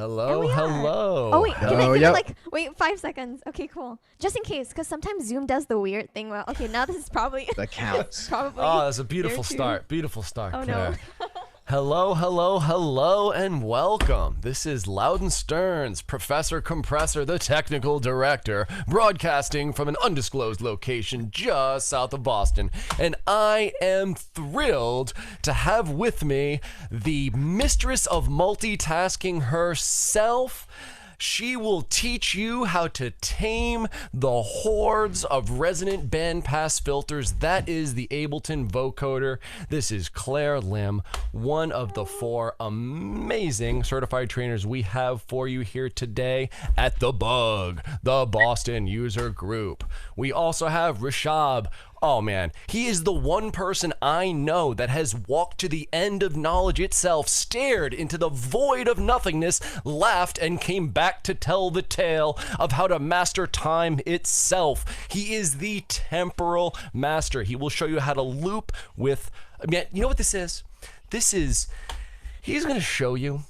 Hello, hello. Oh wait, can I give it wait 5 seconds? Okay, cool. Just in case, because sometimes Zoom does the weird thing. Well, okay, now this is probably that counts. Probably. Oh, that's a beautiful start. Beautiful start. Oh Claire. no. Hello, hello, hello, and welcome. This is Loudon Stearns, Professor Compressor, the technical director, broadcasting from an undisclosed location just south of Boston. And I am thrilled to have with me the mistress of multitasking herself. She will teach you how to tame the hordes of resonant bandpass filters. That is the Ableton Vocoder. This is Claire Lim, one of the 4 amazing certified trainers we have for you here today at The Bug, the Boston user group. We also have Rishabh. Oh man, he is the one person I know that has walked to the end of knowledge itself, stared into the void of nothingness, laughed, and came back to tell the tale of how to master time itself. He is the temporal master. He will show you how to loop with, you know what this is? He's gonna show you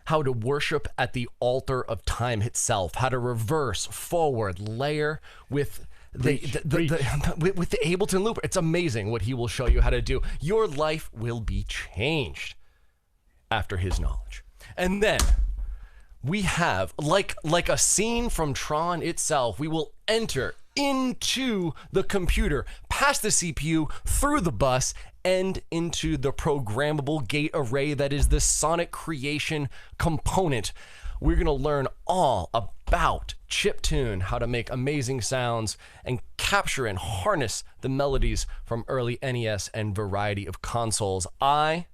how to worship at the altar of time itself, how to reverse, forward, layer with with the Ableton looper. It's amazing what he will show you how to do. Your life will be changed after his knowledge. And then we have, like a scene from Tron itself, we will enter into the computer, past the CPU, through the bus, and into the programmable gate array that is the sonic creation component. We're gonna learn all about Chiptune, how to make amazing sounds and capture and harness the melodies from early NES and variety of consoles. And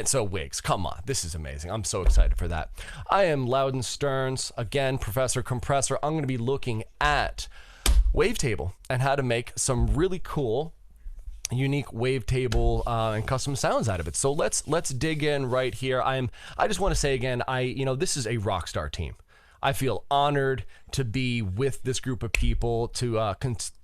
so Wiggz, come on, this is amazing. I'm so excited for that. I am Loudon Stearns, again, Professor Compressor. I'm gonna be looking at Wavetable and how to make some really cool unique wavetable and custom sounds out of it. So let's dig in right here. I just want to say again, this is a rock star team. I feel honored to be with this group of people. To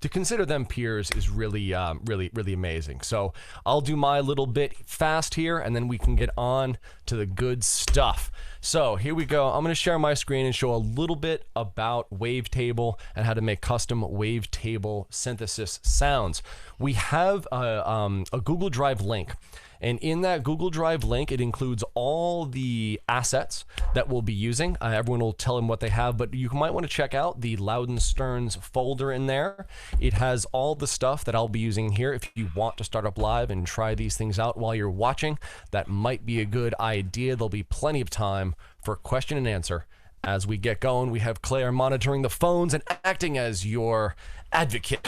consider them peers is really amazing. So I'll do my little bit fast here, and then we can get on to the good stuff. So here we go. I'm going to share my screen and show a little bit about Wavetable and how to make custom wavetable synthesis sounds. We have a Google Drive link. And in that Google Drive link, it includes all the assets that we'll be using. Everyone will tell them what they have, but you might want to check out the Loudon Stearns folder in there. It has all the stuff that I'll be using here. If you want to start up live and try these things out while you're watching, that might be a good idea. There'll be plenty of time for question and answer. As we get going, we have Claire monitoring the phones and acting as your advocate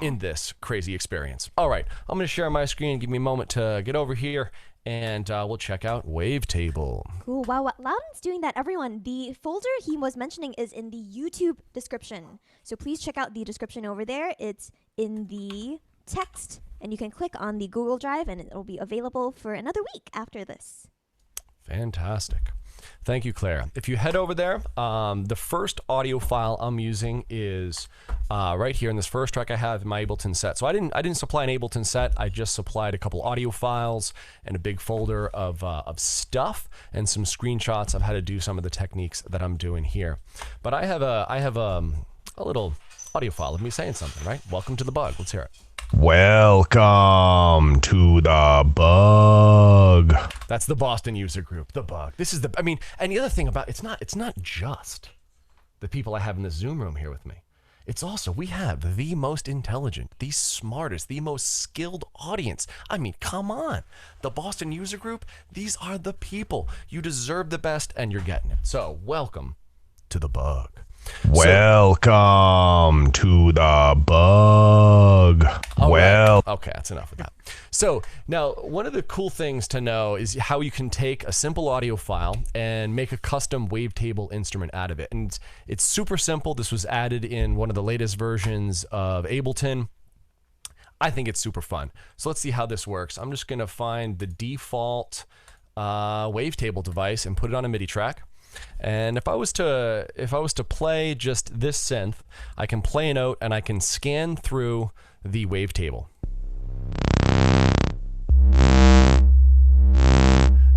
in this crazy experience. All right, I'm going to share my screen. Give me a moment to get over here, and we'll check out Wavetable. Cool. Wow, Loudon's doing that, everyone. The folder he was mentioning is in the YouTube description. So please check out the description over there. It's in the text, and you can click on the Google Drive, and it'll be available for another week after this. Fantastic. Thank you, Claire. If you head over there, the first audio file I'm using is right here in this first track I have in my Ableton set. So I didn't supply an Ableton set. I just supplied a couple audio files and a big folder of stuff and some screenshots of how to do some of the techniques that I'm doing here. But I have a little audio file of me saying something, right? Welcome to the Bug. Let's hear it. Welcome to the Bug. That's the Boston user group, the Bug. This is and the other thing about it's not just the people I have in the Zoom room here with me. It's also, we have the most intelligent, the smartest, the most skilled audience. I mean, come on. The Boston user group, these are the people. You deserve the best and you're getting it. So, welcome to the Bug. Welcome to the Bug. Okay, that's enough of that. So now, one of the cool things to know is how you can take a simple audio file and make a custom wavetable instrument out of it. And it's super simple. This was added in one of the latest versions of Ableton. I think it's super fun. So let's see how this works. I'm just going to find the default wavetable device and put it on a MIDI track. And if I was to play just this synth, I can play a note and I can scan through the wavetable.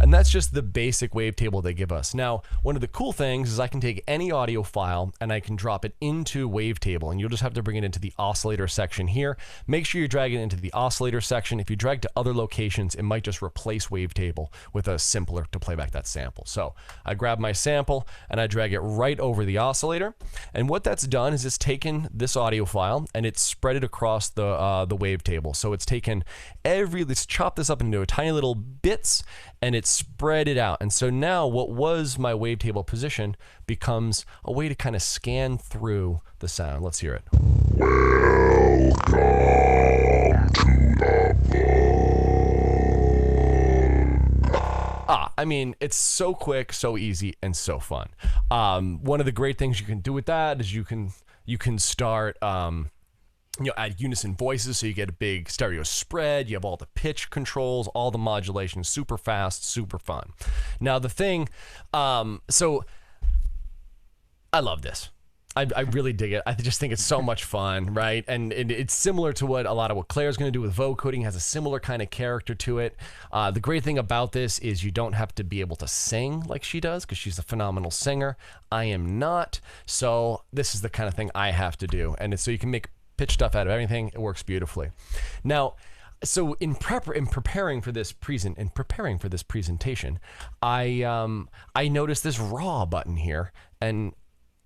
And that's just the basic wavetable they give us. Now, one of the cool things is I can take any audio file and I can drop it into Wavetable, and you'll just have to bring it into the oscillator section here. Make sure you drag it into the oscillator section. If you drag to other locations, it might just replace Wavetable with a simpler to play back that sample. So I grab my sample and I drag it right over the oscillator. And what that's done is it's taken this audio file and it's spread it across the wavetable. So it's taken let's chop this up into tiny little bits and it's spread it out. And so now what was my wavetable position becomes a way to kind of scan through the sound. Let's hear it. I mean, it's so quick, so easy, and so fun. One of the great things you can do with that is you can start add unison voices, so you get a big stereo spread. You have all the pitch controls, all the modulation, super fast, super fun. Now the thing, so I love this. I really dig it. I just think it's so much fun, right? And it's similar to what Claire's going to do with vocoding. Has a similar kind of character to it. The great thing about this is you don't have to be able to sing like she does, because she's a phenomenal singer. I am not, so this is the kind of thing I have to do. And so you can make pitch stuff out of everything. It works beautifully. Now, so in preparing for this presentation, I noticed this raw button here, and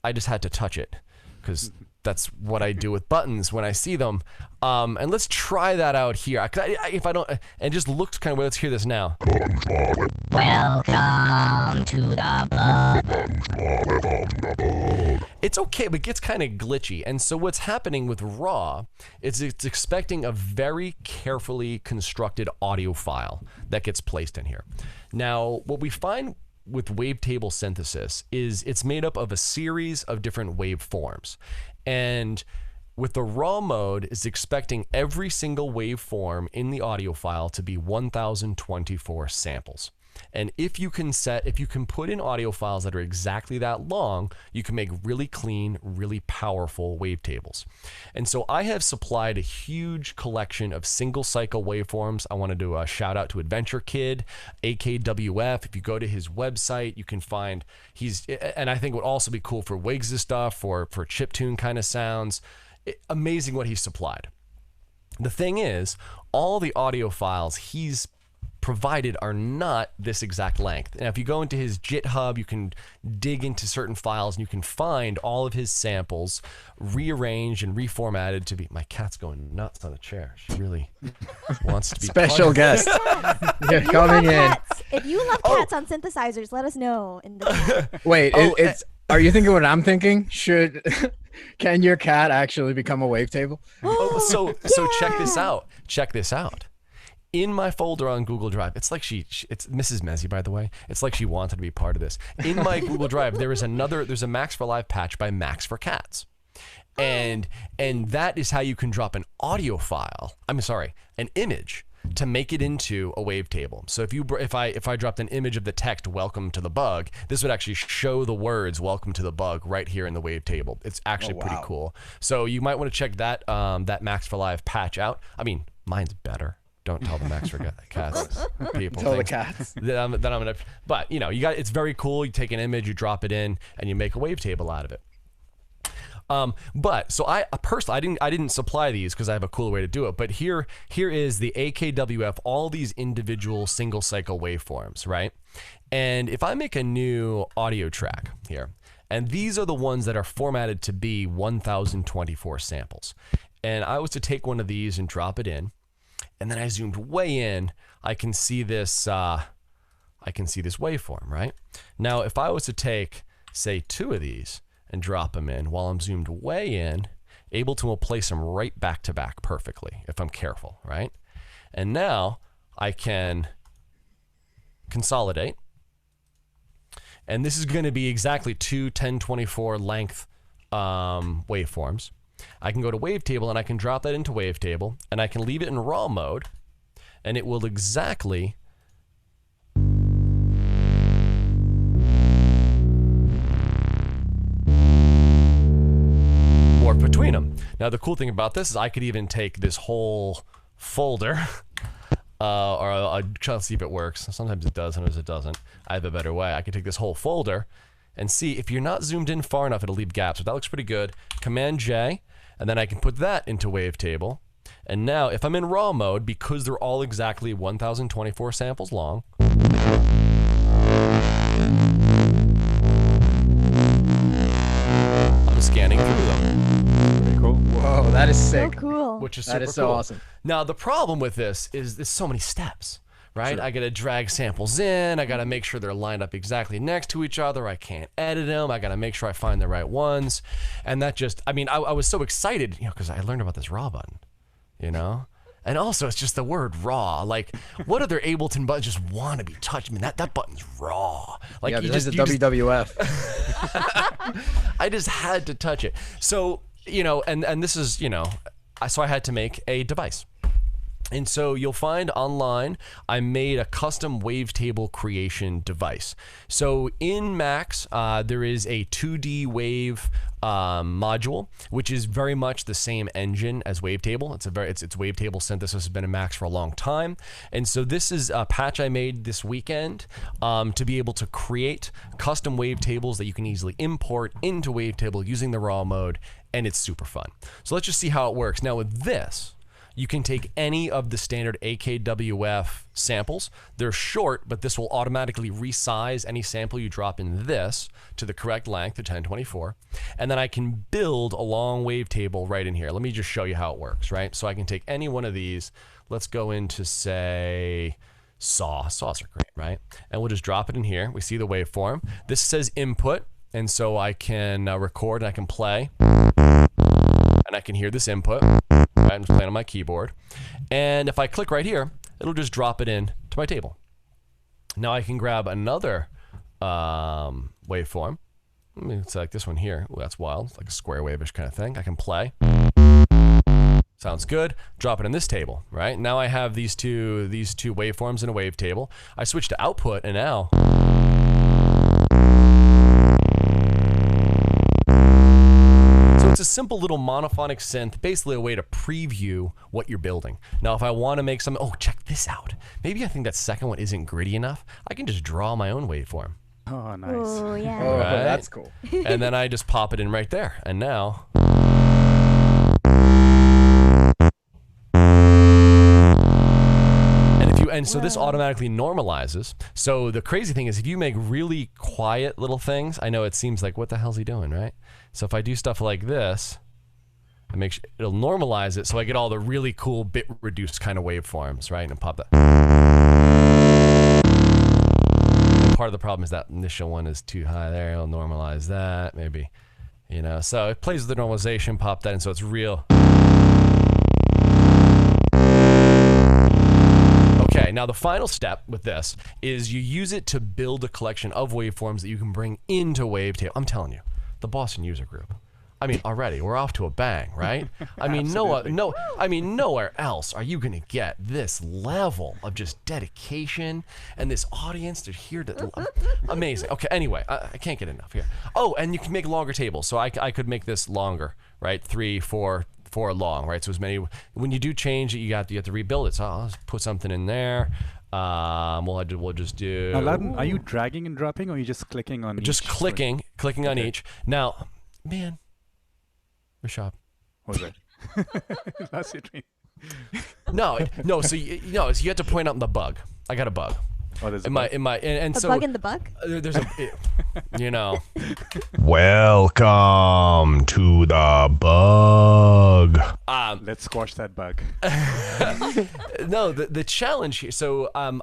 I just had to touch it because that's what I do with buttons when I see them. And let's try that out here. If I don't, and it just looks kind of weird. Let's hear this now. Welcome to the club. It's okay, but it gets kind of glitchy. And so what's happening with raw is it's expecting a very carefully constructed audio file that gets placed in here. Now, what we find with wavetable synthesis is it's made up of a series of different waveforms, and with the raw mode is expecting every single waveform in the audio file to be 1024 samples. And if you can put in audio files that are exactly that long, you can make really clean, really powerful wavetables. And so I have supplied a huge collection of single cycle waveforms. I want to do a shout out to Adventure Kid, AKWF. If you go to his website, you can find and I think would also be cool for Wiggz' stuff, for chiptune kind of sounds. Amazing what he's supplied. The thing is, all the audio files he's provided are not this exact length. Now, if you go into his GitHub, you can dig into certain files and you can find all of his samples rearranged and reformatted to be. My cat's going nuts on a chair. She really wants to be special guest. You're coming in. If you love cats on synthesizers, let us know. Wait, are you thinking what I'm thinking? Can your cat actually become a wavetable? So check this out. Check this out. In my folder on Google Drive, it's like it's Mrs. Mezzi, by the way. It's like she wanted to be part of this. In my Google Drive, there's a Max for Live patch by Max for Cats. And that is how you can drop an audio file, an image, to make it into a wavetable. So if I dropped an image of the text "Welcome to the Bug," this would actually show the words "Welcome to the Bug" right here in the wavetable. It's actually pretty cool. So you might want to check that Max for Live patch out. I mean, mine's better. Don't tell the Max for Cats people. Tell the cats. That I'm gonna. But it's very cool. You take an image, you drop it in, and you make a wavetable out of it. But so I didn't supply these because I have a cool way to do it. But here is the AKWF, all these individual single cycle waveforms, right? And if I make a new audio track here, and these are the ones that are formatted to be 1024 samples, and I was to take one of these and drop it in, and then I zoomed way in, I can see this waveform, right? Now, if I was to take, say, 2 of these and drop them in while I'm zoomed way in, able to place them right back to back perfectly if I'm careful, right? And now I can consolidate, and this is going to be exactly 2 1024 length waveforms. I can go to Wavetable and I can drop that into Wavetable, and I can leave it in raw mode, and it will exactly morph between them. Now the cool thing about this is I could even take this whole folder or I'll try to see if it works. Sometimes it does, sometimes it doesn't. I have a better way. I can take this whole folder and see if you're not zoomed in far enough, it'll leave gaps. But that looks pretty good. Command J, and then I can put that into Wavetable. And now, if I'm in raw mode, because they're all exactly 1,024 samples long, I'm scanning through them. Pretty cool. Whoa, that is sick. So cool. Which is That super is so cool. awesome. Now, the problem with this is there's so many steps, right? Sure. I got to drag samples in. I got to make sure they're lined up exactly next to each other. I can't edit them. I got to make sure I find the right ones. And that just, I mean, I was so excited, because I learned about this raw button, And also, it's just the word raw. Like, what other Ableton buttons just want to be touched? I mean, that button's raw. Like, Yeah, you this just, is the WWF. I just had to touch it. So, and this is, so I had to make a device. And so you'll find online, I made a custom wavetable creation device. So in Max, there is a 2D wave module, which is very much the same engine as Wavetable. It's Wavetable synthesis has been in Max for a long time. And so this is a patch I made this weekend to be able to create custom wavetables that you can easily import into Wavetable using the raw mode, and it's super fun. So let's just see how it works. Now with this, you can take any of the standard AKWF samples. They're short, but this will automatically resize any sample you drop in this to the correct length, the 1024. And then I can build a long wavetable right in here. Let me just show you how it works, right? So I can take any one of these. Let's go into, say, saw. Saws are great, right? And we'll just drop it in here. We see the waveform. This says input, and so I can record and I can play. And I can hear this input. Right, I'm just playing on my keyboard. And if I click right here, it'll just drop it in to my table. Now I can grab another waveform. Let me select this one here. Ooh, that's wild. It's like a square wave-ish kind of thing. I can play. Sounds good. Drop it in this table, right? Now I have these two waveforms in a wavetable. I switch to output, and now it's a simple little monophonic synth, basically a way to preview what you're building. Now, if I want to make some, check this out. Maybe I think that second one isn't gritty enough. I can just draw my own waveform. Oh, nice. Oh, yeah. Oh, Right. that's cool. And then I just pop it in right there. And now, so this automatically normalizes. So the crazy thing is, if you make really quiet little things, I know it seems like, what the hell's he doing, right? So if I do stuff like this, I make sure it'll normalize it, so I get all the really cool bit reduced kind of waveforms, right? And pop that. And part of the problem is that initial one is too high there. It'll normalize that, maybe, So it plays with the normalization, pop that in, so it's real. Okay, now the final step with this is you use it to build a collection of waveforms that you can bring into Wavetable. I'm telling you, the Boston user group. I mean, already we're off to a bang, right? I mean, nowhere else are you gonna get this level of just dedication and this audience. They're here to amazing. Okay, anyway, I can't get enough here. Oh, and you can make longer tables, so I could make this longer, right? 3, 4 long, right? So as many, when you do change it, you have to rebuild it. So I'll just put something in there. We'll just do. Now, Loudon, are you dragging and dropping, or are you just clicking on? Just each clicking screen? on each. Now, man, Rishabh. What was that? Lost your train. No. So you have to point out the bug. I got a bug. Oh, there's and A so bug in the bug? there's a, Welcome to the bug. Let's squash that bug. No, the challenge here. So I am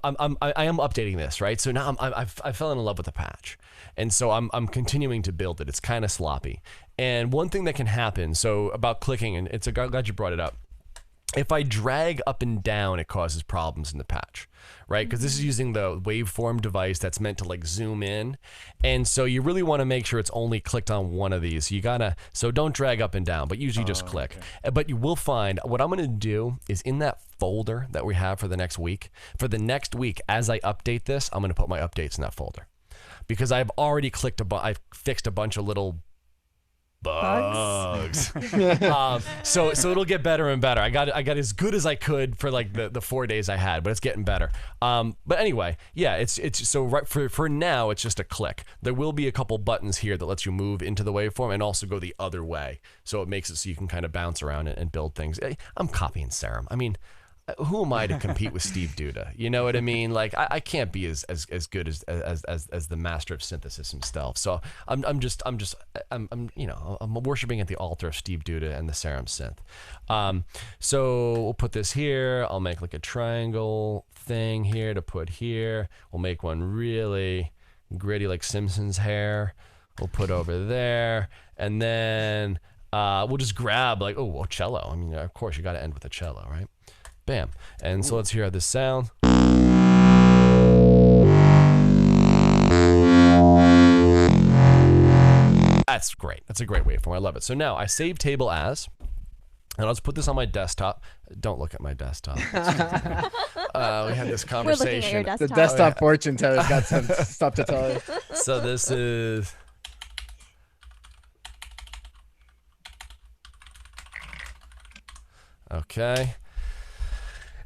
updating this, right? So now I fell in love with the patch, and so I'm continuing to build it. It's kind of sloppy, and one thing that can happen. So about clicking, and I'm glad you brought it up. If I drag up and down, it causes problems in the patch, right? Because this is using the waveform device that's meant to like zoom in. And so you really want to make sure it's only clicked on one of these. So don't drag up and down, but usually just click. Okay. But you will find, what I'm going to do is in that folder that we have for the next week, as I update this, I'm going to put my updates in that folder. Because I've already I've fixed a bunch of little Bugs. So it'll get better and better. I got as good as I could for like the 4 days I had, but it's getting better. But anyway, yeah, it's so right for now it's just a click. There will be a couple buttons here that lets you move into the waveform and also go the other way. So it makes it so you can kind of bounce around and build things. I'm copying Serum. I mean, who am I to compete with Steve Duda? You know what I mean? Like I can't be as good as the master of synthesis himself. So I'm worshiping at the altar of Steve Duda and the Serum synth. So we'll put this here. I'll make like a triangle thing here to put here. We'll make one really gritty like Simpsons hair. We'll put over there, and then we'll just grab like cello. I mean, of course you got to end with a cello, right? Bam. And so let's hear how this sounds. That's great. That's a great waveform. I love it. So now I save table as, and I'll just put this on my desktop. Don't look at my desktop. We had this conversation. We're looking at your desktop. The desktop fortune teller's got some stuff to tell you. So this is... Okay.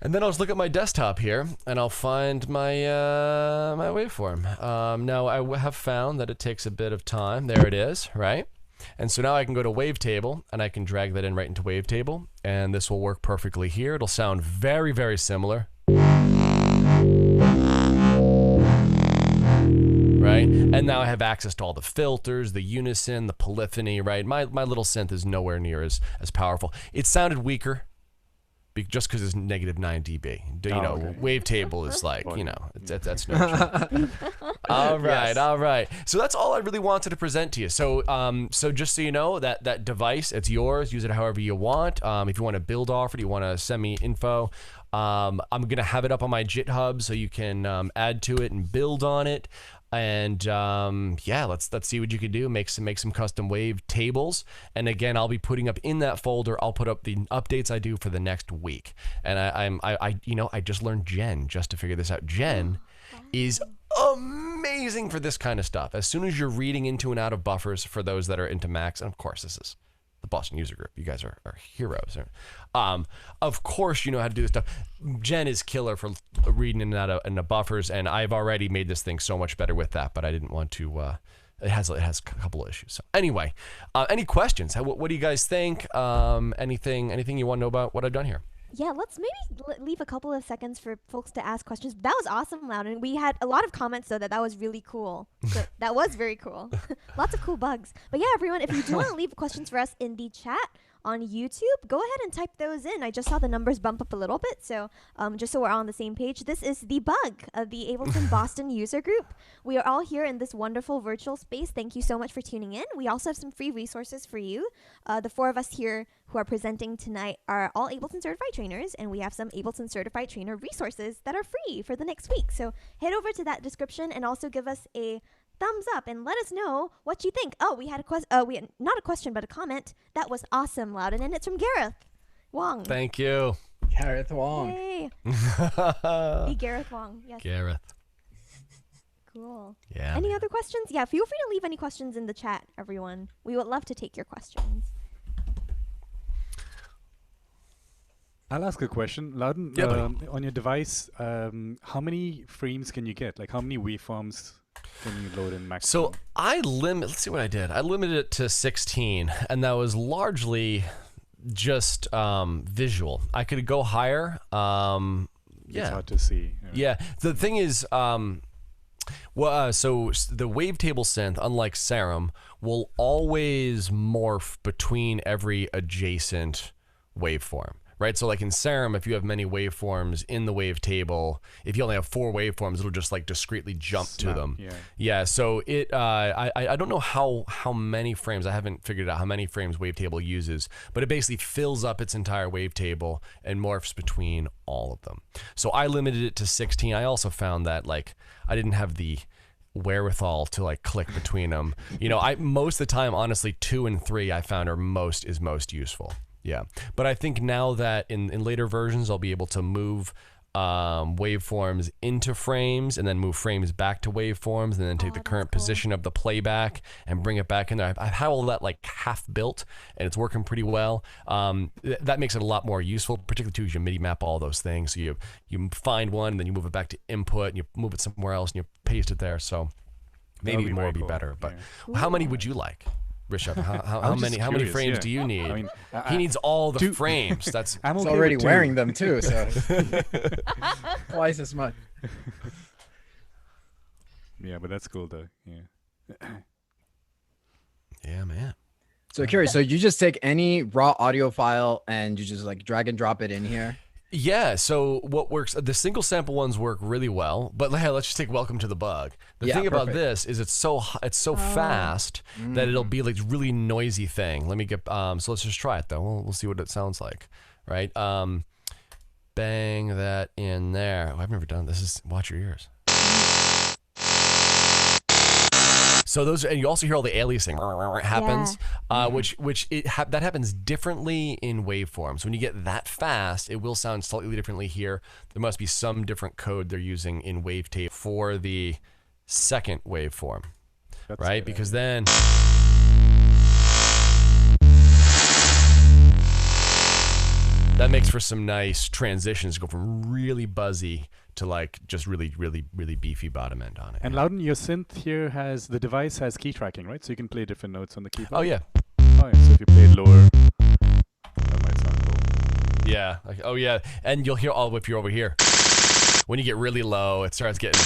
And then I'll just look at my desktop here, and I'll find my my waveform. Now I have found that it takes a bit of time. There it is, right? And so now I can go to Wavetable, and I can drag that in right into Wavetable, and this will work perfectly here. It'll sound very, very similar. Right? And now I have access to all the filters, the unison, the polyphony, right? My little synth is nowhere near as powerful. It sounded weaker. Just because it's -9 dB. Okay. Wavetable is like, that's no joke. All right, yes. All right. So that's all I really wanted to present to you. So so just so you know, that device, it's yours. Use it however you want. If you want to build off it, you want to send me info. I'm going to have it up on my GitHub so you can add to it and build on it. And yeah, let's see what you can do. Make some custom wave tables. And again, I'll be putting up in that folder. I'll put up the updates I do for the next week. And I just learned Jen just to figure this out. Jen is amazing for this kind of stuff. As soon as you're reading into and out of buffers for those that are into Macs, and of course this is the Boston User Group. You guys are heroes. Of course you know how to do this stuff. Jen is killer for reading in and out of in the buffers, and I've already made this thing so much better with that, but I didn't want to, it has a couple of issues. So anyway, any questions? What do you guys think? Anything you want to know about what I've done here? Yeah, let's maybe leave a couple of seconds for folks to ask questions. That was awesome, Loudon. We had a lot of comments, though, that was really cool. So that was very cool. Lots of cool bugs. But yeah, everyone, if you do want to leave questions for us in the chat on YouTube, go ahead and type those in. I just saw the numbers bump up a little bit, so just so we're all on the same page, this is the bug of the Ableton Boston User Group. We are all here in this wonderful virtual space. Thank you so much for tuning in. We also have some free resources for you. The four of us here who are presenting tonight are all Ableton certified trainers, and we have some Ableton certified trainer resources that are free for the next week. So head over to that description and also give us a thumbs up and let us know what you think. Oh, we had not a question, but a comment. That was awesome, Loudon, and it's from Gareth Wong. Thank you. Gareth Wong. Yay. The Gareth Wong. Yes. Gareth. Cool. Yeah. Any other questions? Yeah, feel free to leave any questions in the chat, everyone. We would love to take your questions. I'll ask a question. Loudon, on your device, how many frames can you get? Like, how many waveforms can you load in maximum? So let's see what I did. I limited it to 16, and that was largely just visual. I could go higher. It's hard to see. Yeah. The thing is, so the Wavetable synth, unlike Serum, will always morph between every adjacent waveform. Right, so like in Serum, if you have many waveforms in the wavetable, if you only have 4 waveforms, it'll just like discretely jump to them. Yeah. So it, I don't know how many frames. I haven't figured out how many frames Wavetable uses, but it basically fills up its entire wavetable and morphs between all of them. So I limited it to 16. I also found that like I didn't have the wherewithal to like click between them. Most of the time, honestly, 2 and 3 I found are most useful. Yeah, but I think now that in later versions I'll be able to move waveforms into frames and then move frames back to waveforms and then take the current position of the playback and bring it back in there. I've had all that like half built and it's working pretty well. That makes it a lot more useful, particularly too, as you MIDI map all those things. So you find one and then you move it back to input and you move it somewhere else and you paste it there. So maybe more would be better. But how many would you like? Rishabh, how many frames do you need? I mean, he needs all the frames. That's I'm okay already wearing them too, so twice as much. Yeah, but that's cool though. Yeah. Yeah, man. So curious. So you just take any raw audio file and you just like drag and drop it in here? Yeah, so what works, the single sample ones work really well, but hey, let's just take Welcome to the Bug. The thing about this is it's so fast that it'll be like really noisy thing. Let me get, so let's just try it though. We'll see what it sounds like, right? Bang that in there. Oh, I've never done this. Watch your ears. So those, and you also hear all the aliasing happens, that happens differently in waveforms. When you get that fast, it will sound slightly differently here. There must be some different code they're using in Wavetable for the second waveform, right? Because then that makes for some nice transitions. Go from really buzzy to like just really beefy bottom end on it. And Loudon, your synth here the device has key tracking, right? So you can play different notes on the keyboard. Oh yeah. Oh yeah. So if you play lower, that might sound cool. Yeah. Like, oh yeah. And you'll hear if you're over here. When you get really low, it starts getting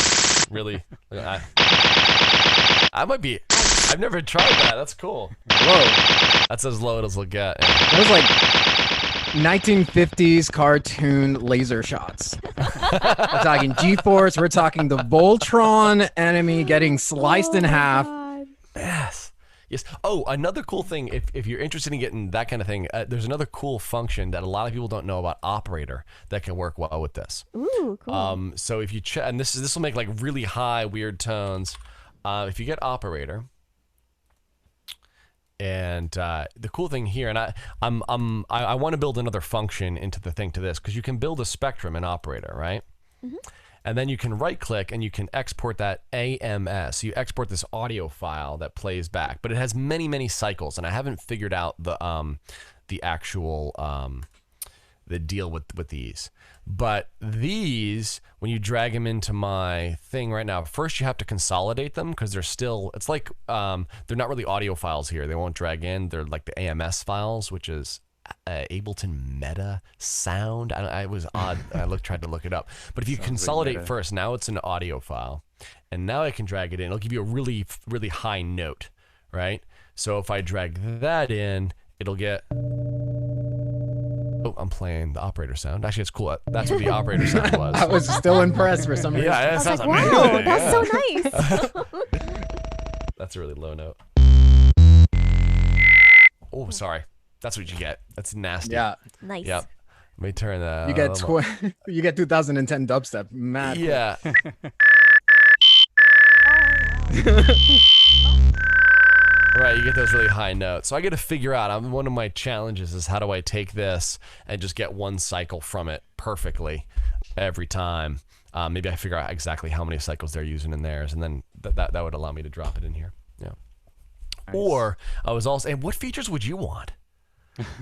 really. I might be. I've never tried that. That's cool. Whoa. That's as low as it'll get. That was like 1950s cartoon laser shots. We're talking G-Force. We're talking the Voltron enemy getting sliced in half. Yes. Yes. Oh, another cool thing, if you're interested in getting that kind of thing, there's another cool function that a lot of people don't know about Operator that can work well with this. Ooh, cool. So if you check, and this will make like really high weird tones. If you get Operator. And the cool thing here, and I want to build another function into the thing to this, because you can build a spectrum in Operator, right? Mm-hmm. And then you can right-click and you can export that AMS. So you export this audio file that plays back, but it has many cycles, and I haven't figured out the actual the deal with these. But these, when you drag them into my thing right now, first you have to consolidate them because they're still, it's like, they're not really audio files here. They won't drag in. They're like the AMS files, which is Ableton Meta Sound. It was odd. I tried to look it up. But if you consolidate first, now it's an audio file. And now I can drag it in. It'll give you a really high note, right? So if I drag that in, it'll get... Oh, I'm playing the Operator sound. Actually, it's cool. That's what the Operator sound was. I was still impressed for some reason. Yeah, it sounds like, amazing. wow, that's so nice. That's a really low note. Oh, sorry. That's what you get. That's nasty. Yeah. Nice. Yep. Let me turn that. You get 2010 dubstep. Mad. Yeah. Right, you get those really high notes. So I got to figure out, one of my challenges is how do I take this and just get one cycle from it perfectly every time. Maybe I figure out exactly how many cycles they're using in theirs, and then that would allow me to drop it in here. Yeah. Nice. Or I was also, and what features would you want?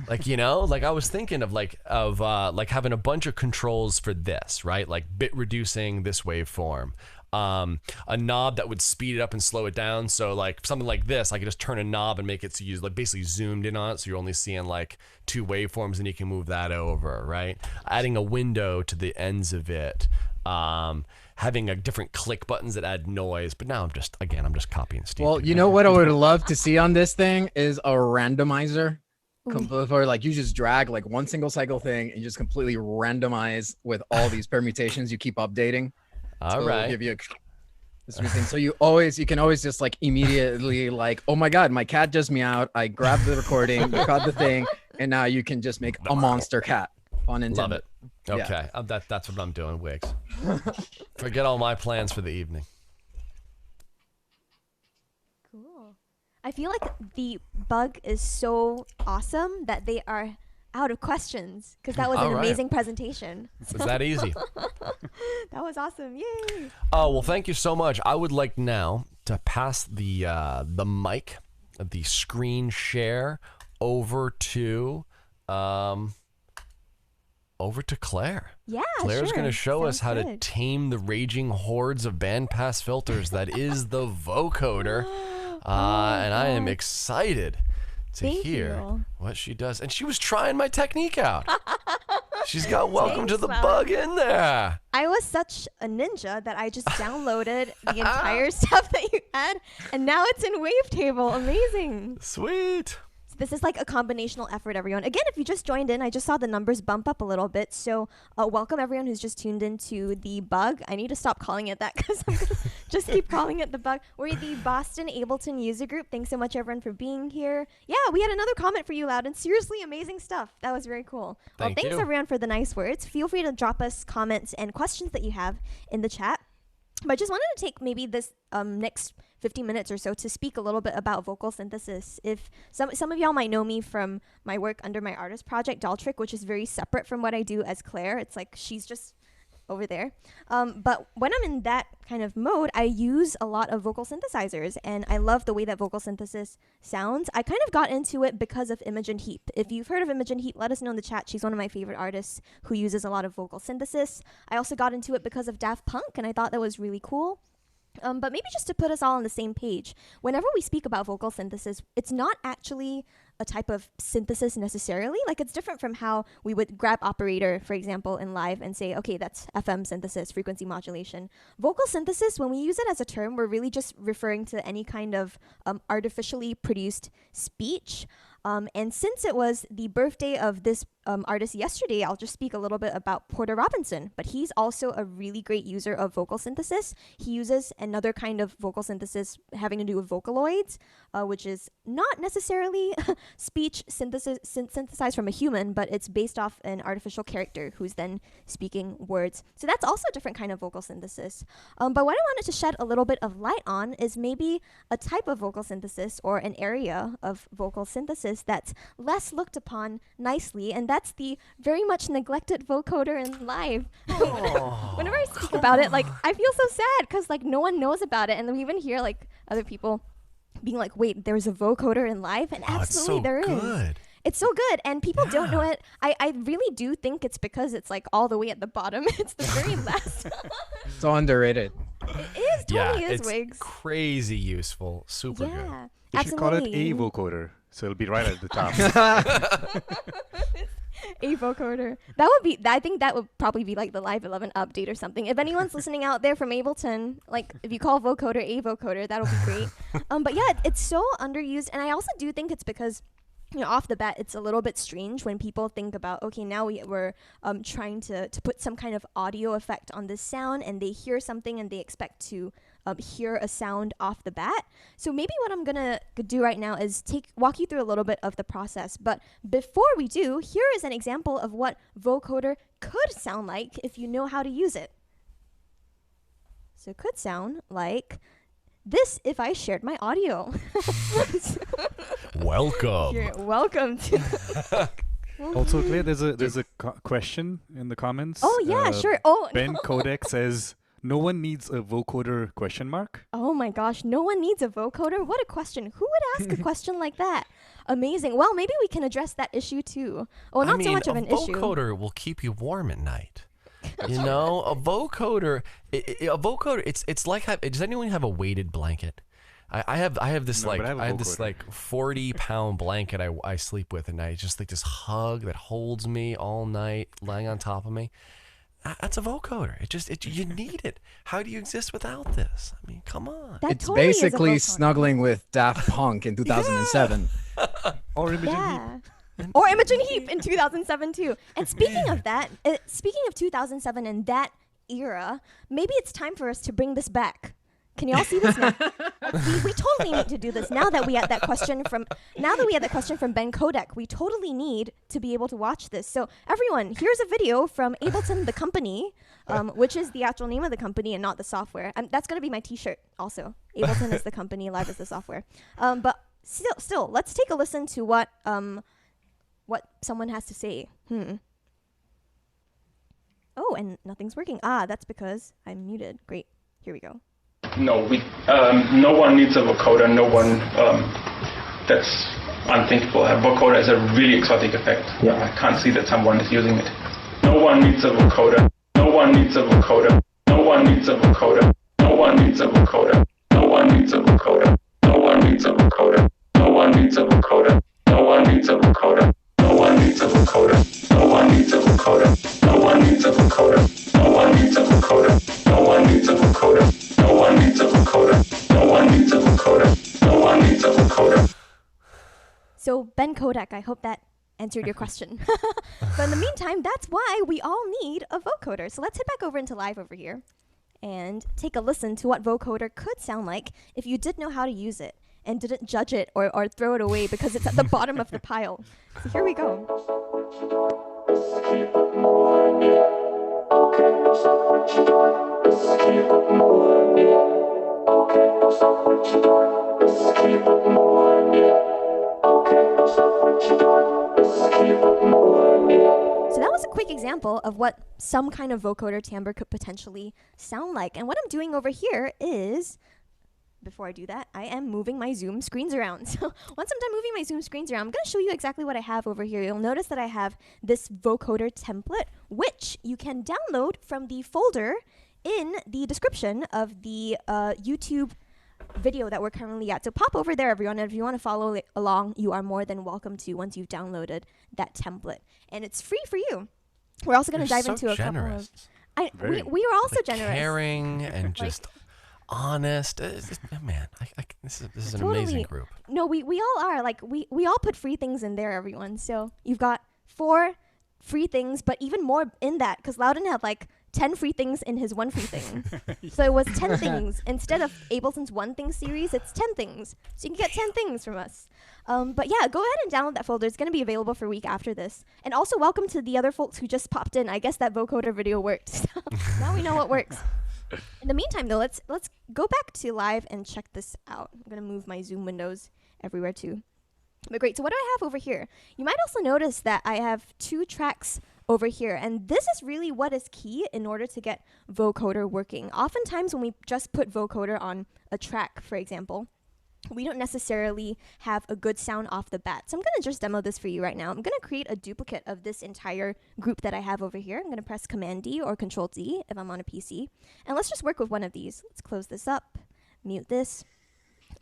Like, like I was thinking of like having a bunch of controls for this, right? Like bit reducing this waveform. A knob that would speed it up and slow it down. So like something like this, I could just turn a knob and make it so you like basically zoomed in on it, so you're only seeing like 2 waveforms and you can move that over, right? Adding a window to the ends of it. Having different click buttons that add noise, but now I'm just copying Steve. Well, you know what I would love to see on this thing is a randomizer. Or like you just drag like one single cycle thing and you just completely randomize with all these permutations you keep updating. All right. Give you this thing. So you can always just like immediately like, oh my God, my cat just meowed. I grabbed the recording, got the thing, and now you can just make a monster cat. Pun intended. Love it. Okay, Yeah. That's what I'm doing, Wiggz. Forget all my plans for the evening. Cool. I feel like the bug is so awesome that they are out of questions because that was an amazing presentation. Is that easy? That was awesome. Yay. Oh, well, thank you so much. I would like now to pass the mic, the screen share over to Claire. Yeah, Claire's sure. going to show us Sounds how to good. tame the raging hordes of bandpass filters that is the vocoder. And I am excited to Thank hear you. what she does. And she was trying my technique out. She's got welcome to Thanks, the Loudon. bug in there. I was such a ninja that I just downloaded the entire stuff that you had, and now it's in Wavetable. Amazing. Sweet. So this is like a combinational effort, everyone. Again, if you just joined in, I just saw the numbers bump up a little bit. So welcome everyone who's just tuned into the bug. I need to stop calling it that because I'm going to just keep calling it the bug. We're the Boston Ableton user group. Thanks so much, everyone, for being here. Yeah, we had another comment for you, Loudon. Seriously, amazing stuff. That was very cool. Thank Thanks you. everyone for the nice words. Feel free to drop us comments and questions that you have in the chat. But I just wanted to take maybe this next 15 minutes or so to speak a little bit about vocal synthesis. If some of y'all might know me from my work under my artist project, Daltrick, which is very separate from what I do as Claire. It's like she's just over there. But when I'm in that kind of mode, I use a lot of vocal synthesizers, and I love the way that vocal synthesis sounds. I kind of got into it because of Imogen Heap. If you've heard of Imogen Heap, let us know in the chat. She's one of my favorite artists who uses a lot of vocal synthesis. I also got into it because of Daft Punk, and I thought that was really cool. But maybe just to put us all on the same page, whenever we speak about vocal synthesis, it's not actually a type of synthesis necessarily. Like, it's different from how we would grab operator, for example, in live and say, okay, that's FM synthesis, frequency modulation. Vocal synthesis, when we use it as a term, we're really just referring to any kind of artificially produced speech. And since it was the birthday of this artist yesterday, I'll just speak a little bit about Porter Robinson. But he's also a really great user of vocal synthesis. He uses another kind of vocal synthesis having to do with Vocaloids, which is not necessarily speech synthesized from a human, but it's based off an artificial character who's then speaking words. So that's also a different kind of vocal synthesis. But what I wanted to shed a little bit of light on is maybe a type of vocal synthesis or an area of vocal synthesis that's less looked upon nicely, and that's the very much neglected vocoder in live. Whenever I speak about it, like, I feel so sad because like no one knows about it, and we even hear like other people being like, wait, there's a vocoder in live, and absolutely there is. Good. It's so good, and people don't know it. I really do think it's because it's like all the way at the bottom. It's the very last. So underrated. It is, totally is, it's Wiggz. crazy useful. Super good. Yeah, You should call it absolutely. a vocoder, so it'll be right at the top. A vocoder. That would be. I think that would probably be like the Live 11 update or something. If anyone's listening out there from Ableton, like if you call vocoder a vocoder, that'll be great. But yeah, it's so underused, and I also do think it's because, you know, off the bat, it's a little bit strange when people think about, okay, now we're trying to put some kind of audio effect on this sound, and they hear something and they expect to hear a sound off the bat. So maybe what I'm gonna do right now is walk you through a little bit of the process. But before we do, here is an example of what vocoder could sound like if you know how to use it. So it could sound like this if I shared my audio. Welcome. Welcome to. Also, Claire, there's a question in the comments. Oh yeah, sure. Oh Ben no. Codec says, no one needs a vocoder question mark. Oh my gosh, no one needs a vocoder? What a question. Who would ask a question like that? Amazing. Well, maybe we can address that issue too. Oh, not so much of an issue. A vocoder will keep you warm at night. You know, a vocoder, it's like, does anyone have a weighted blanket? I have this, No, like, but I have a I have this vocoder. like 40-pound blanket I sleep with, and I just like this hug that holds me all night, lying on top of me. That's a vocoder. You need it. How do you exist without this? I mean, come on. That It's totally is a basically vocoder. snuggling with Daft Punk in 2007. Or Imogen Heap. Yeah. Or Imogen Heap in 2007 too. And speaking of that, speaking of 2007 and that era, maybe it's time for us to bring this back. Can you all see this now? we totally need to do this now that we had that question from Ben Codec. We totally need to be able to watch this. So everyone, here's a video from Ableton the company, which is the actual name of the company and not the software. That's gonna be my T-shirt also. Ableton is the company, Live is the software. But still, let's take a listen to what what someone has to say. Oh, and nothing's working. That's because I'm muted. Great. Here we go. No, no one needs a vocoder. No one, that's unthinkable. A vocoder is a really exotic effect. Yeah. I can't see that someone is using it. No one needs a vocoder. No one needs a vocoder. No one needs a vocoder. No one needs a vocoder. No one needs a vocoder. No one needs a vocoder. No one needs a vocoder. No one needs a vocoder. No one needs a vocoder. No one needs a vocoder. No one needs a vocoder. No one needs a vocoder. No one needs a vocoder. No one needs a vocoder. No one needs a vocoder. No one needs a vocoder. So Ben Kodak, I hope that answered your question. But in the meantime, that's why we all need a vocoder. So let's head back over into live over here and take a listen to what vocoder could sound like if you did know how to use it and didn't judge it or throw it away because it's at the bottom of the pile. So here we go. So that was a quick example of what some kind of vocoder timbre could potentially sound like. And what I'm doing over here is, before I do that, I am moving my Zoom screens around. So once I'm done moving my Zoom screens around, I'm going to show you exactly what I have over here. You'll notice that I have this vocoder template, which you can download from the folder in the description of the YouTube video that we're currently at. So pop over there, everyone, and if you want to follow along, you are more than welcome to once you've downloaded that template. And it's free for you. We're also going to dive into a couple of... we were also generous. Caring and just honest. Man, this is an amazing group. No, we all are. Like, we all put free things in there, everyone. So you've got 4 free things, but even more in that, because Loudon had like 10 free things in his one free thing. So it was 10 things. Instead of Ableton's one thing series, it's 10 things. So you can get 10 things from us. But yeah, go ahead and download that folder. It's going to be available for a week after this. And also welcome to the other folks who just popped in. I guess that vocoder video worked. So now we know what works. In the meantime, though, let's go back to live and check this out. I'm going to move my Zoom windows everywhere too. But great. So what do I have over here? You might also notice that I have 2 tracks over here. And this is really what is key in order to get vocoder working. Oftentimes when we just put vocoder on a track, for example, we don't necessarily have a good sound off the bat. So I'm going to just demo this for you right now. I'm going to create a duplicate of this entire group that I have over here. I'm going to press Command D or Control D if I'm on a PC. And let's just work with one of these. Let's close this up, mute this.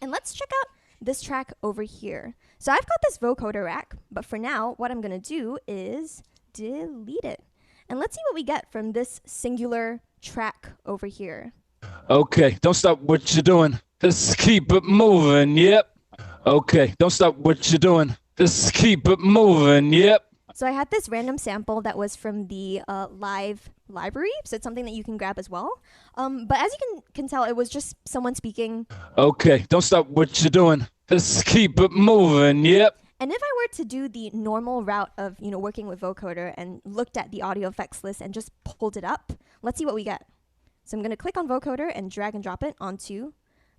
And let's check out this track over here. So I've got this vocoder rack, but for now, what I'm going to do is delete it. And let's see what we get from this singular track over here. Okay, don't stop what you're doing. Just keep it moving, yep. Okay, don't stop what you're doing. Just keep it moving, yep. So I had this random sample that was from the live library, so it's something that you can grab as well. But as you can tell, it was just someone speaking. Okay, don't stop what you're doing. Just keep it moving, yep. And if I were to do the normal route of, working with vocoder and looked at the audio effects list and just pulled it up, let's see what we get. So I'm going to click on vocoder and drag and drop it onto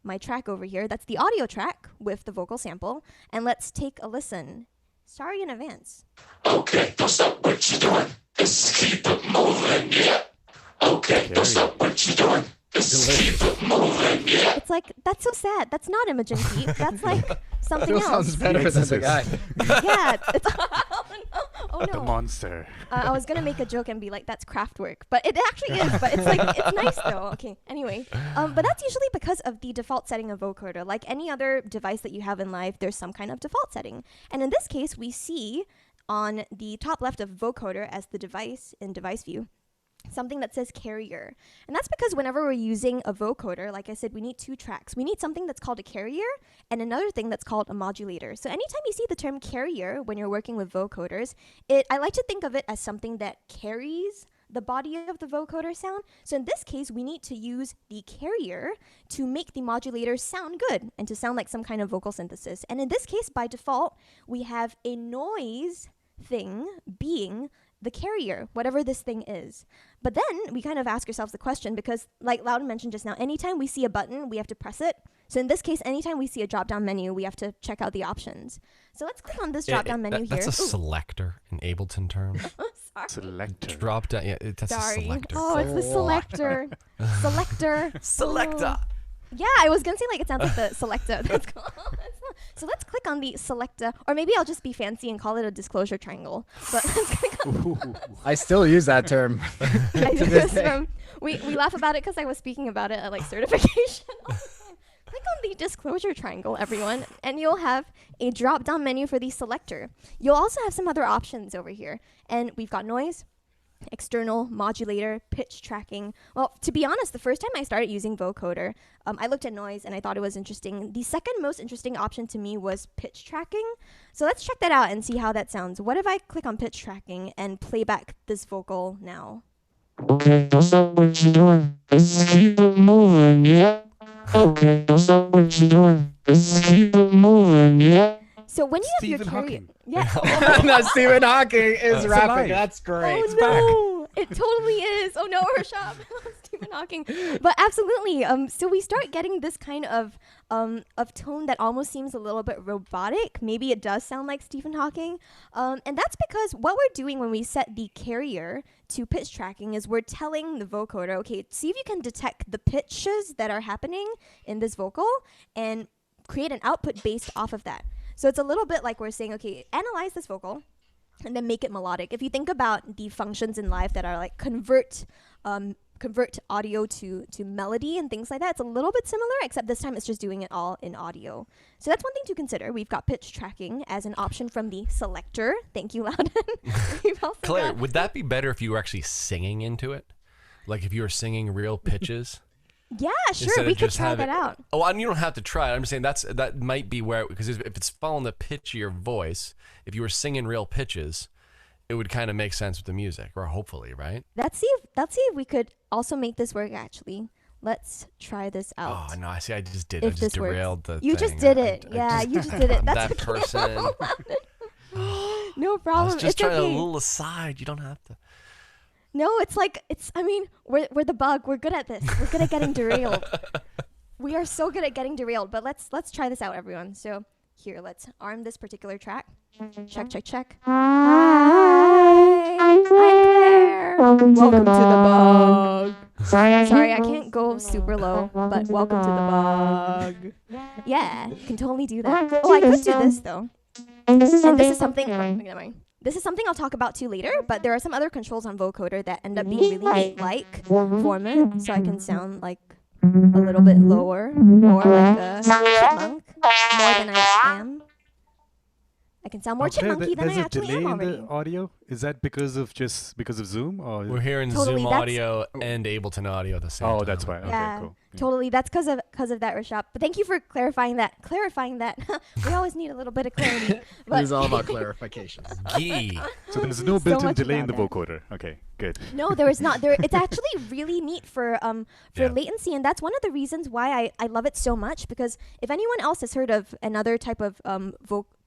my track over here. That's the audio track with the vocal sample. And let's take a listen. Sorry in advance. Okay, don't stop what you're doing. Just keep it moving, yeah. Okay, don't stop what you're doing. Just keep it moving, yeah. It's like, that's so sad. That's not Imogen Pete. That's like something else. Sounds better than the guy. Yeah. It's oh no. The monster. I was going to make a joke and be like, that's Kraftwerk. But it actually is. But it's like, it's nice though. Okay, anyway. But that's usually because of the default setting of vocoder. Like any other device that you have in live, there's some kind of default setting. And in this case, we see on the top left of vocoder as the device in device view, something that says carrier. And that's because whenever we're using a vocoder, like I said, we need 2 tracks. We need something that's called a carrier and another thing that's called a modulator. So anytime you see the term carrier when you're working with vocoders, I like to think of it as something that carries the body of the vocoder sound. So in this case, we need to use the carrier to make the modulator sound good and to sound like some kind of vocal synthesis. And in this case, by default, we have a noise thing being the carrier, whatever this thing is. But then we kind of ask ourselves the question, because like Loudon mentioned just now, anytime we see a button, we have to press it So in this case, anytime we see a drop-down menu, we have to check out the options. So let's click on this drop-down menu here. That's a selector in Ableton terms. Sorry. Selector. Drop down. Yeah, that's Sorry. a selector. Oh, it's the selector. Selector. Selector. Yeah, I was gonna say like it sounds like the selector. That's cool. So let's click on the selector, or maybe I'll just be fancy and call it a disclosure triangle. But let's click on. I still use that term. to this day. We laugh about it because I was speaking about it at like certification. Click on the disclosure triangle, everyone, and you'll have a drop-down menu for the selector. You'll also have some other options over here, and we've got noise, external, modulator, pitch tracking. Well, to be honest, the first time I started using Vocoder, I looked at noise and I thought it was interesting. The second most interesting option to me was pitch tracking. So let's check that out and see how that sounds. What if I click on pitch tracking and play back this vocal now? Okay, don't stop what you're doing. Let's keep it moving, yeah. Okay, don't stop what you're doing. Let's keep it moving, yeah. So when you Stephen have your Hawking. yeah. No, Stephen Hawking is It's rapping. alive. That's great. Oh no, it totally is. Oh no, Rishabh, Stephen Hawking. But absolutely. So we start getting this kind of tone that almost seems a little bit robotic. Maybe it does sound like Stephen Hawking. And that's because what we're doing when we set the carrier to pitch tracking is we're telling the vocoder, okay, see if you can detect the pitches that are happening in this vocal and create an output based off of that. So it's a little bit like we're saying, okay, analyze this vocal and then make it melodic. If you think about the functions in Live that are like convert audio to melody and things like that, it's a little bit similar, except this time it's just doing it all in audio. So that's one thing to consider. We've got pitch tracking as an option from the selector. Thank you, Loudon. We've also Claire, got would that be better if you were actually singing into it? Like if you were singing real pitches? yeah, sure, Instead we of could just try have that it- out. Oh, and you don't have to try it. I'm saying that might be where, because if it's following the pitch of your voice, if you were singing real pitches, it would kind of make sense with the music, or hopefully, right? Let's see if we could also make this work. Actually, let's try this out. Oh no, I see. I just did. If I just this works. derailed the. You thing. just did I- it. I Yeah, just- you just did it. I'm That's that okay. person. No I problem. was just It's trying okay. a little aside. You don't have to. No, it's like I mean, we're the bug. We're good at this. We're good at getting derailed. We are so good at getting derailed. But let's try this out, everyone. So here, let's arm this particular track. Check, check, check. Hi, I'm Claire. Welcome to the bug. Sorry, I can't go super low, but welcome to the bug. Yeah, you can totally do that. Oh, I could do this though. And this is something. Never mind. This is something I'll talk about too later, but there are some other controls on Vocoder that end up being really neat, like format, so I can sound like a little bit lower, more like a chipmunk, more than I am. I can sound more Claire, chipmunky than there's I a actually delay am in the already. audio. Is that because of Zoom or? We're hearing Totally, Zoom that's- audio and Ableton audio at the same time. Oh, that's why. Okay, Yeah, cool. totally. That's because of that, Rishabh. But thank you for clarifying that. We always need a little bit of clarity. But It's all about clarification. Gee. So there's no So built-in much delay in the about vocoder. Okay, good. No, there is not. It's actually really neat for Yeah. latency, and that's one of the reasons why I love it so much. Because if anyone else has heard of another type of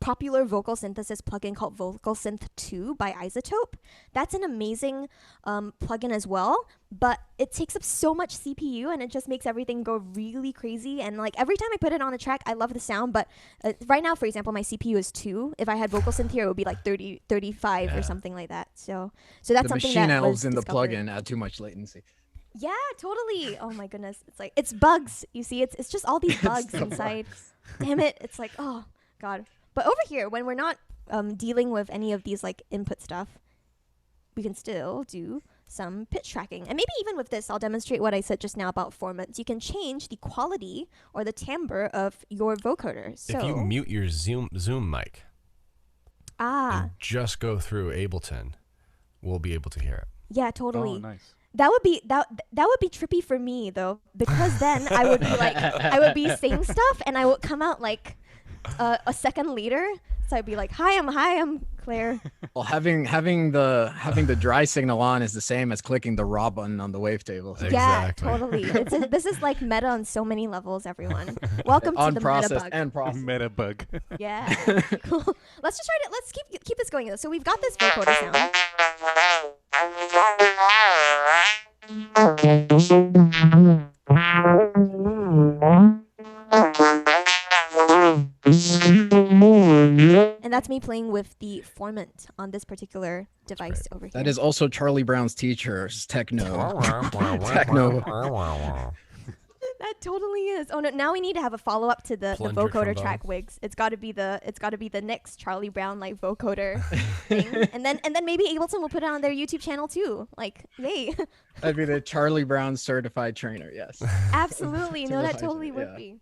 popular vocal synthesis plugin called Vocal Synth 2 by Isotope, that's an amazing plugin as well. But it takes up so much CPU, and it just makes everything go really crazy. And like every time I put it on a track, I love the sound. But right now, for example, my CPU is 2. If I had Vocal Synth here, it would be like 30, 35 Yeah. or something like that. So that's The something machine that elves was in the discovered. plugin add too much latency. Yeah, totally. Oh my goodness. It's bugs. You see, it's just all these bugs the inside. Damn it. It's like, oh God. But over here, when we're not dealing with any of these like input stuff, we can still do some pitch tracking. And maybe even with this, I'll demonstrate what I said just now about formats. You can change the quality or the timbre of your vocoder. So If you mute your Zoom mic and just go through Ableton, we'll be able to hear it. yeah, totally. Oh, nice. That would be trippy for me though, because then I would be like I would be saying stuff and I would come out like a second later. So I'd be like, "Hi, I'm Claire." Well, having the dry signal on is the same as clicking the raw button on the wavetable. Yeah, Exactly. totally. This is like meta on so many levels, everyone. Welcome to On the process meta bug. and process. Meta bug. Yeah, cool. Let's just try to keep this going though. So we've got this vocoder sound. doing? Just keep it moving, yeah. And that's me playing with the formant on this particular device over here. That is also Charlie Brown's teacher's techno. Techno. That totally is. Oh no! Now we need to have a follow up to the Plunger vocoder trombone. track, Wiggz. It's got to be the next Charlie Brown like vocoder thing, and then maybe Ableton will put it on their YouTube channel too. Like, yay! That'd be the Charlie Brown certified trainer. Yes. Absolutely. No, that totally would Yeah. be.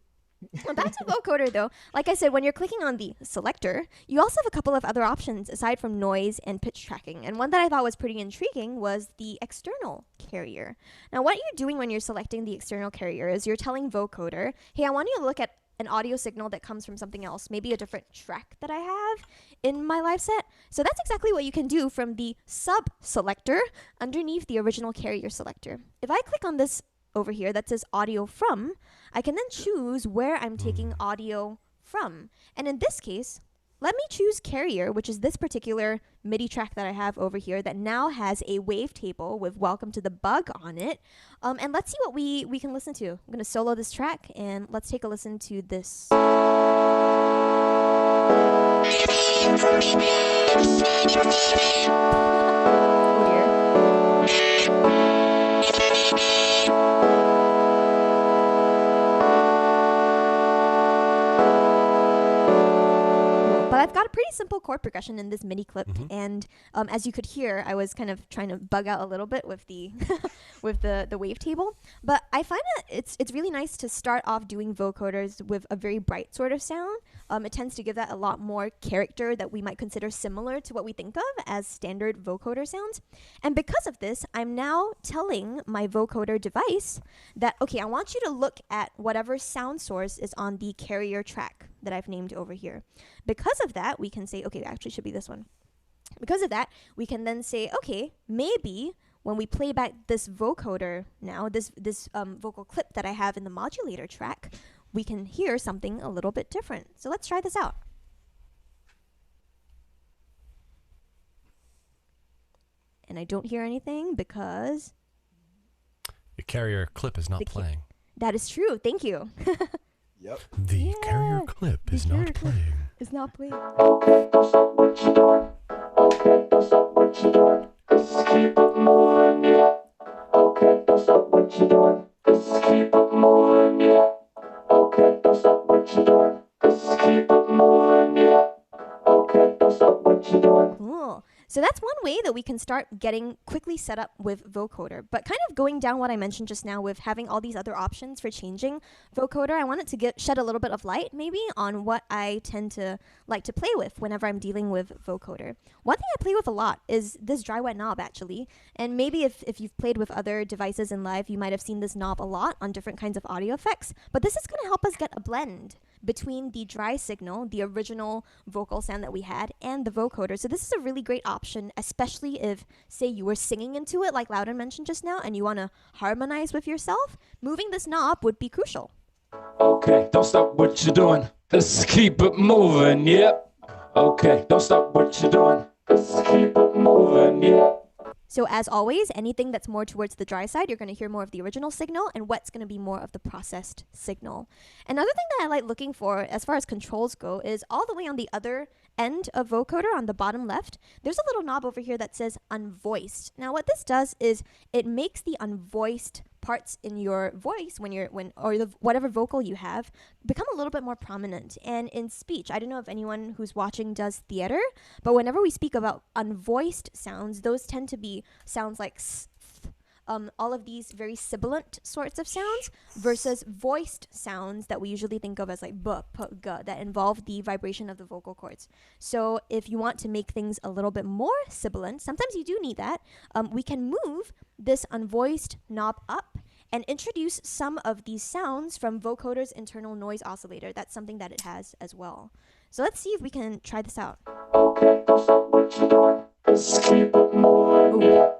Well, back to vocoder though. Like I said, when you're clicking on the selector, you also have a couple of other options aside from noise and pitch tracking. And one that I thought was pretty intriguing was the external carrier. Now, what you're doing when you're selecting the external carrier is you're telling vocoder, hey, I want you to look at an audio signal that comes from something else, maybe a different track that I have in my live set. So that's exactly what you can do from the sub selector underneath the original carrier selector. If I click on this over here that says audio from, I can then choose where I'm taking audio from. And in this case, let me choose carrier, which is this particular MIDI track that I have over here that now has a wavetable with Welcome to the Bug on it. And let's see what we can listen to. I'm going to solo this track and let's take a listen to this. Oh dear. But I've got a pretty simple chord progression in this MIDI clip, and as you could hear, I was kind of trying to bug out a little bit with the with the wavetable. But I find that it's really nice to start off doing vocoders with a very bright sort of sound. It tends to give that a lot more character that we might consider similar to what we think of as standard vocoder sounds. And because of this, I'm now telling my vocoder device that, okay, I want you to look at whatever sound source is on the carrier track that I've named over here. Because of that, we can say, okay, it actually should be this one. Because of that, we can then say, okay, maybe when we play back this vocoder now, this vocal clip that I have in the modulator track, we can hear something a little bit different. So let's try this out. And I don't hear anything because The carrier clip is not playing. that is true. Thank you. Yep. The carrier clip is not playing. It's not playing. Cool. So that's one way that we can start getting quickly set up with vocoder. But kind of going down what I mentioned just now with having all these other options for changing vocoder, I wanted to shed a little bit of light maybe on what I tend to like to play with whenever I'm dealing with vocoder. One thing I play with a lot is this dry wet knob actually. And maybe if you've played with other devices in live, you might have seen this knob a lot on different kinds of audio effects. But this is going to help us get a blend between the dry signal, the original vocal sound that we had, and the vocoder. So this is a really great option, especially if, say, you were singing into it, like Loudon mentioned just now, and you want to harmonize with yourself. Moving this knob would be crucial. Okay, don't stop what you're doing. Let's keep it moving, yep. Okay, don't stop what you're doing. Let's keep it moving, yep. So as always, anything that's more towards the dry side, you're going to hear more of the original signal, and wet's going to be more of the processed signal. Another thing that I like looking for as far as controls go is all the way on the other end of vocoder on the bottom left, there's a little knob over here that says unvoiced. Now what this does is it makes the unvoiced parts in your voice whatever vocal you have become a little bit more prominent. And in speech, I don't know if anyone who's watching does theater, but whenever we speak about unvoiced sounds, those tend to be sounds like all of these very sibilant sorts of sounds versus voiced sounds that we usually think of as like b, p, g, that involve the vibration of the vocal cords. So if you want to make things a little bit more sibilant, sometimes you do need that, we can move this unvoiced knob up and introduce some of these sounds from vocoder's internal noise oscillator. That's something that it has as well. So let's see if we can try this out. Okay, don't stop what you're doing. Let's keep it moving, yeah.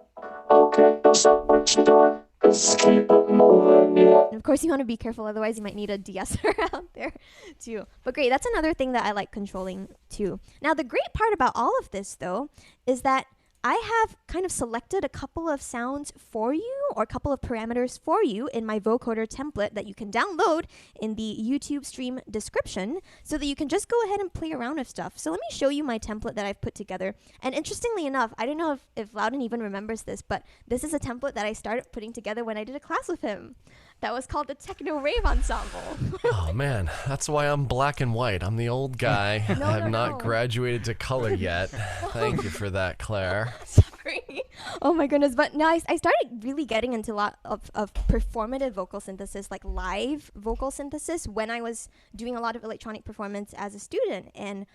Okay, don't stop what you're doing. Let's keep it moving, yeah. And of course, you want to be careful, otherwise you might need a de-esser out there too. But great, that's another thing that I like controlling too. Now, the great part about all of this, though, is that I have kind of selected a couple of sounds for you, or a couple of parameters for you in my vocoder template that you can download in the YouTube stream description, so that you can just go ahead and play around with stuff. So let me show you my template that I've put together. And interestingly enough, I don't know if Loudon even remembers this, but this is a template that I started putting together when I did a class with him. That was called the Techno Rave Ensemble. Oh man, that's why I'm black and white. I'm the old guy. I have not graduated to color yet. Thank you for that, Claire. Sorry. Oh my goodness. But now I started really getting into a lot of performative vocal synthesis, like live vocal synthesis, when I was doing a lot of electronic performance as a student. And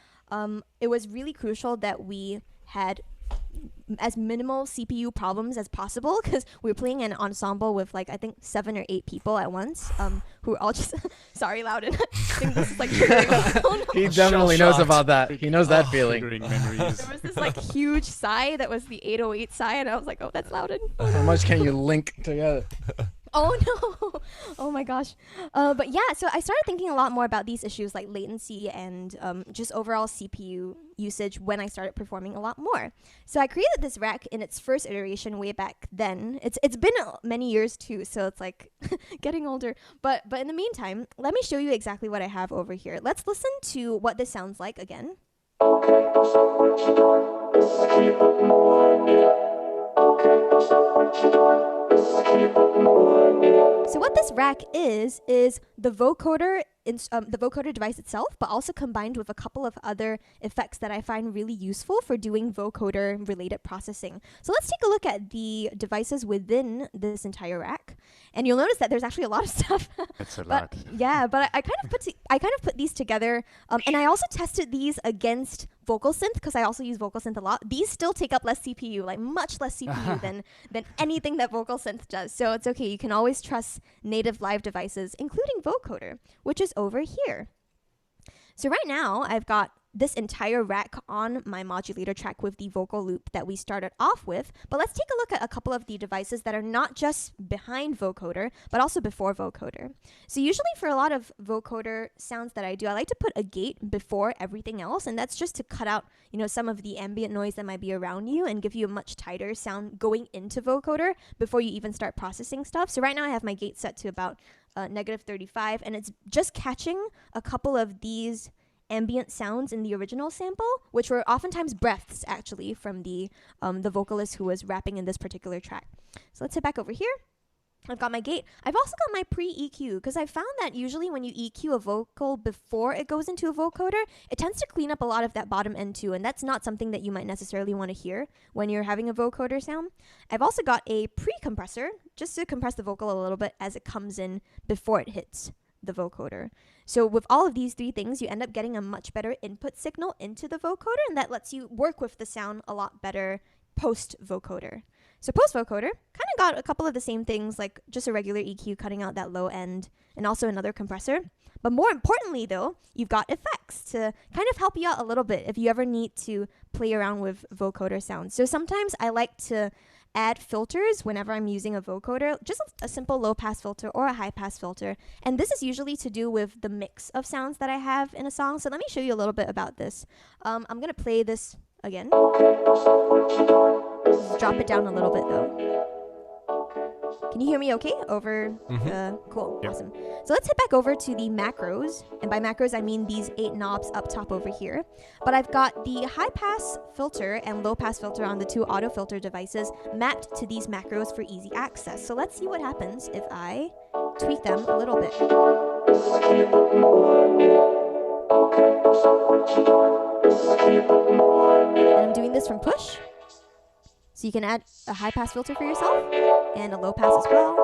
it was really crucial that we had as minimal CPU problems as possible, because we were playing an ensemble with like I think 7 or 8 people at once, who were all just sorry, Loudon. I think this is like oh, no. He definitely knows about that. He knows that feeling. Memories. There was this like huge sigh that was the 808 sigh, and I was like, oh, that's Loudon. How much can you link together? Oh no! Oh my gosh. But yeah, so I started thinking a lot more about these issues like latency and just overall CPU usage when I started performing a lot more. So I created this rack in its first iteration way back then. It's been many years too, so it's like getting older. But in the meantime, let me show you exactly what I have over here. Let's listen to what this sounds like again. So what this rack is the vocoder, the vocoder device itself, but also combined with a couple of other effects that I find really useful for doing vocoder related processing. So let's take a look at the devices within this entire rack, and you'll notice that there's actually a lot of stuff. That's a lot. Yeah, but I kind of put these together, and I also tested these against Vocal Synth, because I also use Vocal Synth a lot. These still take up less CPU, like much less CPU than anything that Vocal Synth does. So it's okay. You can always trust native live devices, including Vocoder, which is over here. So right now, I've got this entire rack on my modulator track with the vocal loop that we started off with. But let's take a look at a couple of the devices that are not just behind vocoder, but also before vocoder. So usually for a lot of vocoder sounds that I do, I like to put a gate before everything else, and that's just to cut out, you know, some of the ambient noise that might be around you and give you a much tighter sound going into vocoder before you even start processing stuff. So right now I have my gate set to about -35, and it's just catching a couple of these ambient sounds in the original sample, which were oftentimes breaths actually from the vocalist who was rapping in this particular track. So let's head back over here. I've got my gate. I've also got my pre-EQ, because I found that usually when you EQ a vocal before it goes into a vocoder, it tends to clean up a lot of that bottom end too, and that's not something that you might necessarily want to hear when you're having a vocoder sound. I've also got a pre-compressor, just to compress the vocal a little bit as it comes in before it hits the vocoder. So with all of these 3 things, you end up getting a much better input signal into the vocoder, and that lets you work with the sound a lot better post-vocoder. So post-vocoder, kind of got a couple of the same things, like just a regular EQ cutting out that low end, and also another compressor. But more importantly though, you've got effects to kind of help you out a little bit if you ever need to play around with vocoder sounds. So sometimes I like to add filters whenever I'm using a vocoder, just a simple low pass filter or a high pass filter. And this is usually to do with the mix of sounds that I have in a song. So let me show you a little bit about this. I'm going to play this again. Just drop it down a little bit though. Can you hear me okay over? Cool, yep. Awesome. So let's head back over to the macros. And by macros, I mean these 8 knobs up top over here. But I've got the high pass filter and low pass filter on the 2 auto filter devices mapped to these macros for easy access. So let's see what happens if I tweak them a little bit. And I'm doing this from push. So you can add a high pass filter for yourself and a low pass as well.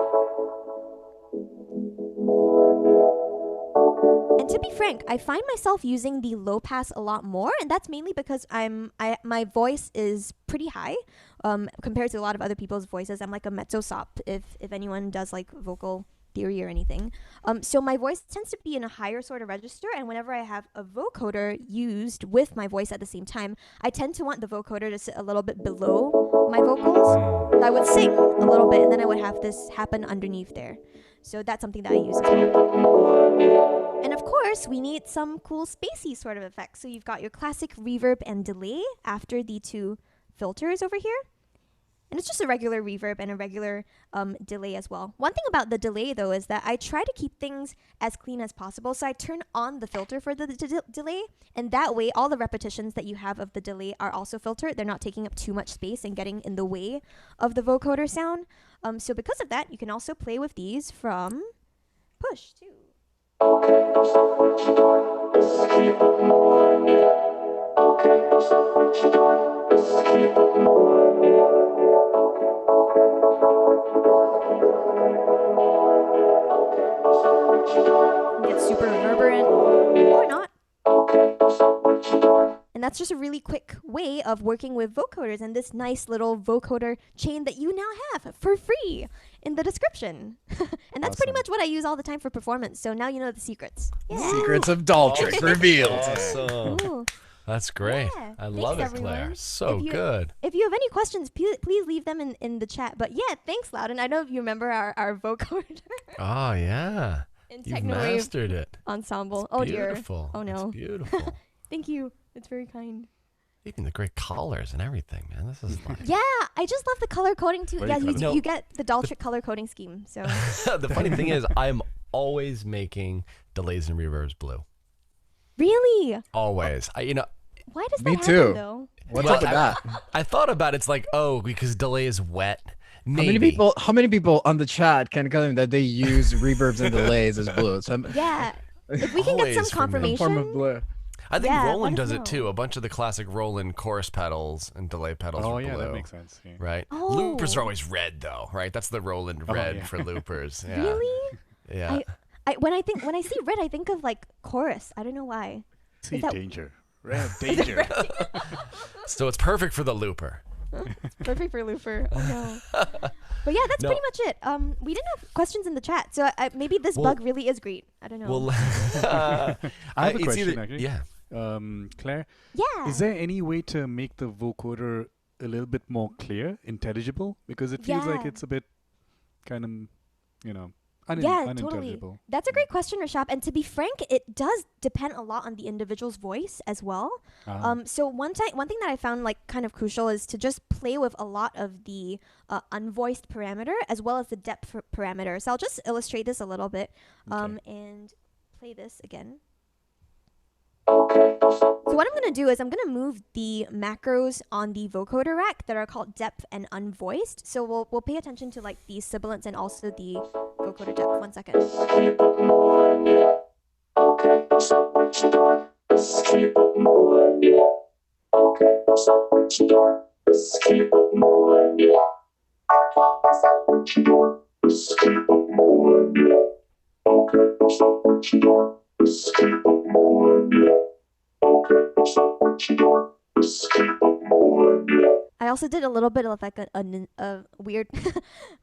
And to be frank, I find myself using the low pass a lot more, and that's mainly because my voice is pretty high compared to a lot of other people's voices. I'm like a mezzo sop if anyone does like vocal theory or anything. So my voice tends to be in a higher sort of register, and whenever I have a vocoder used with my voice at the same time, I tend to want the vocoder to sit a little bit below my vocals. I would sing a little bit, and then I would have this happen underneath there. So that's something that I use as well. And of course, we need some cool spacey sort of effects. So you've got your classic reverb and delay after the 2 filters over here. And it's just a regular reverb and a regular delay as well. One thing about the delay, though, is that I try to keep things as clean as possible. So I turn on the filter for the delay, and that way all the repetitions that you have of the delay are also filtered. They're not taking up too much space and getting in the way of the vocoder sound. So because of that, you can also play with these from push, too. Get super reverberant or not. And that's just a really quick way of working with vocoders and this nice little vocoder chain that you now have for free in the description. And that's pretty much what I use all the time for performance. So now you know the secrets. Yeah. Secrets of Daltrix revealed. Awesome. Ooh. That's great. Yeah. I love it, Thanks, Claire. everyone. So good. If you have any questions, please leave them in the chat. But yeah, thanks, Loudon. I know if you remember our vocoder Oh, yeah. in You've Technowave mastered it. ensemble. It's Oh dear. beautiful. Oh no. It's beautiful. Thank you. It's very kind. Even the great collars and everything, man. This is like... Yeah, I just love the color coding too. Very Yeah, clever. No. you get the Daltrix color coding scheme. So The funny thing is, I'm always making delays and reverbs blue. really, Always. why does that Me happen too. though? What's up with that? I thought about it. It's like, oh, because delay is wet. Maybe. How many people on the chat can claim that they use reverbs and delays as blue? Yeah, if we can get Always some for me. Some form of confirmation. blue. I think Yeah, Roland let us does know. it too. A bunch of the classic Roland chorus pedals and delay pedals Oh are yeah, blue. that makes sense. Yeah. Right? Oh. Loopers are always red though, right? That's the Roland red yeah. for loopers. Yeah. Really? Yeah. When I see red, I think of like chorus. I don't know why. See that- danger. Red danger. So it's perfect for the looper. Perfect for looper. Oh no. But yeah, that's No. pretty much it. We didn't have questions in the chat, so maybe this Well- bug really is great. I don't know. Well, I have a it's question, either- actually. Yeah. Claire, yeah. is there any way to make the vocoder a little bit more clear, intelligible? Because it feels like Yeah. it's a bit kind of, Yeah, unintelligible. totally. That's a great question, Rishabh. And to be frank, it does depend a lot on the individual's voice as well. So one thing that I found like kind of crucial is to just play with a lot of the unvoiced parameter as well as the depth parameter. So I'll just illustrate this a little bit and play this again. So what I'm going to do is I'm going to move the macros on the vocoder rack that are called depth and unvoiced. So we'll pay attention to like the sibilants and also the vocoder depth. 1 second. I also did a little bit of like a weird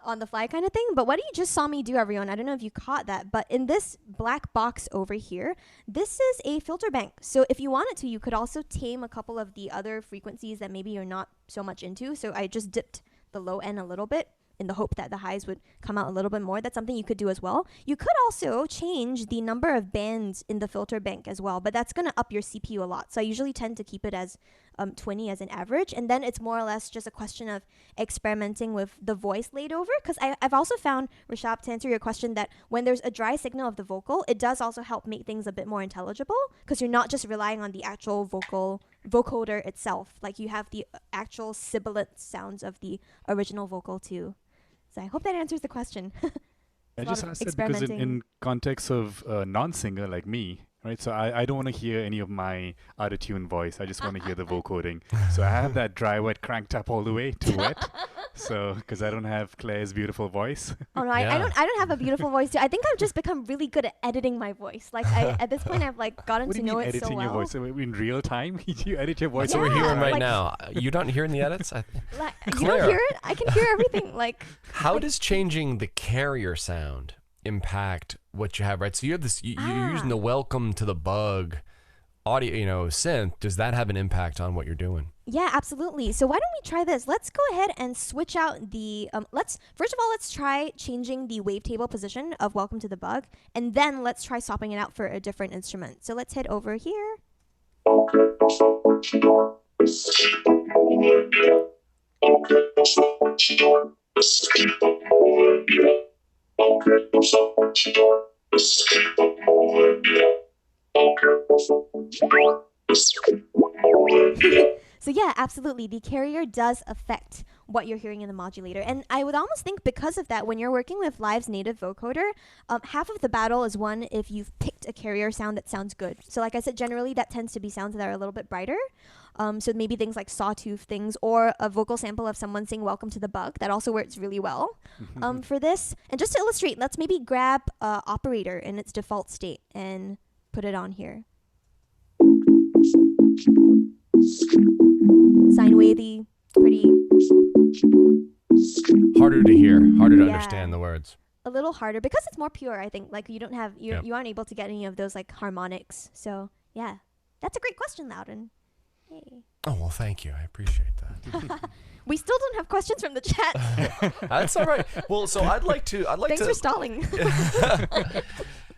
on the fly kind of thing, but what you just saw me do, everyone, I don't know if you caught that, but in this black box over here, this is a filter bank. So if you wanted to, you could also tame a couple of the other frequencies that maybe you're not so much into. So I just dipped the low end a little bit in the hope that the highs would come out a little bit more. That's something you could do as well. You could also change the number of bands in the filter bank as well, but that's going to up your CPU a lot. So I usually tend to keep it as 20 as an average, and then it's more or less just a question of experimenting with the voice laid over, because I've also found, Rishabh, to answer your question, that when there's a dry signal of the vocal, it does also help make things a bit more intelligible, because you're not just relying on the actual vocoder itself, like you have the actual sibilant sounds of the original vocal too. So I hope that answers the question. I a lot just of asked that because in experimenting. context of a non-singer like me, right? So I don't want to hear any of my out-of-tune voice. I just want to hear the vocoding. So I have that dry wet cranked up all the way to wet. So because I don't have Claire's beautiful voice. Oh no, I don't have a beautiful voice too. I think I've just become really good at editing my voice. Like at this point, I've like gotten What do to you know mean it so editing well. your voice? So in real time, you edit your voice. That's what we're Yeah, hearing right like- now. You're not hearing the edits? Like, you Claire. don't hear it? I can hear everything. Like, How does changing the carrier sound impact what you have, right? So you have this, you're using the welcome to the bug audio, synth. Does that have an impact on what you're doing? yeah, absolutely. So why don't we try this? Let's go ahead and switch out the, first of all, let's try changing the wavetable position of Welcome to the Bug, and then let's try swapping it out for a different instrument. So let's head over here. So yeah, absolutely. The carrier does affect what you're hearing in the modulator. And I would almost think because of that, when you're working with Live's native vocoder, half of the battle is won if you've picked a carrier sound that sounds good. So like I said, generally that tends to be sounds that are a little bit brighter. So maybe things like sawtooth things or a vocal sample of someone saying "Welcome to the Bug." That also works really well for this. And just to illustrate, let's maybe grab operator in its default state and put it on here. Sine wavy, pretty. Harder to hear, harder to Yeah. understand the words. A little harder because it's more pure. I think like you don't have you aren't able to get any of those like harmonics. So yeah, that's a great question, Loudon. Hey. Oh, well, thank you. I appreciate that. We still don't have questions from the chat. That's all right. Well, so I'd like Thanks to for stalling.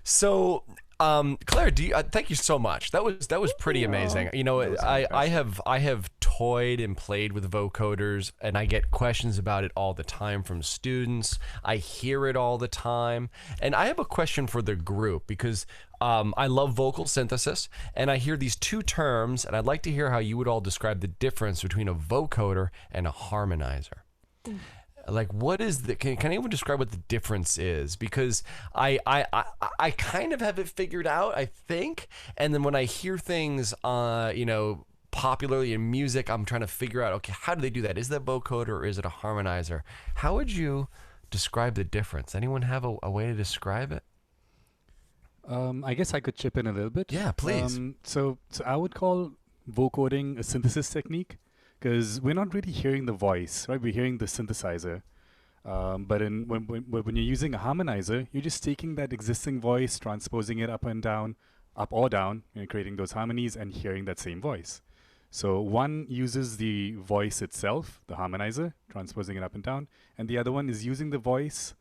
So, Claire, thank you so much. That was pretty amazing. You know, I have toyed and played with vocoders, and I get questions about it all the time from students. I hear it all the time, and I have a question for the group because I love vocal synthesis, and I hear these two terms, and I'd like to hear how you would all describe the difference between a vocoder and a harmonizer. Like, what is the? Can anyone describe what the difference is? Because I kind of have it figured out, I think, and then when I hear things, you know, popularly in music, I'm trying to figure out, okay, how do they do that? Is that vocoder or is it a harmonizer? How would you describe the difference? Anyone have a way to describe it? I guess I could chip in a little bit. Yeah, please. So I would call vocoding a synthesis technique because we're not really hearing the voice, right? We're hearing the synthesizer. But when you're using a harmonizer, you're just taking that existing voice, transposing it up and down, up or down, you know, creating those harmonies and hearing that same voice. So one uses the voice itself, the harmonizer, transposing it up and down, and the other one is using the voice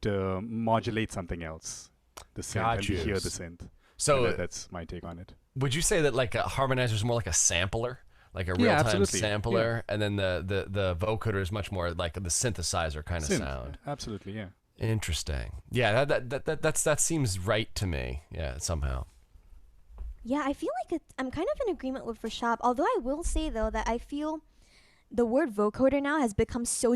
to modulate something else, the synth, and we hear the synth. So that's my take on it. Would you say that like a harmonizer is more like a sampler? Like a real-time sampler, and then the vocoder is much more like the synthesizer kind of sound. Absolutely, yeah. Interesting. Yeah, that seems right to me. Yeah, somehow. Yeah, I feel like I'm kind of in agreement with Rishabh. Although I will say though that I feel the word vocoder now has become so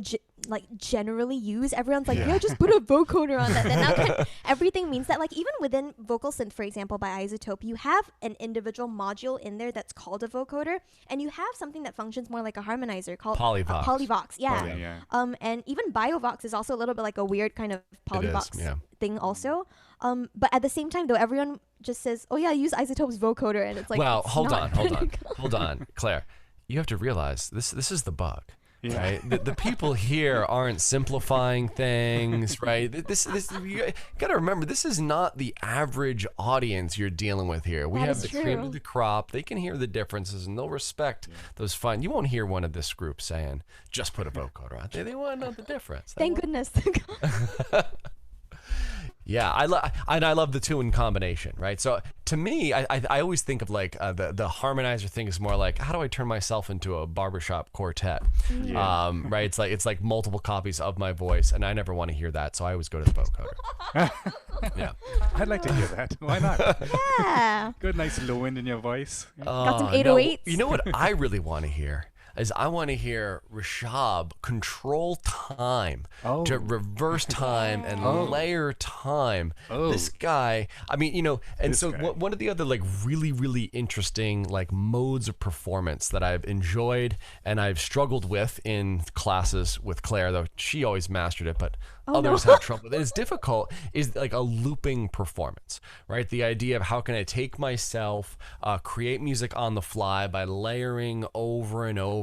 generally used. Everyone's like, yeah, just put a vocoder on that. And now everything means that. Like even within vocal synth, for example, by Isotope, you have an individual module in there that's called a vocoder, and you have something that functions more like a harmonizer called Polyvox. Polyvox, yeah. And even Biovox is also a little bit like a weird kind of Polyvox thing also. But at the same time, though, everyone just says, "Oh yeah, use Isotope's vocoder," and it's like, well, hold on, Claire. You have to realize this is the bug, right? The people here aren't simplifying things, right? This you gotta remember, this is not the average audience you're dealing with here. We have the cream of the crop. They can hear the differences and they'll respect those fine. You won't hear one of this group saying, just put a vocoder out there. They want to know the difference. Thank goodness. Yeah, I love the two in combination, right? So to me, I always think of like the harmonizer thing is more like, how do I turn myself into a barbershop quartet? Right? It's like multiple copies of my voice, and I never want to hear that, so I always go to the vocoder. Yeah, I'd like to hear that. Why not? Yeah. Good, nice low end in your voice. Got some 808s. You know what I really want to hear? Is I want to hear Rishabh control time to reverse time and layer time. This guy, I mean, you know, and so one of the other like really, really interesting like modes of performance that I've enjoyed and I've struggled with in classes with Claire, though she always mastered it, but others have trouble with it. It's difficult, is like a looping performance, right? The idea of how can I take myself, create music on the fly by layering over and over.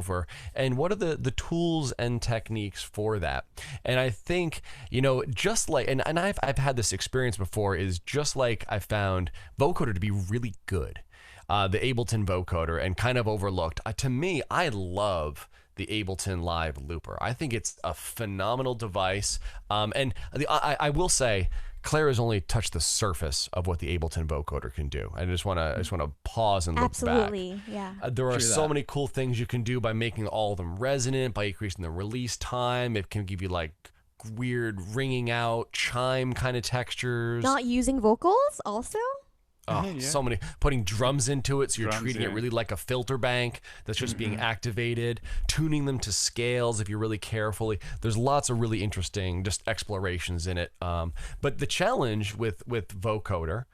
And what are the tools and techniques for that? And I think, you know, just like, and I've had this experience before, is just like I found vocoder to be really good, the Ableton vocoder, and kind of overlooked. To me, I love the Ableton Live Looper. I think it's a phenomenal device. And I will say, Claire has only touched the surface of what the Ableton vocoder can do. I just want to pause and look back. Absolutely, yeah. There are True so that. many cool things you can do by making all of them resonant, by increasing the release time. It can give you like weird ringing out chime kind of textures. Not using vocals also? Oh, Yeah. so many. Putting drums into it, so you're Drums, treating it yeah. really like a filter bank that's just being activated. Tuning them to scales if you really carefully. There's lots of really interesting just explorations in it. But the challenge with vocoder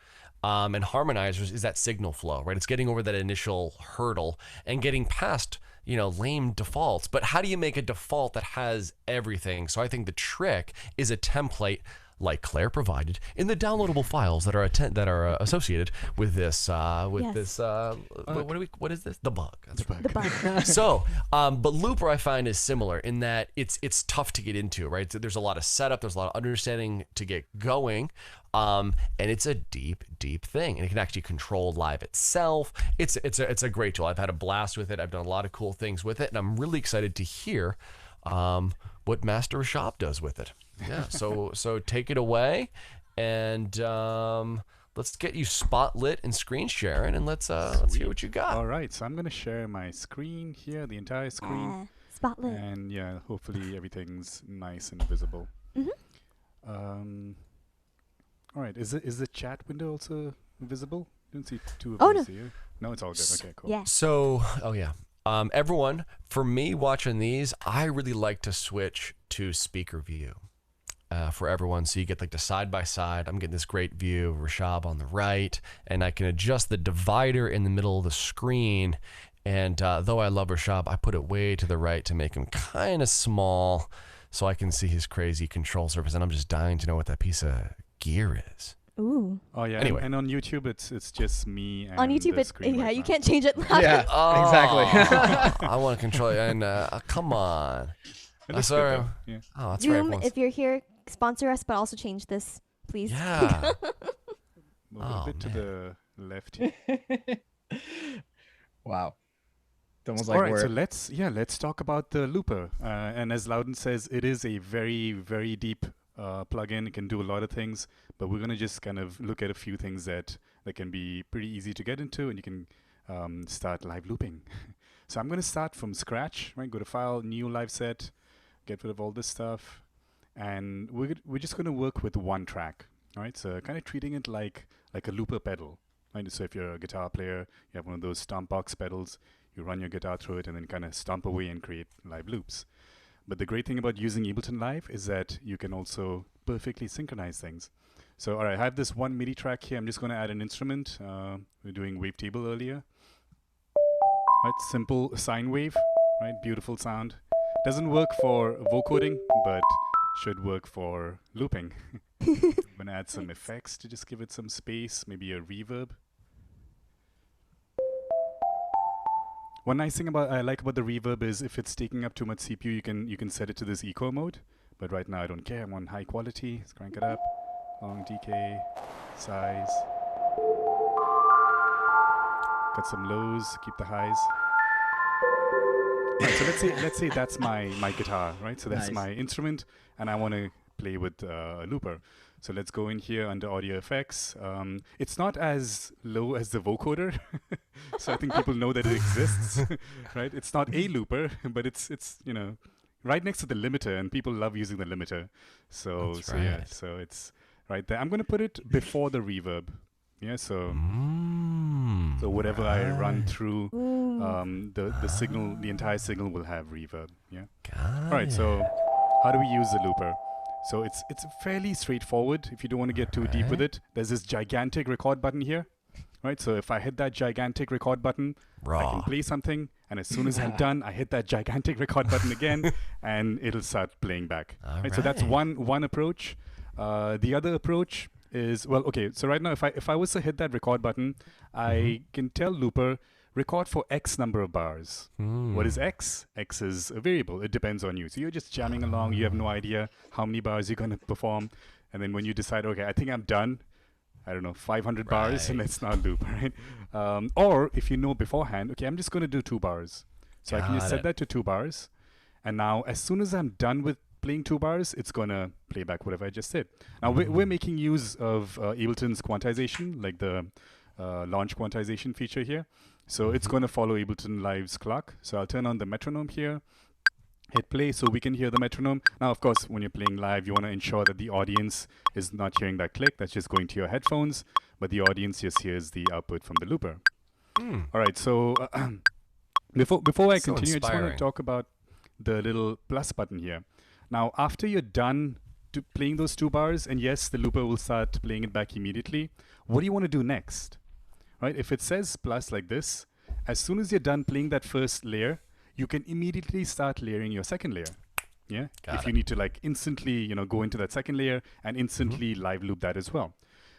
and harmonizers is that signal flow, right? It's getting over that initial hurdle and getting past, lame defaults. But how do you make a default that has everything? So I think the trick is a template like Claire provided in the downloadable files that are associated with this Yes. what is this? The bug. That's right. The bug. So, but Looper I find is similar in that it's tough to get into, right? So there's a lot of setup, there's a lot of understanding to get going, and it's a deep thing, and it can actually control live itself. It's a great tool. I've had a blast with it. I've done a lot of cool things with it, and I'm really excited to hear what Master Rishabh does with it. Yeah, so take it away, and let's get you spotlit and screen sharing, and let's hear what you got. All right, so I'm gonna share my screen here, the entire screen, Spotlight. and yeah, hopefully everything's nice and visible. All right, is the chat window also visible? Didn't see two of Oh, these no. here. No, it's all good. Okay, cool. Yeah. So, everyone, for me watching these, I really like to switch to speaker view for everyone. So you get like the side by side. I'm getting this great view of Rishabh on the right, and I can adjust the divider in the middle of the screen. And though I love Rishabh, I put it way to the right to make him kind of small so I can see his crazy control surface. And I'm just dying to know what that piece of gear is. Ooh. Oh yeah. Anyway. And on YouTube, it's just me. And On YouTube, the it's screen right you now. can't change it. Yeah, exactly. I want to control it. And come on. It looks good, Sorry. though. Yeah. Oh, that's right. Zoom, if you're here, sponsor us, but also change this, please. Yeah. Move a bit to the left. Here. Wow. It's almost All like right, we're so let's talk about the looper. And as Loudon says, it is a very, very deep plugin. It can do a lot of things, but we're gonna just kind of look at a few things that can be pretty easy to get into, and you can start live looping. So I'm gonna start from scratch. Right, go to File, New Live Set, get rid of all this stuff, and we're just gonna work with one track. All right, so kind of treating it like a looper pedal. Right, so if you're a guitar player, you have one of those stomp box pedals. You run your guitar through it and then kind of stomp away and create live loops. But the great thing about using Ableton Live is that you can also perfectly synchronize things. So, all right, I have this one MIDI track here. I'm just going to add an instrument. We're doing Wavetable earlier. Right, simple sine wave, right? Beautiful sound. Doesn't work for vocoding, but should work for looping. I'm going to add some effects to just give it some space, maybe a reverb. One nice thing I like about the reverb is if it's taking up too much CPU, you can set it to this eco mode. But right now I don't care. I'm on high quality. Let's crank it up. Long decay, size. Got some lows. Keep the highs. Right, so let's say that's my guitar, right? So that's Nice. my instrument, and I want to play with a looper. So let's go in here under audio effects. It's not as low as the vocoder, so I think people know that it exists, right? It's not a looper, but it's right next to the limiter, and people love using the limiter. So That's yeah, right. so it's right there. I'm gonna put it before the reverb. Yeah, so so whatever I run through, the signal, the entire signal will have reverb. Yeah. All right. So how do we use the looper? So it's fairly straightforward. If you don't want to get too deep with it, there's this gigantic record button here, right? So if I hit that gigantic record button, I can play something, and as soon as I'm done, I hit that gigantic record button again, and it'll start playing back. Right? So that's one approach. The other approach is, well, okay. So right now, if I was to hit that record button, I can tell Looper, record for X number of bars. What is X? X is a variable. It depends on you. So you're just jamming along. You have no idea how many bars you're going to perform. And then when you decide, okay, I think I'm done, I don't know, 500 bars, and let's not loop, right? Or if you know beforehand, okay, I'm just going to do 2 bars. So I can just set that to 2 bars. And now, as soon as I'm done with playing 2 bars, it's going to play back whatever I just said. Now, we're making use of Ableton's quantization, like the launch quantization feature here. So it's going to follow Ableton Live's clock. So I'll turn on the metronome here, hit play so we can hear the metronome. Now, of course, when you're playing live, you want to ensure that the audience is not hearing that click. That's just going to your headphones, but the audience just hears the output from the looper. All right, so before I continue, I just want to talk about the little plus button here. Now, after you're done playing those 2 bars, and yes, the looper will start playing it back immediately, what do you want to do next? Right? If it says plus like this, as soon as you're done playing that first layer, you can immediately start layering your second layer. Yeah. If you need to like instantly, go into that second layer and instantly live loop that as well.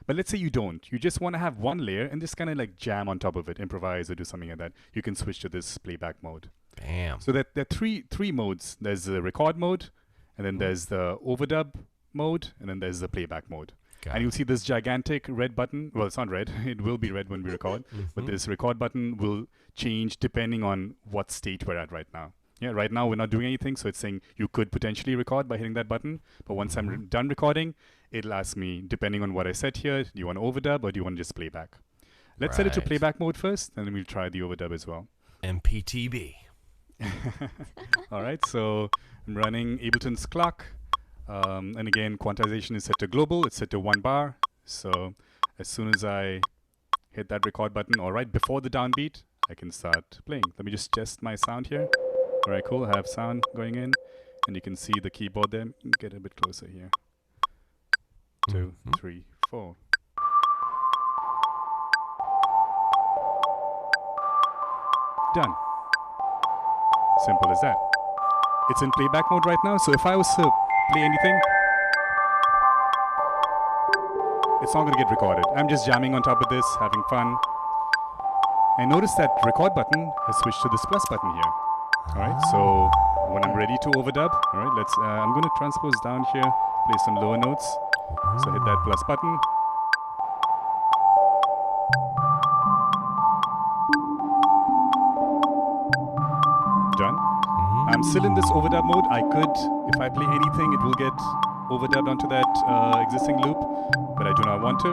But let's say you don't. You just want to have one layer and just kind of like jam on top of it, improvise or do something like that. You can switch to this playback mode. Bam. So there are three modes. There's the record mode, and then there's the overdub mode, and then there's the playback mode. And you'll see this gigantic red button. Well, it's not red. It will be red when we record. But this record button will change depending on what state we're at right now. Yeah, right now we're not doing anything, so it's saying you could potentially record by hitting that button. But once I'm done recording, it'll ask me, depending on what I set here, do you want to overdub or do you want to just playback? Let's set it to playback mode first, and then we'll try the overdub as well. MPTB. All right, so I'm running Ableton's clock. And again, quantization is set to global. It's set to 1 bar. So as soon as I hit that record button, or right before the downbeat, I can start playing. Let me just test my sound here. All right, cool. I have sound going in, and you can see the keyboard there. Get a bit closer here. 2, 3, 4. Done. Simple as that. It's in playback mode right now, so if I was to play anything, it's not going to get recorded. I'm just jamming on top of this, having fun. And notice that record button has switched to this plus button here. All right, so when I'm ready to overdub, all right, let's. I'm going to transpose down here, play some lower notes. So hit that plus button. Done. I'm still in this overdub mode. I could, if I play anything, it will get overdubbed onto that existing loop, but I do not want to.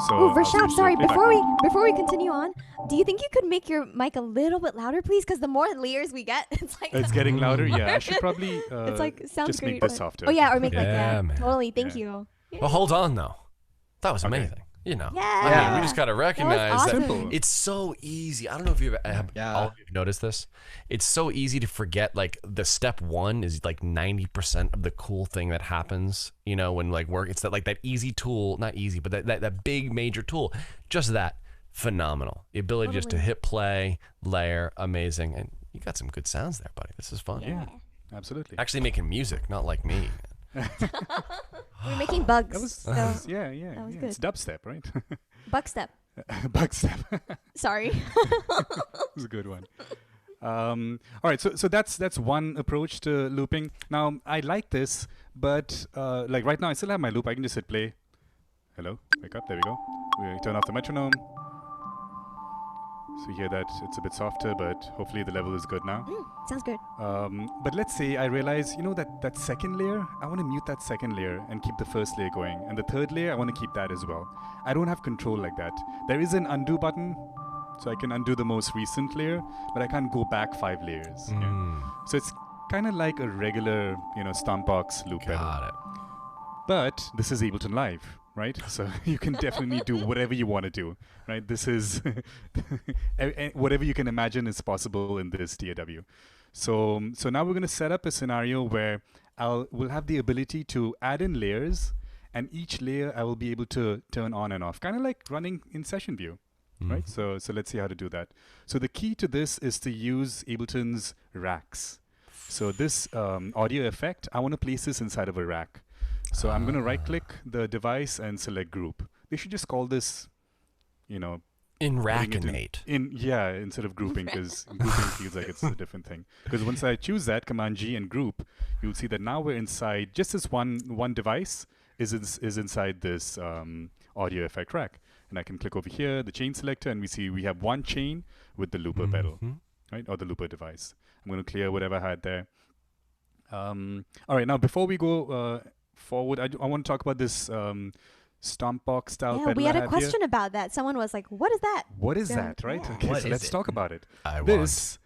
So Rishabh, sorry, before we continue on, do you think you could make your mic a little bit louder, please? Because the more layers we get, it's getting louder. Yeah, I should probably it's like sounds just great, make this softer. Oh yeah, or make like man. Totally. Thank you. Well, hold on though. That was amazing. Yeah. I mean, we just got to recognize awesome. that it's so easy. I don't know if you've all of you have noticed this. It's so easy to forget, like, the step 1 is like 90% of the cool thing that happens, when like work. It's that, like, that easy tool, not easy, but that big major tool. Just that, phenomenal. The ability just to hit play, layer, amazing. And you got some good sounds there, buddy. This is fun. Yeah, absolutely. Actually making music, not like me. We're making bugs. That was good. It's dubstep, right? Bugstep. Bugstep. Sorry. That was a good one. All right, so that's one approach to looping. Now, I like this, but like right now, I still have my loop. I can just hit play. Hello, wake up. There we go. We turn off the metronome. So you hear that it's a bit softer, but hopefully the level is good now. Sounds good. But let's say I realize, that second layer, I want to mute that second layer and keep the first layer going. And the third layer, I want to keep that as well. I don't have control like that. There is an undo button, so I can undo the most recent layer, but I can't go back 5 layers. Yeah? So it's kind of like a regular, Stompbox loop pedal. Got it. But this is Ableton Live, right? So you can definitely do whatever you want to do, right? This is whatever you can imagine is possible in this DAW. So now we're going to set up a scenario where we'll have the ability to add in layers, and each layer I will be able to turn on and off, kind of like running in session view, right? So let's see how to do that. So the key to this is to use Ableton's racks. So this audio effect, I want to place this inside of a rack. So I'm going to right-click the device and select group. They should just call this, Racinate. Instead of grouping, because grouping feels like it's a different thing. Because once I choose that, Command-G and group, you'll see that now we're inside, just this one device is inside this audio effect rack. And I can click over here, the chain selector, and we see we have one chain with the looper pedal, right? Or the looper device. I'm going to clear whatever I had there. All right, now before we go forward, I want to talk about this stomp box style pedal. We had I a have question here. about that. Someone was like, "What is that?" What is Yeah. that, right? Yeah. Okay, What so is let's it? talk about it. I This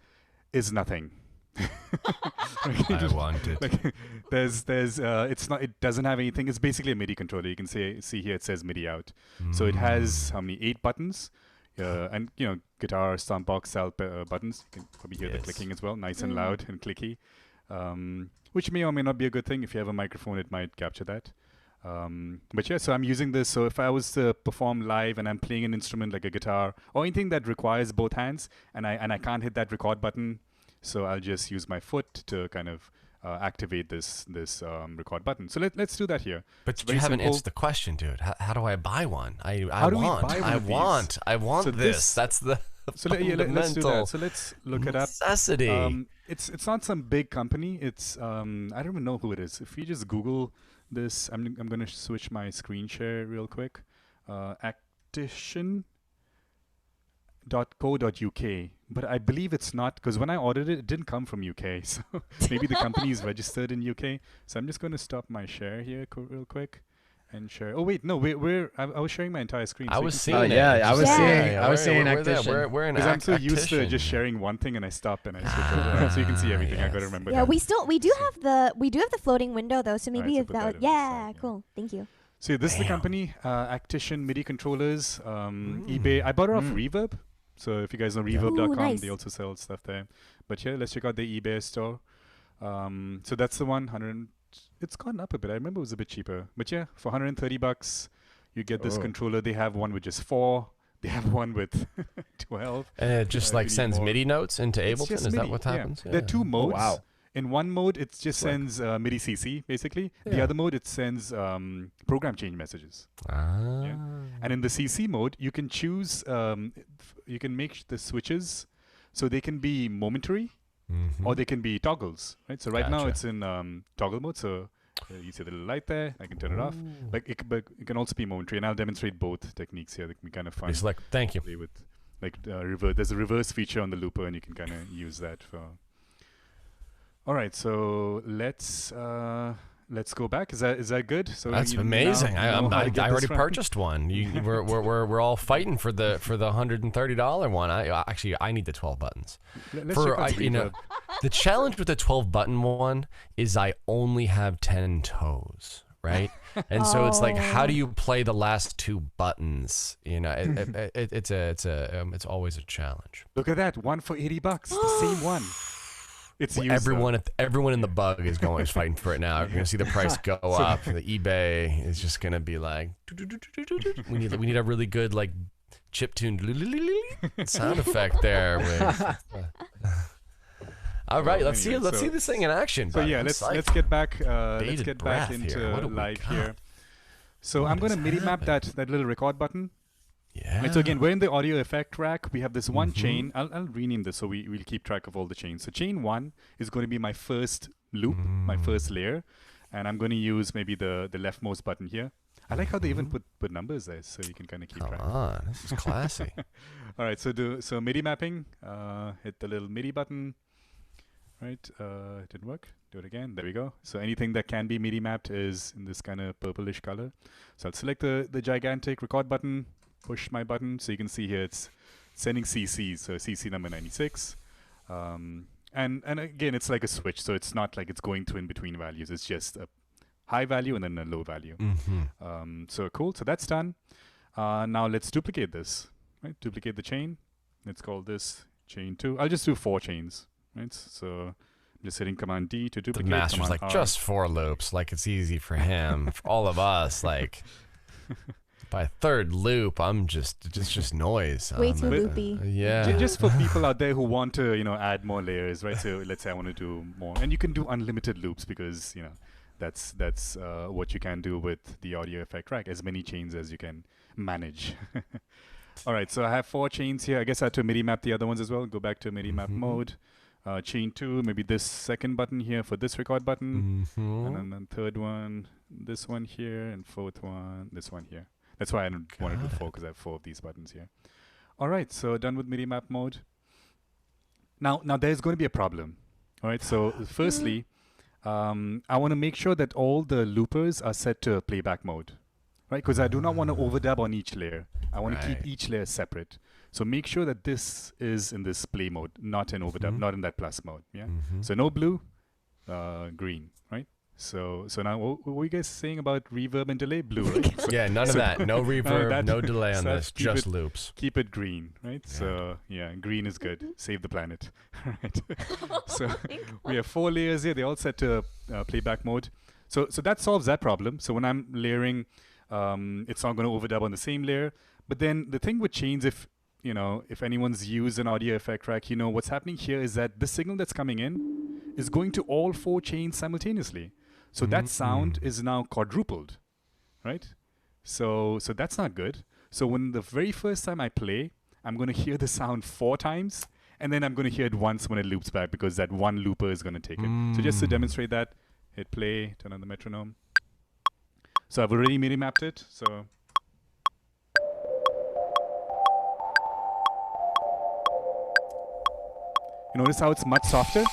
is nothing. I want it. Like, it doesn't have anything. It's basically a MIDI controller. You can see here it says MIDI out. So it has how many? 8 buttons, and guitar stomp box style buttons. You can probably hear the Yes. clicking as well, nice and loud and clicky, which may or may not be a good thing. If you have a microphone, it might capture that. But yeah, so I'm using this. So if I was to perform live and I'm playing an instrument like a guitar or anything that requires both hands, and I can't hit that record button, so I'll just use my foot to kind of activate this record button. So let's do that here. But Very you haven't simple. answered the question, dude. How do I buy one? How do we buy one of these? I want So this. That's the So let's do fundamental that. So let's look it up. necessity. It's not some big company. It's I don't even know who it is. If you just Google this, I'm going to switch my screen share real quick. Actition.co.uk, but I believe it's not, because when I ordered it, it didn't come from UK. So maybe the company is registered in UK. So I'm just going to stop my share here real quick and share. Oh wait, no, I was sharing my entire screen. I so you was can see seeing it. it. yeah, It's I was just- seeing- I was seeing we're there. Actition. We're in Because I'm so used to Actition. just sharing one thing and I stop and I switch over, so you can see everything. I got to yes. remember Yeah, that. we do have the floating window though, so maybe so if put that that on the yeah, side, yeah. cool. Thank you. So this is the Damn. company, Actition MIDI controllers, eBay. I bought it off Reverb. So if you guys know reverb.com, nice. they also sell stuff there. But yeah, let's check out the eBay store. So that's the one, 100. It's gone up a bit. I remember it was a bit cheaper. But yeah, for $130, you get this Oh. controller. They have one with just 4. They have one with 12. And it just if like you need sends more. MIDI notes into It's Ableton. just Is that MIDI, what yeah. happens? There are 2 modes. wow. In one mode, it just Like- sends MIDI CC, basically. The Yeah. other mode, it sends program change messages. Ah. And in the CC mode, you can choose, you can make the switches so they can be momentary or they can be toggles, right? So right now Gotcha. it's in toggle mode. So you see the little light there. I can turn it off. But it can also be momentary. And I'll demonstrate both techniques here. That can be kind of fun. It's like, thank you. Play with, like there's a reverse feature on the looper, and you can kind of use that for. All right, so let's go back. Is that good? So That's you amazing. know how I to get already this from? purchased one. We're all fighting for the $130 one. I need the 12 buttons. Let's For check out Reverb. the challenge with the 12 button one is I only have 10 toes, right? And so it's like, how do you play the last 2 buttons? It's always a challenge. Look at that, one for $80, the same one. It's used, Everyone in the bug is fighting for it now. You're gonna see the price go up. The eBay is just gonna be like, we need a really good like chiptune sound effect there. All right, let's see this thing in action. So buddy. yeah, I'm let's psyched. get back Bated breath into here. What do we live got? here. So What I'm going is to MIDI map happening? that little record button. Yeah. Right, so again, we're in the audio effect rack. We have this one chain. I'll rename this so we'll keep track of all the chains. So chain 1 is going to be my first loop, my first layer, and I'm going to use maybe the leftmost button here. I like how they even put numbers there, so you can kind of keep Come track. on, this is classy. All right, so MIDI mapping. Hit the little MIDI button. Right, it didn't work. Do it again. There we go. So anything that can be MIDI mapped is in this kind of purplish color. So I'll select the gigantic record button, push my button. So you can see here it's sending CCs. So CC number 96. And again, it's like a switch. So it's not like it's going through in between values. It's just a high value and then a low value. So cool. So that's done. Now let's duplicate this. Right, duplicate the chain. Let's call this chain 2. I'll just do 4 chains. Right, so I'm just hitting Command D to The duplicate. master's Command like, R. just 4 loops, like it's easy for him. For all of us, like by 3rd loop, I'm it's just noise. Way too But- loopy. Yeah. Just for people out there who want to, add more layers, right? So let's say I want to do more, and you can do unlimited loops because that's what you can do with the audio effect rack, as many chains as you can manage. All right, so I have 4 chains here. I guess I had to MIDI map the other ones as well. Go back to MIDI map mode. Chain 2, maybe this second button here for this record button, and then the third one, this one here, and 4th one, this one here. That's why I don't want to do 4 because I have 4 of these buttons here. All right, so done with MIDI map mode. Now there's going to be a problem. All right, so firstly, I want to make sure that all the loopers are set to playback mode, right? Because I do not want to overdub on each layer. I want to keep each layer separate. So make sure that this is in this play mode, not in overdub, not in that plus mode. Yeah. So no blue, green, right? So now what were you guys saying about reverb and delay? Blue, right? Yeah, none of that. No reverb, no delay on this. Just loops. Keep it green, right? Yeah. So yeah, green is good. Save the planet. Right. So we have 4 layers here. They all set to playback mode. So that solves that problem. So when I'm layering, it's not going to overdub on the same layer. But then the thing with chains, if anyone's used an audio effect rack, what's happening here is that the signal that's coming in is going to all 4 chains simultaneously. So that sound is now quadrupled, right? So that's not good. So when the very first time I play, I'm going to hear the sound 4 times, and then I'm going to hear it once when it loops back because that one looper is going to take it. So just to demonstrate that, hit play, turn on the metronome. So I've already MIDI mapped it. So you notice how it's much softer?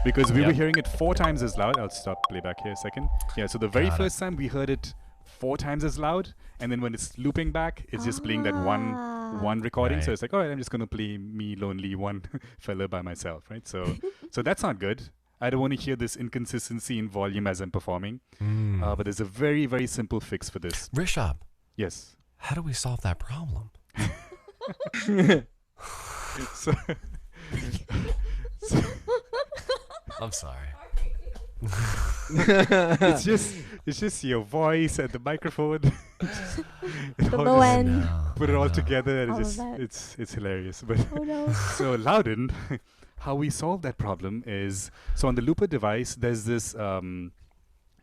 Because we were hearing it 4 times as loud. I'll stop playback here a second. Yeah, so the very first time we heard it 4 times as loud, and then when it's looping back, it's just playing that one recording. So it's like, all right, I'm just gonna play me lonely one fella by myself, right? So that's not good. I don't want to hear this inconsistency in volume as I'm performing. But there's a very, very simple fix for this. Rishabh. Yes. How do we solve that problem? so I'm sorry. it's just your voice and the microphone. The low end. Put it all together, and it's hilarious. But so Loudon, how we solve that problem is, so on the looper device, there's this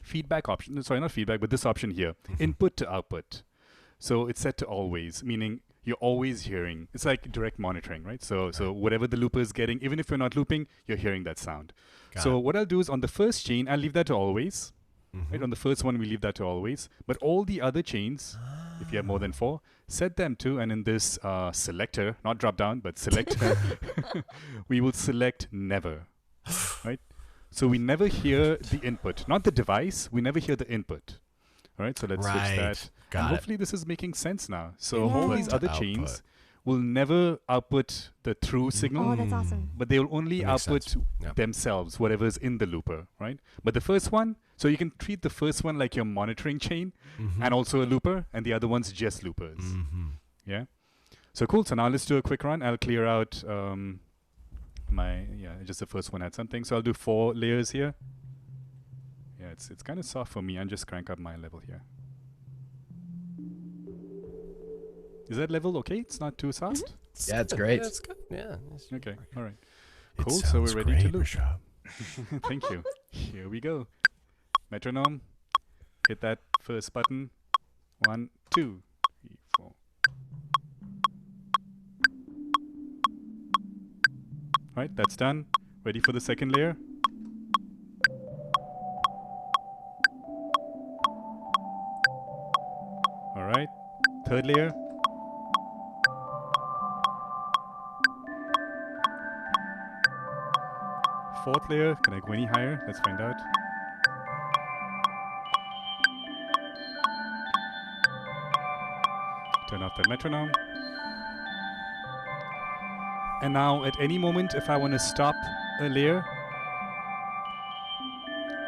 feedback option. Sorry, not feedback, but this option here, input to output. So it's set to always, meaning you're always hearing. It's like direct monitoring, right? So whatever the looper is getting, even if you're not looping, you're hearing that sound. So what I'll do is on the first chain, I'll leave that to always. Right? On the first one, we leave that to always. But all the other chains, if you have more than 4, set them to, and in this selector, not drop down, but selector, we will select never, right? So we never hear the input, not the device. We never hear the input. All right, so let's switch that. And hopefully this is making sense now. So all these other chains will never output the through signal. Oh, that's awesome. But they will only output themselves, whatever's in the looper, right? But the first one, so you can treat the first one like your monitoring chain and also a looper, and the other one's just loopers. Yeah? So cool. So now let's do a quick run. I'll clear out just the first one had something. So I'll do 4 layers here. Yeah, it's kind of soft for me. I'll just crank up my level here. Is that level okay? It's not too soft? Yeah, it's great. That's good. Yeah. Okay, all right. Cool, so we're ready to loop. Thank you. Here we go. Metronome. Hit that first button. 1, 2, 3, 4. Right, that's done. Ready for the second layer? All right, third layer. Fourth layer, can I go any higher? Let's find out. Turn off the metronome. And now at any moment, if I want to stop a layer,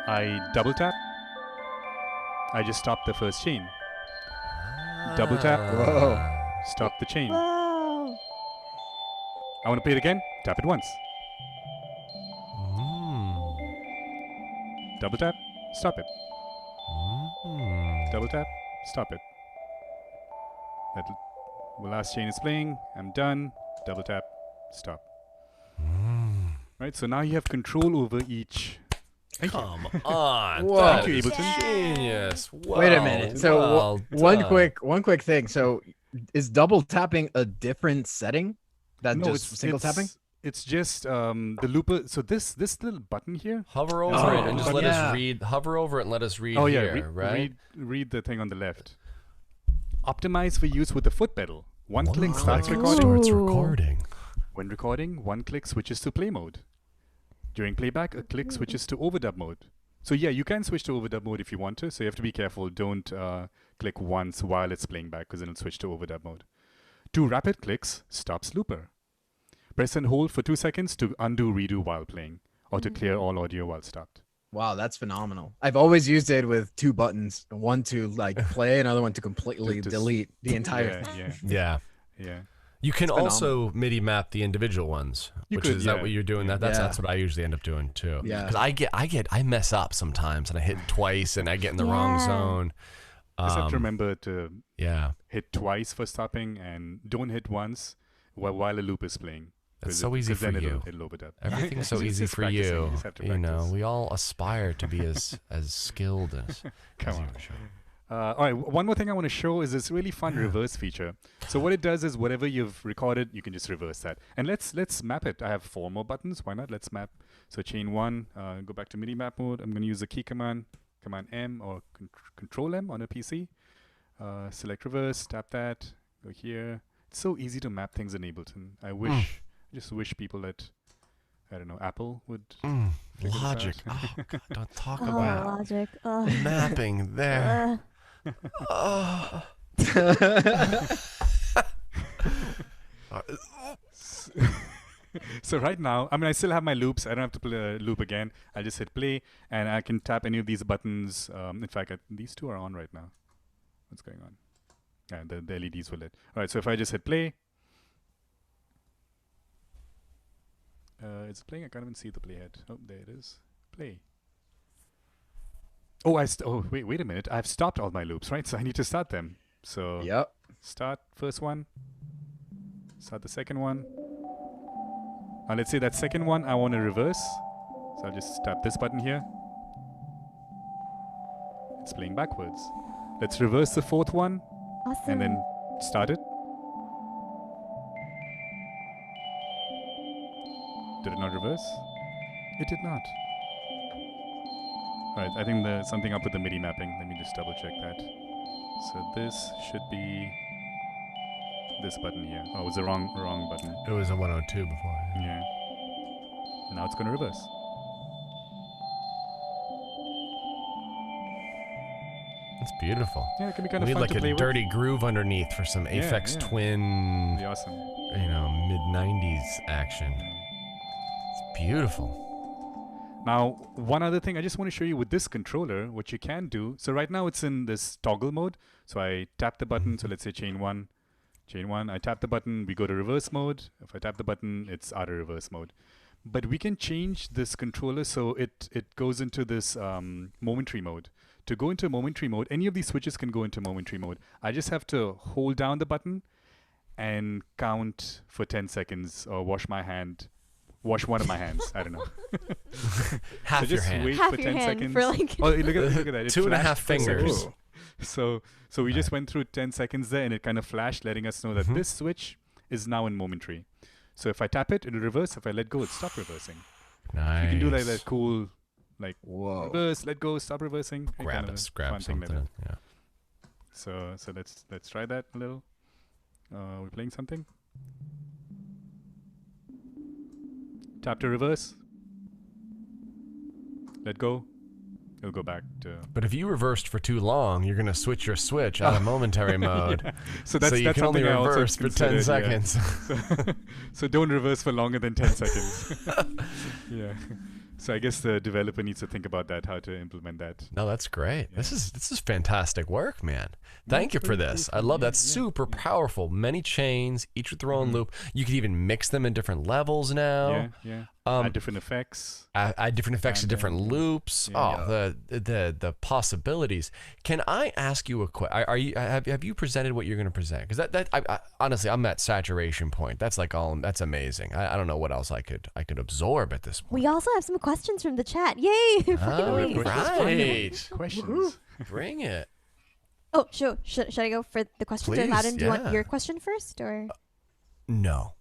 I double tap. I just stop the first chain. Double tap. Stop the chain. Whoa. I want to play it again. Tap it once. Double tap, stop it. Double tap, stop it. That last chain is playing. I'm done. Double tap, stop. Right, so now you have control over each. Come on. Thank you, Ableton. Genius. Wait a minute. So one quick thing. So is double tapping a different setting than just single tapping? It's just the looper. So this little button here. Hover over it and just let us read. Hover over it and let us read here, right? Read the thing on the left. Optimize for use with the foot pedal. One click starts recording. Starts recording. When recording, one click switches to play mode. During playback, a click switches to overdub mode. So yeah, you can switch to overdub mode if you want to. So you have to be careful. Don't click once while it's playing back, because then it'll switch to overdub mode. 2 rapid clicks stops looper. Press and hold for 2 seconds to undo redo while playing, or to clear all audio while stopped. Wow, that's phenomenal. I've always used it with 2 buttons, one to like play, another one to completely delete the entire thing. Yeah. You can also MIDI map the individual ones, is that what you're doing? That's what I usually end up doing too. Yeah. Because I mess up sometimes and I hit twice and I get in the wrong zone. Just have to remember to hit twice for stopping, and don't hit once while a loop is playing. It's so easy for you. It'll overdub. Everything's so easy for you. You know, we all aspire to be as skilled as Come on. you. All right, one more thing I want to show is this really fun reverse feature. So what it does is whatever you've recorded, you can just reverse that. And let's map it. I have 4 more buttons. Why not? Let's map. So chain 1, go back to MIDI map mode. I'm going to use the key command, Command M or Control M on a PC. Select reverse, tap that, go here. It's so easy to map things in Ableton. I just wish people at, I don't know, Apple would figure Logic. this out. Oh, God, don't talk about Logic. mapping there. So right now, I mean, I still have my loops. I don't have to play a loop again. I just hit play, and I can tap any of these buttons. In fact, these 2 are on right now. What's going on? Yeah, the LEDs were lit. All right, so if I just hit play, it's playing. I can't even see the playhead. Oh, there it is. Play. Oh, wait a minute. I've stopped all my loops, right? So I need to start them. So start first one. Start the second one. Now let's say that second one I want to reverse. So I'll just tap this button here. It's playing backwards. Let's reverse the 4th one Awesome. and then start it. Did it not reverse? It did not. Right, I think there's something up with the MIDI mapping. Let me just double check that. So this should be this button here. Oh, it was the wrong button. It was a 102 before. Yeah. Now it's going to reverse. It's beautiful. Yeah, it can be kind We of need fun to like play a with. dirty groove underneath for some Yeah, Aphex yeah. Twin, Be awesome. mid-90s action. It's beautiful. Now, one other thing I just want to show you with this controller, what you can do. So right now it's in this toggle mode. So I tap the button. So let's say chain 1. I tap the button, we go to reverse mode. If I tap the button, it's out of reverse mode. But we can change this controller so it goes into this momentary mode. To go into momentary mode, any of these switches can go into momentary mode. I just have to hold down the button and count for 10 seconds or wash one of my hands. I don't know. Half so your just hand. wait Half for your 10 hand seconds. for like Oh, look at that. It 2.5 flashed for fingers. seconds. So we just went through 10 seconds there, and it kind of flashed, letting us know that this switch is now in momentary. So if I tap it, it'll reverse. If I let go, it'll stop reversing. Nice. You can do like that cool, like Whoa. reverse, let go, stop reversing. Grab fun thing like something. that. Yeah. So let's try that a little. We're playing something. Tap to reverse. Let go. It'll go back to. But if you reversed for too long, you're going to switch your switch out of momentary mode. Yeah. So that's you can only something I also reverse for 10 considered, yeah. seconds. So don't reverse for longer than 10 seconds. Yeah. So I guess the developer needs to think about that, how to implement that. No, that's great. Yeah. This is fantastic work, man. Thank you for this. I love that. Super powerful. Many chains, each with their own loop. You could even mix them in different levels now. Yeah. Um, Add different effects. Add different effects to different loops. Yeah. Oh, the possibilities. Can I ask you a question? Have you presented what you're going to present? Because I honestly, I'm at saturation point. That's like that's amazing. I don't know what else I could absorb at this point. We also have some questions from the chat. Yay! Finally. Right. Questions. Bring it. Oh, sure. Should I go for the questions? Or Please, Loudon, do you want yeah. your question first, or? No.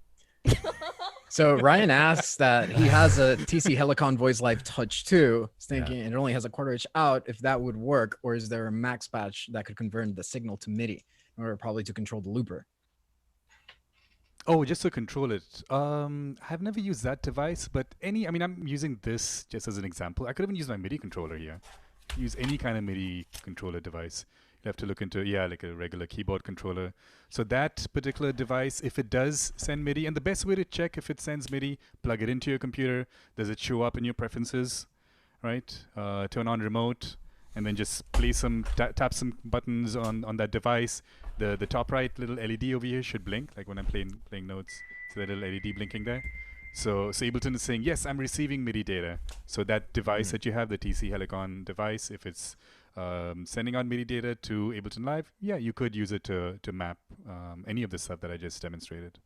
So Ryan asks that he has a TC Helicon Voice Live Touch 2. He's thinking it only has a quarter inch out, if that would work, or is there a max patch that could convert the signal to MIDI, or probably to control the looper? Oh, just to control it. I've never used that device, but I'm using this just as an example. I could even use my MIDI controller here. Use any kind of MIDI controller device. You have to look into, like a regular keyboard controller. So that particular device, if it does send MIDI, and the best way to check if it sends MIDI, plug it into your computer. Does it show up in your preferences, right? Turn on remote, and then just play tap some buttons on that device. The top right little LED over here should blink, like when I'm playing notes. So that little LED blinking there. So Ableton is saying, yes, I'm receiving MIDI data. So that device that you have, the TC Helicon device, if it's sending out MIDI data to Ableton Live, you could use it to map any of the stuff that I just demonstrated.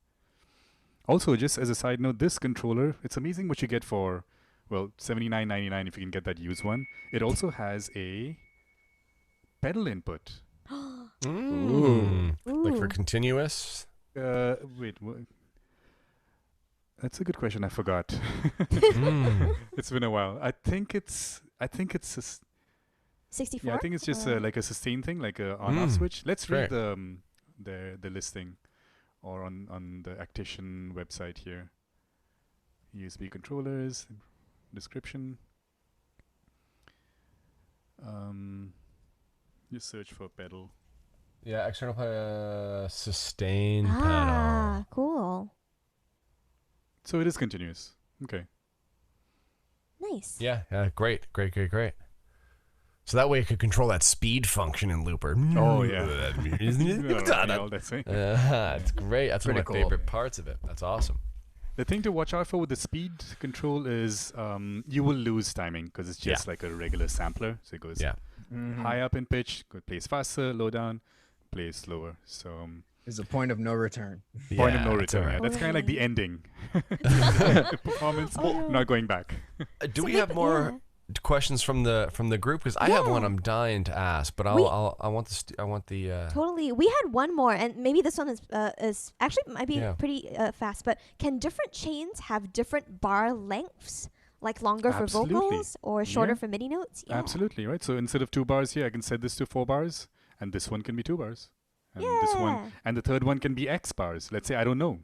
Also, just as a side note, this controller, it's amazing what you get for, well, $79.99 if you can get that used one. It also has a pedal input. Like for continuous? Wait, what? That's a good question. I forgot. It's been a while. I think it's 64. Yeah, I think it's just like a sustain thing, like a on-off switch. Let's read Great. the listing, or on the Actician website here. USB controllers, description. Just search for pedal. Yeah, external sustain pedal. Ah, cool. So it is continuous. Okay. Nice. Yeah, great. So that way it could control that speed function in Looper. Oh, yeah. It's That's great. That's one of my Pretty cool. favorite parts of it. That's awesome. The thing to watch out for with the speed control is you will lose timing because it's just like a regular sampler. So it goes high up in pitch, plays faster, low down, plays slower. So Is a point of no return. point of no that's return. all right. That's kind of like the ending. Performance, not going back. Do we have more questions from the group? Because I have one I'm dying to ask, but I want the Totally. We had one more, and maybe this one is actually might be pretty fast. But can different chains have different bar lengths, like longer for Absolutely. vocals or shorter Yeah. for MIDI notes? Yeah. Absolutely, right? So instead of 2 bars here, I can set this to 4 bars, and this one can be 2 bars. And this one, and the third one can be X bars. Let's say, I don't know,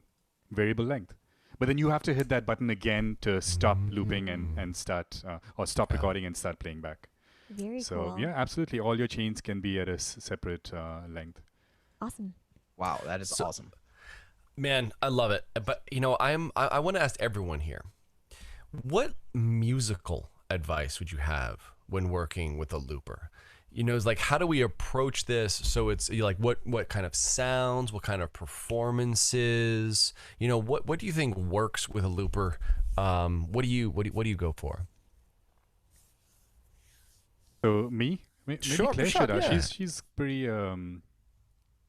variable length. But then you have to hit that button again to stop looping and start, or stop recording and start playing back. Very So cool. yeah, absolutely. All your chains can be at a separate length. Awesome. Wow, that is awesome. Man, I love it. But I want to ask everyone here, what musical advice would you have when working with a looper? It's like, how do we approach this? So it's like, what kind of sounds, what kind of performances, what do you think works with a looper? What do you go for? So maybe Sure, Claire Prashad, should. yeah. She's pretty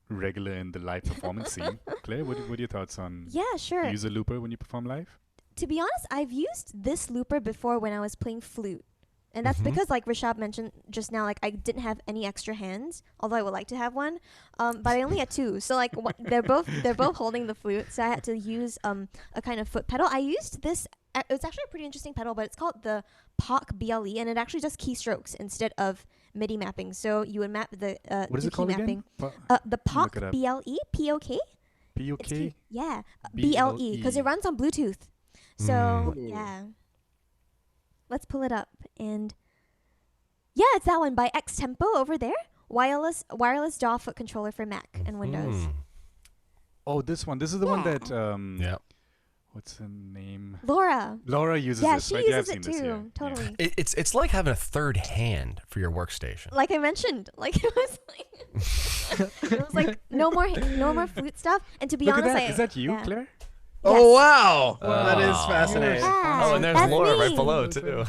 regular in the live performance scene. Claire, what are your thoughts on Yeah, sure. use a looper when you perform live? To be honest, I've used this looper before when I was playing flute. And that's because, like Rishabh mentioned just now, like I didn't have any extra hands, although I would like to have one. But I only had 2, so like they're both holding the flute, so I had to use a kind of foot pedal. I used this. It's actually a pretty interesting pedal, but it's called the POC BLE, and it actually does keystrokes instead of MIDI mapping. So you would map the What is do it called key mapping. again? The Look it POC up. BLE POK. POK? Yeah, BLE. BLE because it runs on Bluetooth. So Ooh. yeah, let's pull it up, and yeah, it's that one by X Tempo over there. Wireless DAW foot controller for Mac and Windows. Oh, this one. This is the one Yeah. that Yeah. what's her name? Laura. Laura uses Yeah, this, she right? uses I've it seen this, too. yeah. Totally. It's like having a third hand for your workstation. Like I mentioned, like it was like no more flute stuff. And to be Look at honest, that. Is that you, yeah. Claire? Oh wow, Yes. that is Oh. fascinating. Yeah, Oh, and there's that's Laura me. right below too.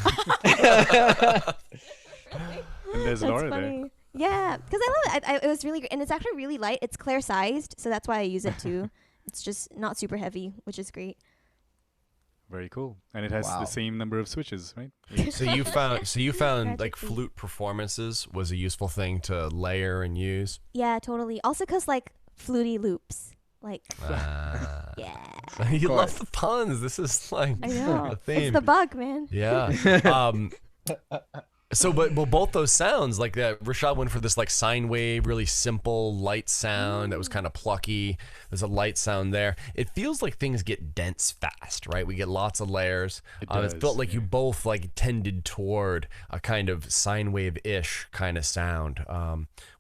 And there's That's Laura funny. there. Yeah, because I love it. It was really great, and it's actually really light. It's Claire sized, so that's why I use it too. It's just not super heavy, which is great. Very cool. And it has Wow. the same number of switches, right? So you found like Tragically. flute performances was a useful thing to layer and use. Yeah, totally. Also, cause like fluty loops, like Ah. yeah. You course. love the puns. This is like I know. a theme. It's the bug, man. Yeah. So, but both those sounds, like Rashad went for this like sine wave, really simple, light sound that was kind of plucky. There's a light sound there. It feels like things get dense fast, right? We get lots of layers. It felt like you both like tended toward a kind of sine wave-ish kind of sound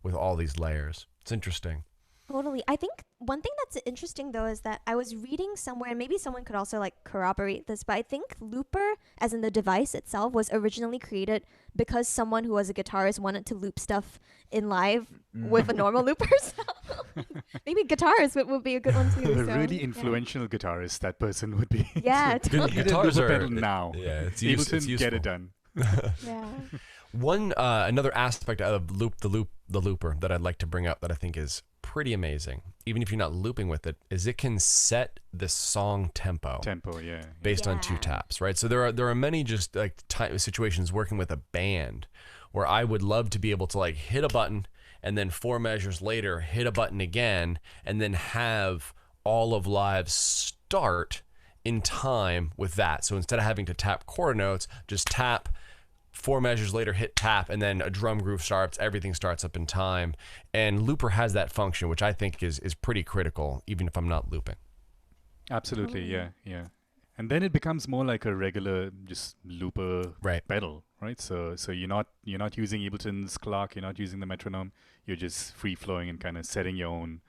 with all these layers. It's interesting. Totally. I think one thing that's interesting though is that I was reading somewhere, and maybe someone could also like corroborate this, but I think Looper, as in the device itself, was originally created because someone who was a guitarist wanted to loop stuff in live with a normal looper. So maybe guitarists would be a good one too. A so, really influential guitarist that person would be. Yeah, totally. Guitars are pedal now. Yeah, it's Ableton, useful. get it done. Yeah. One another aspect of the looper that I'd like to bring up that I think is pretty amazing, even if you're not looping with it, is it can set the song tempo. Yeah. Based on 2 taps, right? So there are many just like situations working with a band where I would love to be able to like hit a button and then 4 measures later hit a button again and then have all of live start in time with that. So instead of having to tap chord notes, just tap, 4 measures later hit tap, and then a drum groove starts, everything starts up in time. And Looper has that function, which I think is pretty critical, even if I'm not looping. Absolutely, yeah. And then it becomes more like a regular just looper pedal, right? So you're not using Ableton's clock, you're not using the metronome, you're just free flowing and kind of setting your own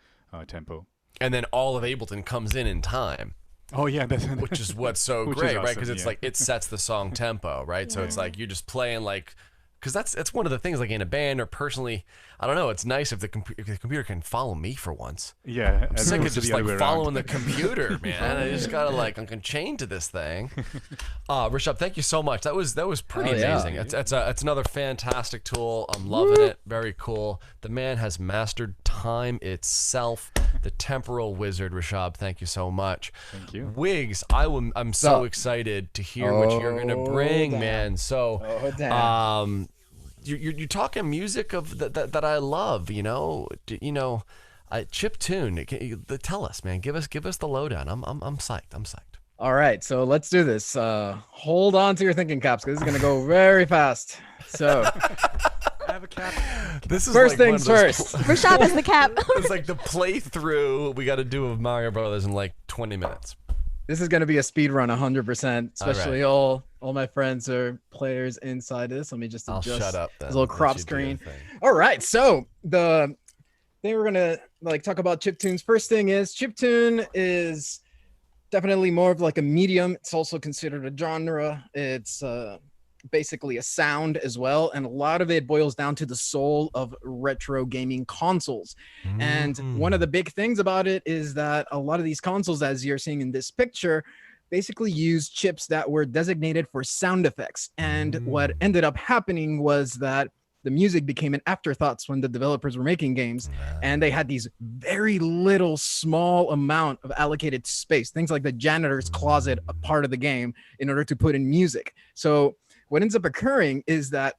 tempo. And then all of Ableton comes in time. Oh yeah, which is what's so which great, is right? awesome, Because it's like it sets the song tempo, right? So it's like you're just playing like, because that's one of the things like in a band or personally, I don't know. It's nice if the computer can follow me for once. Yeah, I'm sick of just like following the computer, man. I just gotta like I'm chained to this thing. Rishabh, thank you so much. That was pretty amazing. It's another fantastic tool. I'm loving it. Very cool. The man has mastered time itself. The temporal wizard, Rishabh. Thank you so much. Thank you. Wiggz, I'm so excited to hear what you're gonna bring, man. So, you're talking music of that I love. Chiptune. Tell us, man. Give us the lowdown. I'm psyched. I'm psyched. All right, so let's do this. Hold on to your thinking caps because this is gonna go very fast. So. I have a cap. This is first like things first. Rashad has the cap. It's like the playthrough we got to do of Mario Brothers in like 20 minutes. This is gonna be a speed run, 100%. Especially all my friends are players inside this. Let me just adjust shut up then. this little crop screen. All right, so the thing we're gonna like talk about Chiptune's first thing is Chiptune is definitely more of like a medium. It's also considered a genre. It's basically a sound as well, and a lot of it boils down to the soul of retro gaming consoles. And one of the big things about it is that a lot of these consoles, as you're seeing in this picture, basically use chips that were designated for sound effects. And what ended up happening was that the music became an afterthought when the developers were making games, and they had these very little small amount of allocated space, things like the janitor's closet, a part of the game, in order to put in music. So what ends up occurring is that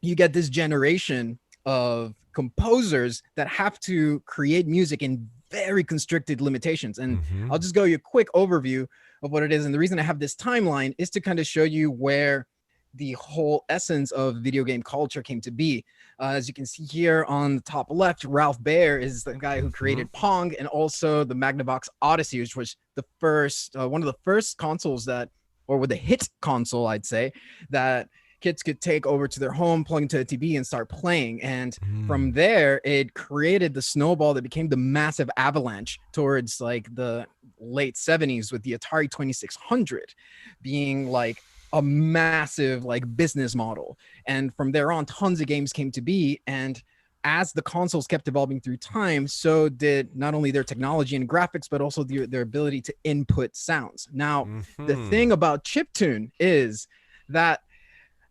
you get this generation of composers that have to create music in very constricted limitations. And I'll just go you a quick overview of what it is. And the reason I have this timeline is to kind of show you where the whole essence of video game culture came to be. As you can see here on the top left, Ralph Baer is the guy who created Pong, and also the Magnavox Odyssey, which was the first, one of the first consoles that, or with a hit console, I'd say, that kids could take over to their home, plug into a TV and start playing. And from there, it created the snowball that became the massive avalanche towards like the late 70s with the Atari 2600 being like a massive like business model. And from there on, tons of games came to be. And as the consoles kept evolving through time, so did not only their technology and graphics, but also their ability to input sounds. Now, the thing about chiptune is that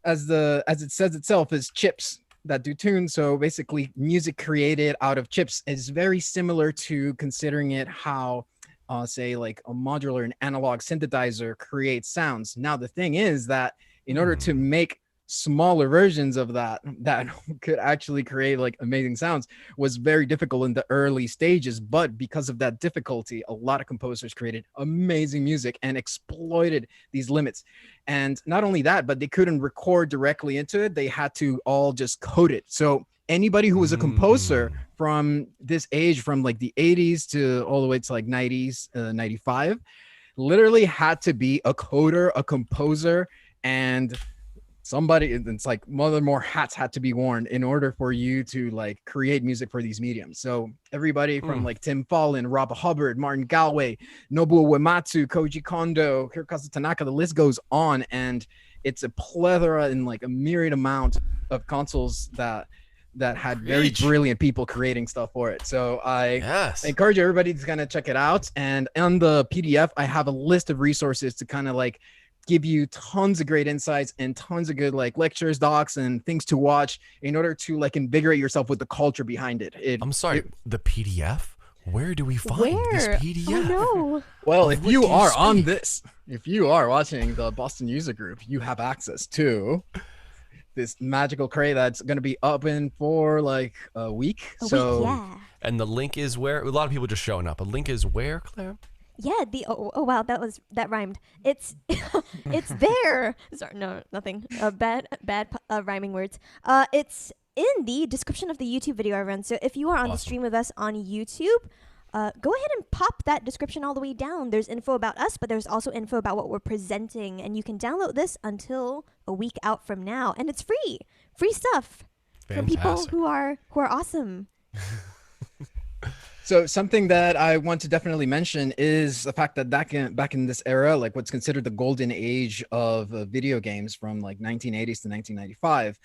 as it says itself, is chips that do tunes. So basically music created out of chips is very similar to considering it how say like a modular and analog synthesizer creates sounds. Now, the thing is that in order to make smaller versions of that could actually create like amazing sounds was very difficult in the early stages. But because of that difficulty, a lot of composers created amazing music and exploited these limits. And not only that, but they couldn't record directly into it. They had to all just code it. So anybody who was a composer from this age, from like the 80s to all the way to like 90s, 95, literally had to be a coder, a composer, and somebody, it's like more hats had to be worn in order for you to like create music for these mediums. So everybody from like Tim Fallon, Rob Hubbard, Martin Galway, Nobuo Uematsu, Koji Kondo, Hirokazu Tanaka, the list goes on. And it's a plethora and like a myriad amount of consoles that had very brilliant people creating stuff for it. So I encourage everybody to kind of check it out. And on the PDF, I have a list of resources to kind of like give you tons of great insights and tons of good like lectures, docs, and things to watch in order to like invigorate yourself with the culture behind it. I'm sorry, the PDF? Where do we find this PDF? Oh, no. Well, if you are watching the Boston User Group, you have access to this magical crate that's going to be open for like a week. And the link is where? A lot of people just showing up. A link is where, Claire? Yeah, oh wow, that rhymed. It's it's there. Sorry, no, nothing. Bad rhyming words. It's in the description of the YouTube video I run. So if you are on the stream with us on YouTube, go ahead and pop that description all the way down. There's info about us, but there's also info about what we're presenting, and you can download this until a week out from now, and it's free stuff from people who are awesome. So something that I want to definitely mention is the fact that back in this era, like what's considered the golden age of video games from like 1980s to 1995,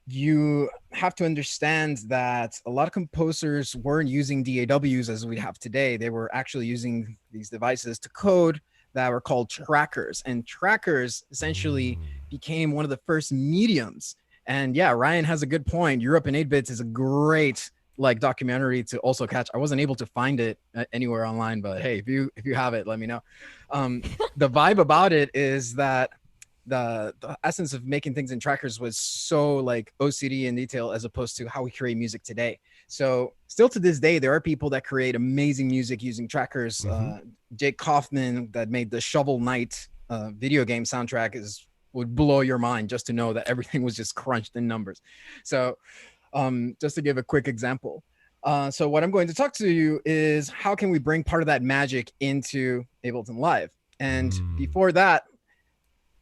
you have to understand that a lot of composers weren't using DAWs as we have today. They were actually using these devices to code that were called trackers. And trackers essentially became one of the first mediums. And yeah, Ryan has a good point. Europe in 8-bits is a great like documentary to also catch. I wasn't able to find it anywhere online, but hey, if you have it, let me know. The vibe about it is that the essence of making things in trackers was so like OCD in detail as opposed to how we create music today. So still to this day, there are people that create amazing music using trackers. Jake Kaufman that made the Shovel Knight video game soundtrack would blow your mind just to know that everything was just crunched in numbers. So just to give a quick example. So what I'm going to talk to you is how can we bring part of that magic into Ableton Live? And before that,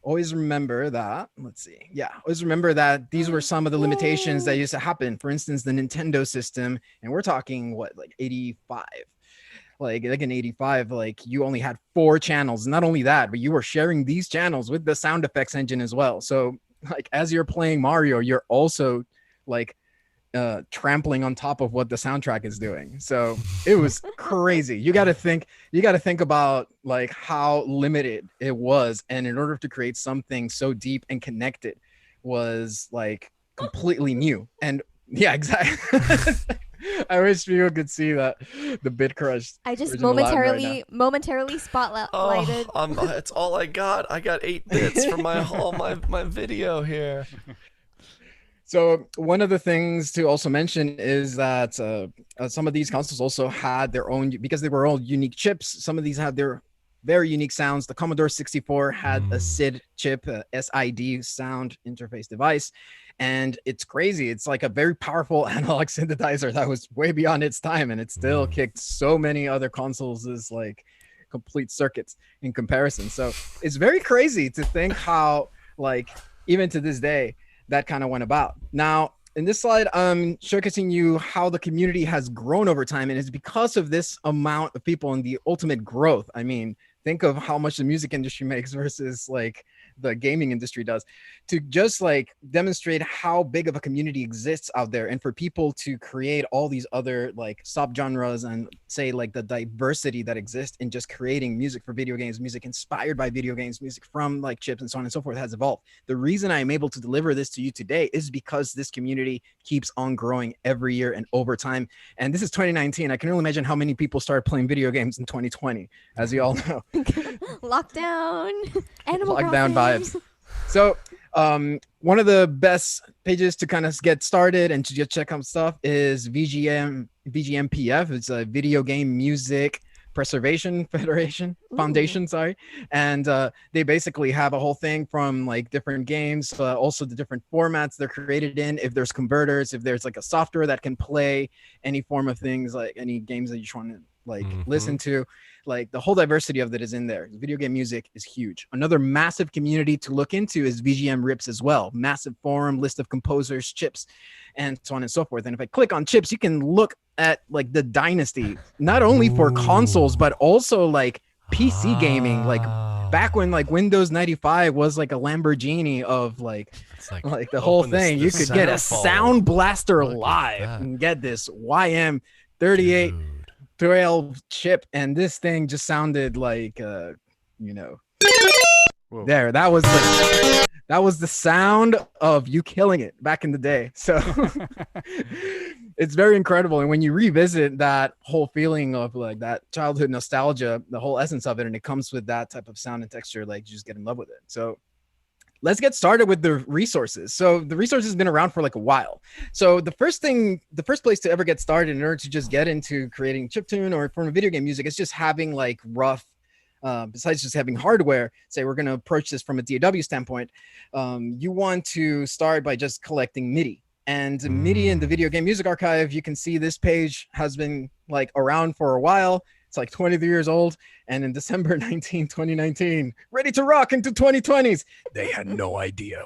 always remember that, always remember that these were some of the limitations that used to happen. For instance, the Nintendo system, and we're talking what, like 85, like in 85, like you only had 4 channels. Not only that, but you were sharing these channels with the sound effects engine as well. So like as you're playing Mario, you're also like trampling on top of what the soundtrack is doing. So it was crazy. You got to think about like how limited it was, and in order to create something so deep and connected was like completely new. And yeah, exactly. I wish people could see that the Bit Crush. I just momentarily spotlighted. It's all I got. I got 8 bits for my video here. So one of the things to also mention is that some of these consoles also had their own, because they were all unique chips. Some of these had their very unique sounds. The Commodore 64 had a SID chip, a SID sound interface device. And it's crazy. It's like a very powerful analog synthesizer that was way beyond its time. And it still kicked so many other consoles as like complete circuits in comparison. So it's very crazy to think how like even to this day, that kind of went about. Now, in this slide, I'm showcasing you how the community has grown over time. And it's because of this amount of people and the ultimate growth. I mean, think of how much the music industry makes versus like the gaming industry does, to just like demonstrate how big of a community exists out there. And for people to create all these other like subgenres and say like the diversity that exists in just creating music for video games, music inspired by video games, music from like chips and so on and so forth has evolved. The reason I'm able to deliver this to you today is because this community keeps on growing every year and over time. And this is 2019. I can only imagine how many people started playing video games in 2020, as you all know. Lockdown, Animal Lockdown Crossing. vibes. So One of the best pages to kind of get started and to just check out stuff is VGMPF. It's a Video Game Music Preservation Foundation, sorry. And they basically have a whole thing from like different games, also the different formats they're created in, if there's converters, if there's like a software that can play any form of things, like any games that you want to like listen to, like the whole diversity of it is in there. Video game music is huge. Another massive community to look into is VGM Rips as well. Massive forum, list of composers, chips, and so on and so forth. And if I click on chips, you can look at like the dynasty, not only for consoles, but also like PC gaming, like back when like Windows 95 was like a Lamborghini of like the whole thing. You could get a Sound Blaster Live and get this YM38 12 chip, and this thing just sounded like you know, there, that was the sound of you killing it back in the day. So it's very incredible. And when you revisit that whole feeling of like that childhood nostalgia, the whole essence of it, and it comes with that type of sound and texture, like you just get in love with it. So let's get started with the resources. So the resources have been around for like a while. So the first place to ever get started in order to just get into creating chiptune or from video game music is just having like rough, besides just having hardware, say we're going to approach this from a DAW standpoint, you want to start by just collecting MIDI. And MIDI in the Video Game Music Archive, you can see this page has been like around for a while. It's like 23 years old. And in December 19, 2019, ready to rock into 2020s. They had no idea.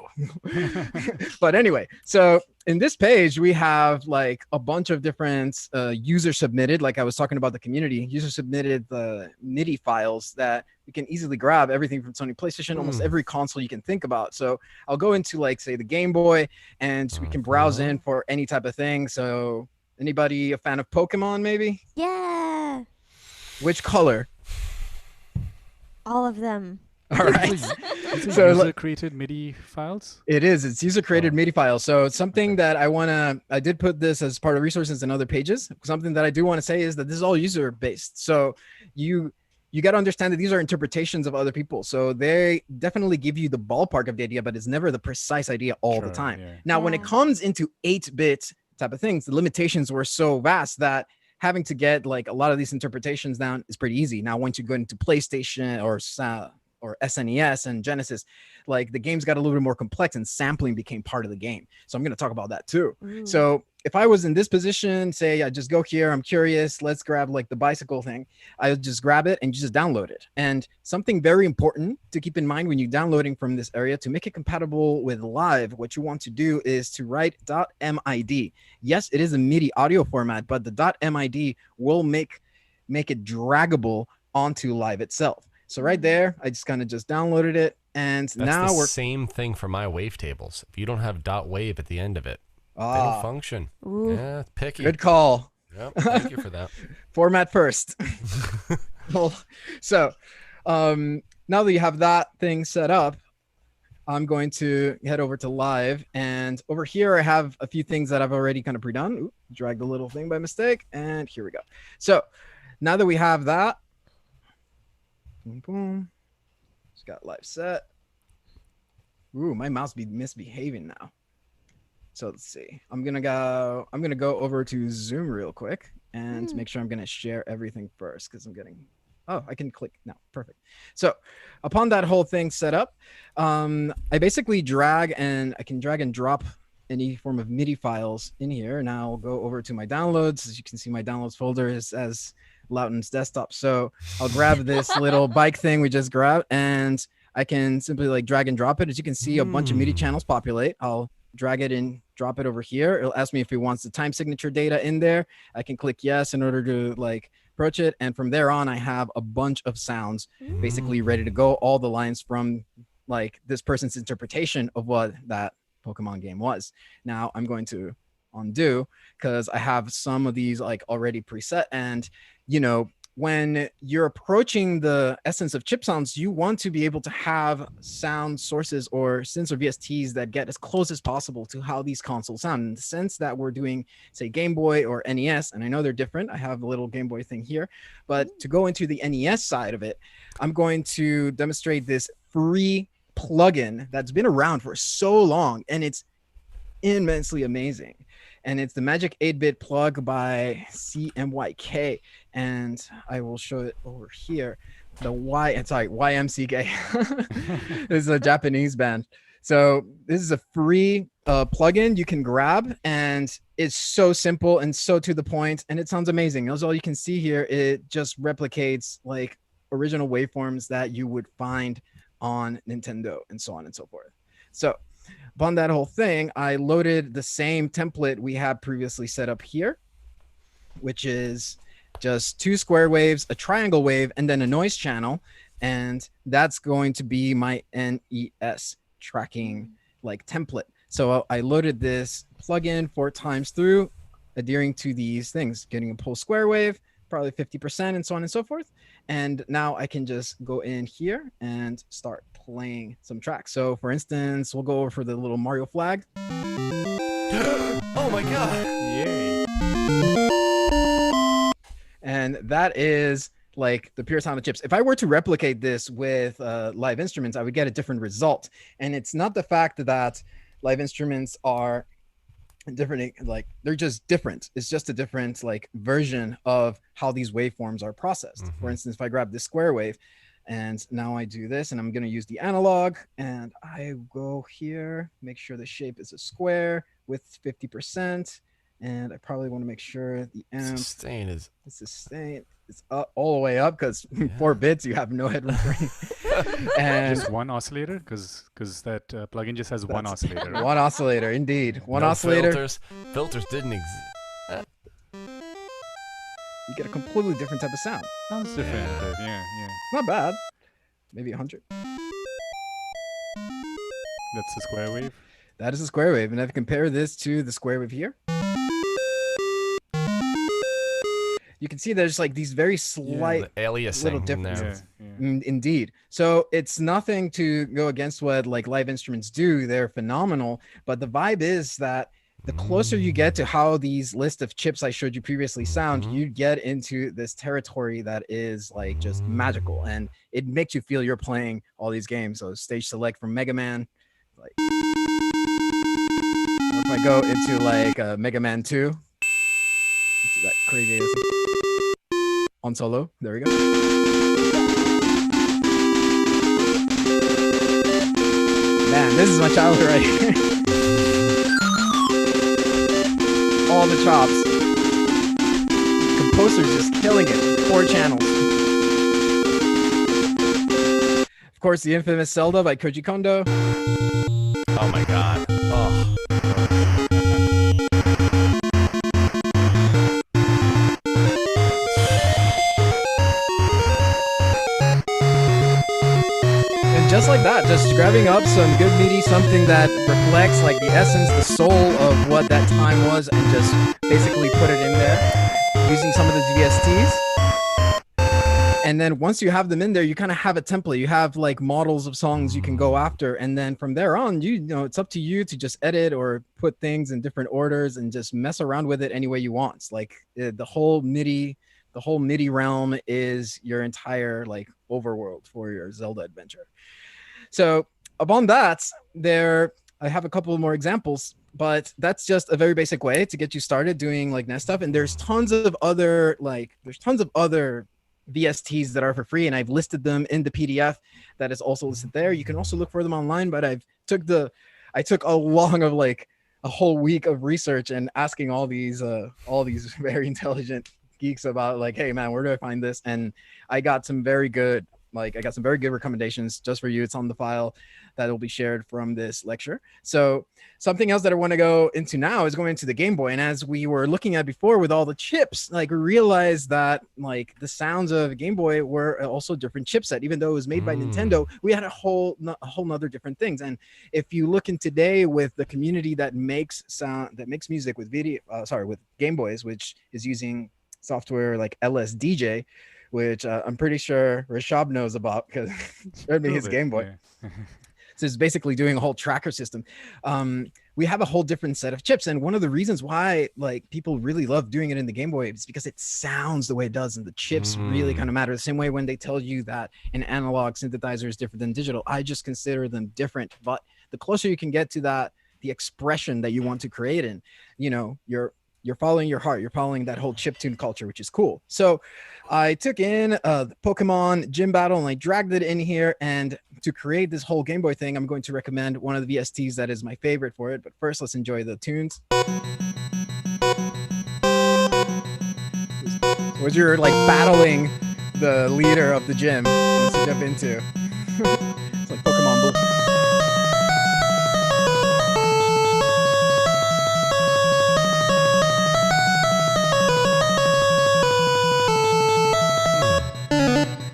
But anyway, so in this page, we have like a bunch of different user submitted, like I was talking about the community, user submitted the MIDI files that you can easily grab, everything from Sony PlayStation, almost every console you can think about. So I'll go into like, say, the Game Boy, and we can browse in for any type of thing. So anybody a fan of Pokemon, maybe? Yeah. Which color? All of them. All right. So user-created MIDI files? It is. It's user-created MIDI files. So something that I did put this as part of resources and other pages. Something that I do want to say is that this is all user-based. So you got to understand that these are interpretations of other people. So they definitely give you the ballpark of the idea, but it's never the precise idea all the time. Yeah. Now, when it comes into 8-bit type of things, the limitations were so vast that having to get like a lot of these interpretations down is pretty easy. Now, once you go into PlayStation or SNES and Genesis, like the games got a little bit more complex and sampling became part of the game. So I'm going to talk about that too. So if I was in this position, say I just go here, I'm curious, let's grab like the bicycle thing. I would just grab it and just download it. And something very important to keep in mind when you're downloading from this area, to make it compatible with Live, what you want to do is to write .mid. Yes, it is a MIDI audio format, but the .mid will make it draggable onto Live itself. So right there, I just kind of just downloaded it. And that's now the same thing for my wavetables. If you don't have .wave at the end of it, they don't function. Ooh. Yeah, picky. Good call. Yep, thank you for that. Format first. So now that you have that thing set up, I'm going to head over to Live. And over here, I have a few things that I've already kind of pre-done. Ooh, dragged the little thing by mistake. And here we go. So now that we have that, boom, boom. Just got Live set. Ooh, my mouse be misbehaving now. So let's see. I'm gonna go over to Zoom real quick and make sure I'm gonna share everything first, because I'm getting. Oh, I can click now. Perfect. So upon that whole thing set up, I basically I can drag and drop any form of MIDI files in here. Now I'll go over to my downloads. As you can see, my downloads folder is as Loudon's desktop. So I'll grab this little bike thing we just grabbed, and I can simply like drag and drop it. As you can see, a bunch of MIDI channels populate. I'll drag it and drop it over here. It'll ask me if it wants the time signature data in there. I can click yes in order to like approach it. And from there on, I have a bunch of sounds basically ready to go. All the lines from like this person's interpretation of what that Pokemon game was. Now I'm going to undo, because I have some of these like already preset. And you know, when you're approaching the essence of chip sounds, you want to be able to have sound sources or synths or VSTs that get as close as possible to how these consoles sound. In the sense that we're doing, say, Game Boy or NES, and I know they're different. I have a little Game Boy thing here, but to go into the NES side of it, I'm going to demonstrate this free plugin that's been around for so long, and it's immensely amazing. And it's the Magic 8-bit plug by CMYK, and I will show it over here. YMCK. This is a Japanese band. So this is a free plugin you can grab, and it's so simple and so to the point, and it sounds amazing. As all you can see here, it just replicates like original waveforms that you would find on Nintendo and so on and so forth. So upon that whole thing, I loaded the same template we had previously set up here, which is just 2 square waves, a triangle wave, and then a noise channel. And that's going to be my NES tracking like template. So I loaded this plugin 4 times through, adhering to these things, getting a pulse square wave, probably 50%, and so on and so forth. And now I can just go in here and start playing some tracks. So for instance, we'll go over for the little Mario flag. Oh my god. Yay. And that is like the pure sound of chips. If I were to replicate this with live instruments, I would get a different result. And it's not the fact that live instruments are different, like they're just different. It's just a different like version of how these waveforms are processed. For instance, if I grab this square wave and now I do this, and I'm going to use the analog, and I go here, make sure the shape is a square with 50%. And I probably want to make sure the amp Sustain is up all the way up, because 4 bits, you have no headroom for anything. And Just one oscillator, because that plugin just has one oscillator. Right? one oscillator, indeed. One no oscillator. Filters didn't exist. You get a completely different type of sound. Sounds different, Yeah. but yeah. It's not bad. Maybe 100. That's the square wave. That is a square wave. And if I compare this to the square wave here, you can see there's like these very slight the aliasing little in there. differences. Yeah. Indeed. So it's nothing to go against what like live instruments do. They're phenomenal. But the vibe is that the closer you get to how these list of chips I showed you previously sound, you get into this territory that is like just magical, and it makes you feel you're playing all these games. So stage select from Mega Man, like if I go into like Mega Man 2, into that crazy on solo, there we go. Man, this is my childhood right here. All the chops. Composer's just killing it. 4 channels. Of course, the infamous Zelda by Koji Kondo. Oh my god. Oh. Just like that, just grabbing up some good MIDI, something that reflects like the essence, the soul of what that time was, and just basically put it in there using some of the VSTs. And then once you have them in there, you kind of have a template. You have like models of songs you can go after. And then from there on, you know, it's up to you to just edit or put things in different orders and just mess around with it any way you want. It's like the whole MIDI realm is your entire like overworld for your Zelda adventure. So upon that, I have a couple more examples, but that's just a very basic way to get you started doing like NES stuff. And there's tons of other VSTs that are for free, and I've listed them in the PDF that is also listed there. You can also look for them online, but I took a whole week of research and asking all these very intelligent geeks about like, hey man, where do I find this? And I got some very good recommendations just for you. It's on the file that will be shared from this lecture. So something else that I want to go into now is going into the Game Boy. And as we were looking at before with all the chips, like we realized that like the sounds of Game Boy were also different chipset. Even though it was made by Nintendo, we had a whole nother different things. And if you look in today with the community that makes music with with Game Boys, which is using software like LSDJ, which I'm pretty sure Rishabh knows about because he showed me his Game Boy. Yeah. So it's basically doing a whole tracker system. We have a whole different set of chips. And one of the reasons why like people really love doing it in the Game Boy is because it sounds the way it does. And the chips really kind of matter. The same way when they tell you that an analog synthesizer is different than digital, I just consider them different. But the closer you can get to that, the expression that you want to create in, you know, you're following your heart, you're following that whole chiptune culture, which is cool. So I took in the Pokemon gym battle and I dragged it in here. And to create this whole Game Boy thing, I'm going to recommend one of the VSTs that is my favorite for it. But first, let's enjoy the tunes. Was you're like battling the leader of the gym once you jump into. It's like Pokemon Blue.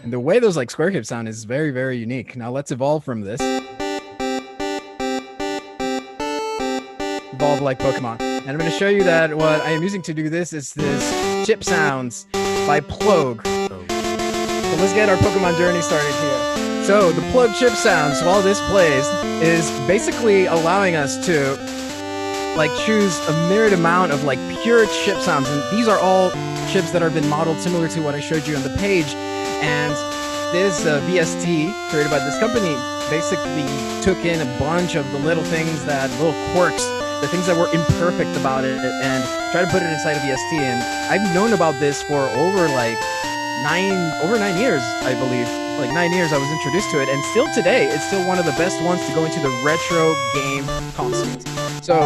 And the way those like square hip sound is very, very unique. Now let's evolve from this. Evolve like Pokemon. And I'm going to show you that what I am using to do this is this Chip Sounds by Plug. So let's get our Pokemon journey started here. So the Plug Chip Sounds, while this plays, is basically allowing us to like choose a myriad amount of like pure chip sounds. And these are all chips that have been modeled similar to what I showed you on the page. And this VST created by this company basically took in a bunch of the little things that, little quirks, the things that were imperfect about it, and tried to put it inside a VST. And I've known about this for over 9 years, I believe. Like 9 years I was introduced to it, and still today, it's still one of the best ones to go into the retro game consoles. So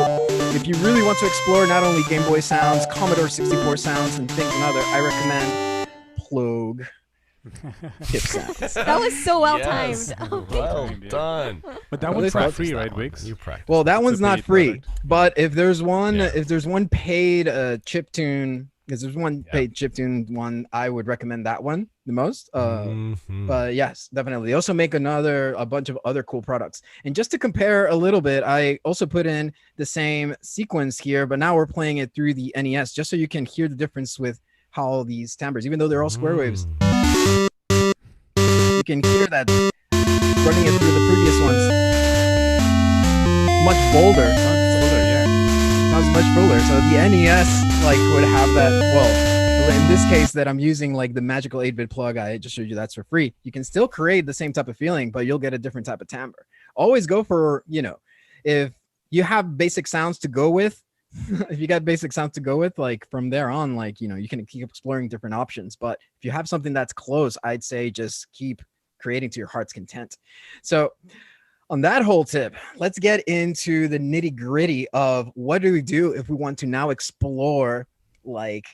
if you really want to explore not only Game Boy sounds, Commodore 64 sounds, and things and other, I recommend Plug. Chip sounds. That was so well Yes. timed. Oh, Well done. But that Well, one's this not free, that right, one. Wiggs? You practice. Well, that one's a not paid free, product. but if there's one, Yeah. if there's one paid chiptune, because there's one Yeah. paid chiptune one, I would recommend that one the most. Mhm. But yes, definitely. They also make a bunch of other cool products. And just to compare a little bit, I also put in the same sequence here, but now we're playing it through the NES, just so you can hear the difference with how these timbres, even though they're all square waves, you can hear that running it through the previous ones. Much bolder. Sounds much fuller. So the NES like would have that. Well, in this case that I'm using like the magical 8-bit plug, I just showed you that's for free. You can still create the same type of feeling, but you'll get a different type of timbre. Always go for, you know, if you have basic sounds to go with, if you got basic sounds to go with, like from there on, like, you know, you can keep exploring different options. But if you have something that's close, I'd say just keep creating to your heart's content. So on that whole tip, let's get into the nitty gritty of what do we do if we want to now explore like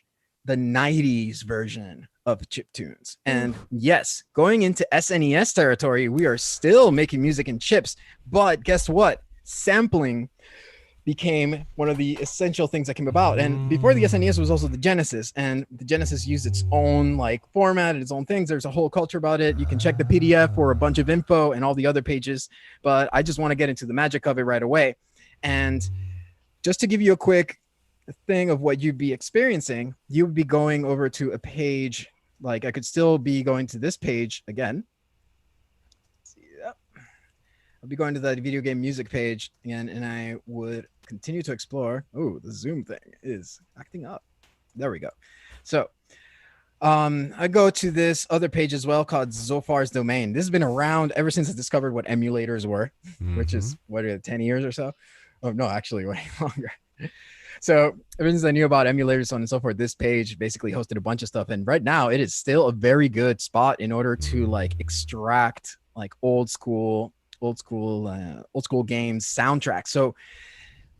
the 90s version of chiptunes. And yes, going into SNES territory, we are still making music in chips, but guess what? Sampling became one of the essential things that came about. And before the SNES was also the Genesis, and the Genesis used its own like format and its own things. There's a whole culture about it. You can check the PDF for a bunch of info and all the other pages, but I just want to get into the magic of it right away. And just to give you a quick thing of what you'd be experiencing, you would be going over to a page, like I could still be going to this page again. I'll be going to that video game music page again, and I would continue to explore. Oh, the zoom thing is acting up. There we go. So I go to this other page as well called Zofar's Domain. This has been around ever since I discovered what emulators were, which is what, 10 years or so? Oh no, actually way longer. So ever since I knew about emulators, so on and so forth, this page basically hosted a bunch of stuff. And right now it is still a very good spot in order to like extract like old school games soundtracks. So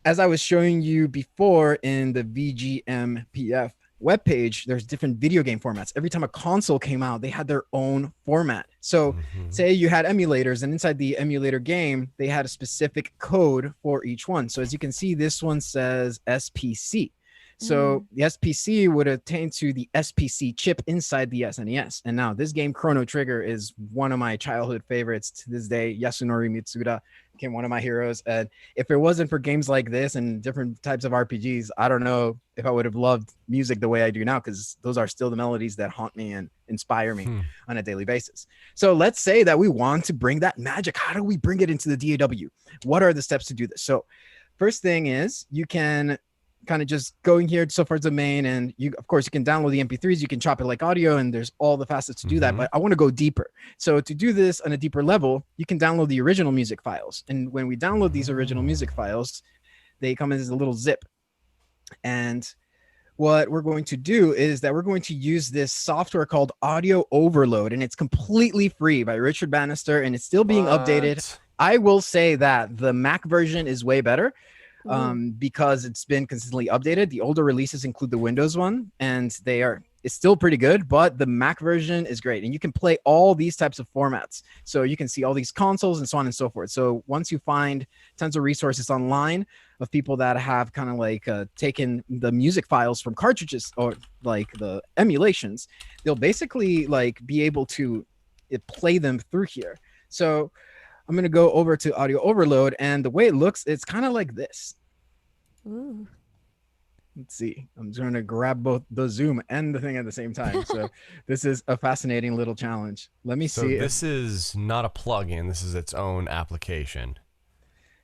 as I was showing you before in the VGMPF webpage, there's different video game formats. Every time a console came out, they had their own format. So say you had emulators, and inside the emulator game, they had a specific code for each one. So as you can see, this one says SPC. So the SPC would attain to the SPC chip inside the SNES. And now this game, Chrono Trigger, is one of my childhood favorites to this day. Yasunori Mitsuda became one of my heroes. And if it wasn't for games like this and different types of RPGs, I don't know if I would have loved music the way I do now, because those are still the melodies that haunt me and inspire me on a daily basis. So let's say that we want to bring that magic. How do we bring it into the DAW? What are the steps to do this? So first thing is you can kind of just going here so far to the main, and you of course you can download the MP3s, you can chop it like audio, and there's all the facets to do that. But I want to go deeper. So to do this on a deeper level, you can download the original music files. And when we download these original music files, they come as a little zip. And what we're going to do is that we're going to use this software called Audio Overload, and it's completely free by Richard Bannister, and it's still being updated. I will say that the Mac version is way better because it's been consistently updated. The older releases include the Windows one, and it's still pretty good, but the Mac version is great. And you can play all these types of formats. So you can see all these consoles and so on and so forth. So once you find tons of resources online of people that have kind of like taken the music files from cartridges or like the emulations, they'll basically like be able to play them through here. So I'm going to go over to Audio Overload, and the way it looks, it's kind of like this. Ooh. Let's see. I'm trying to grab both the zoom and the thing at the same time. So this is a fascinating little challenge. Let me see. This is not a plugin. This is its own application.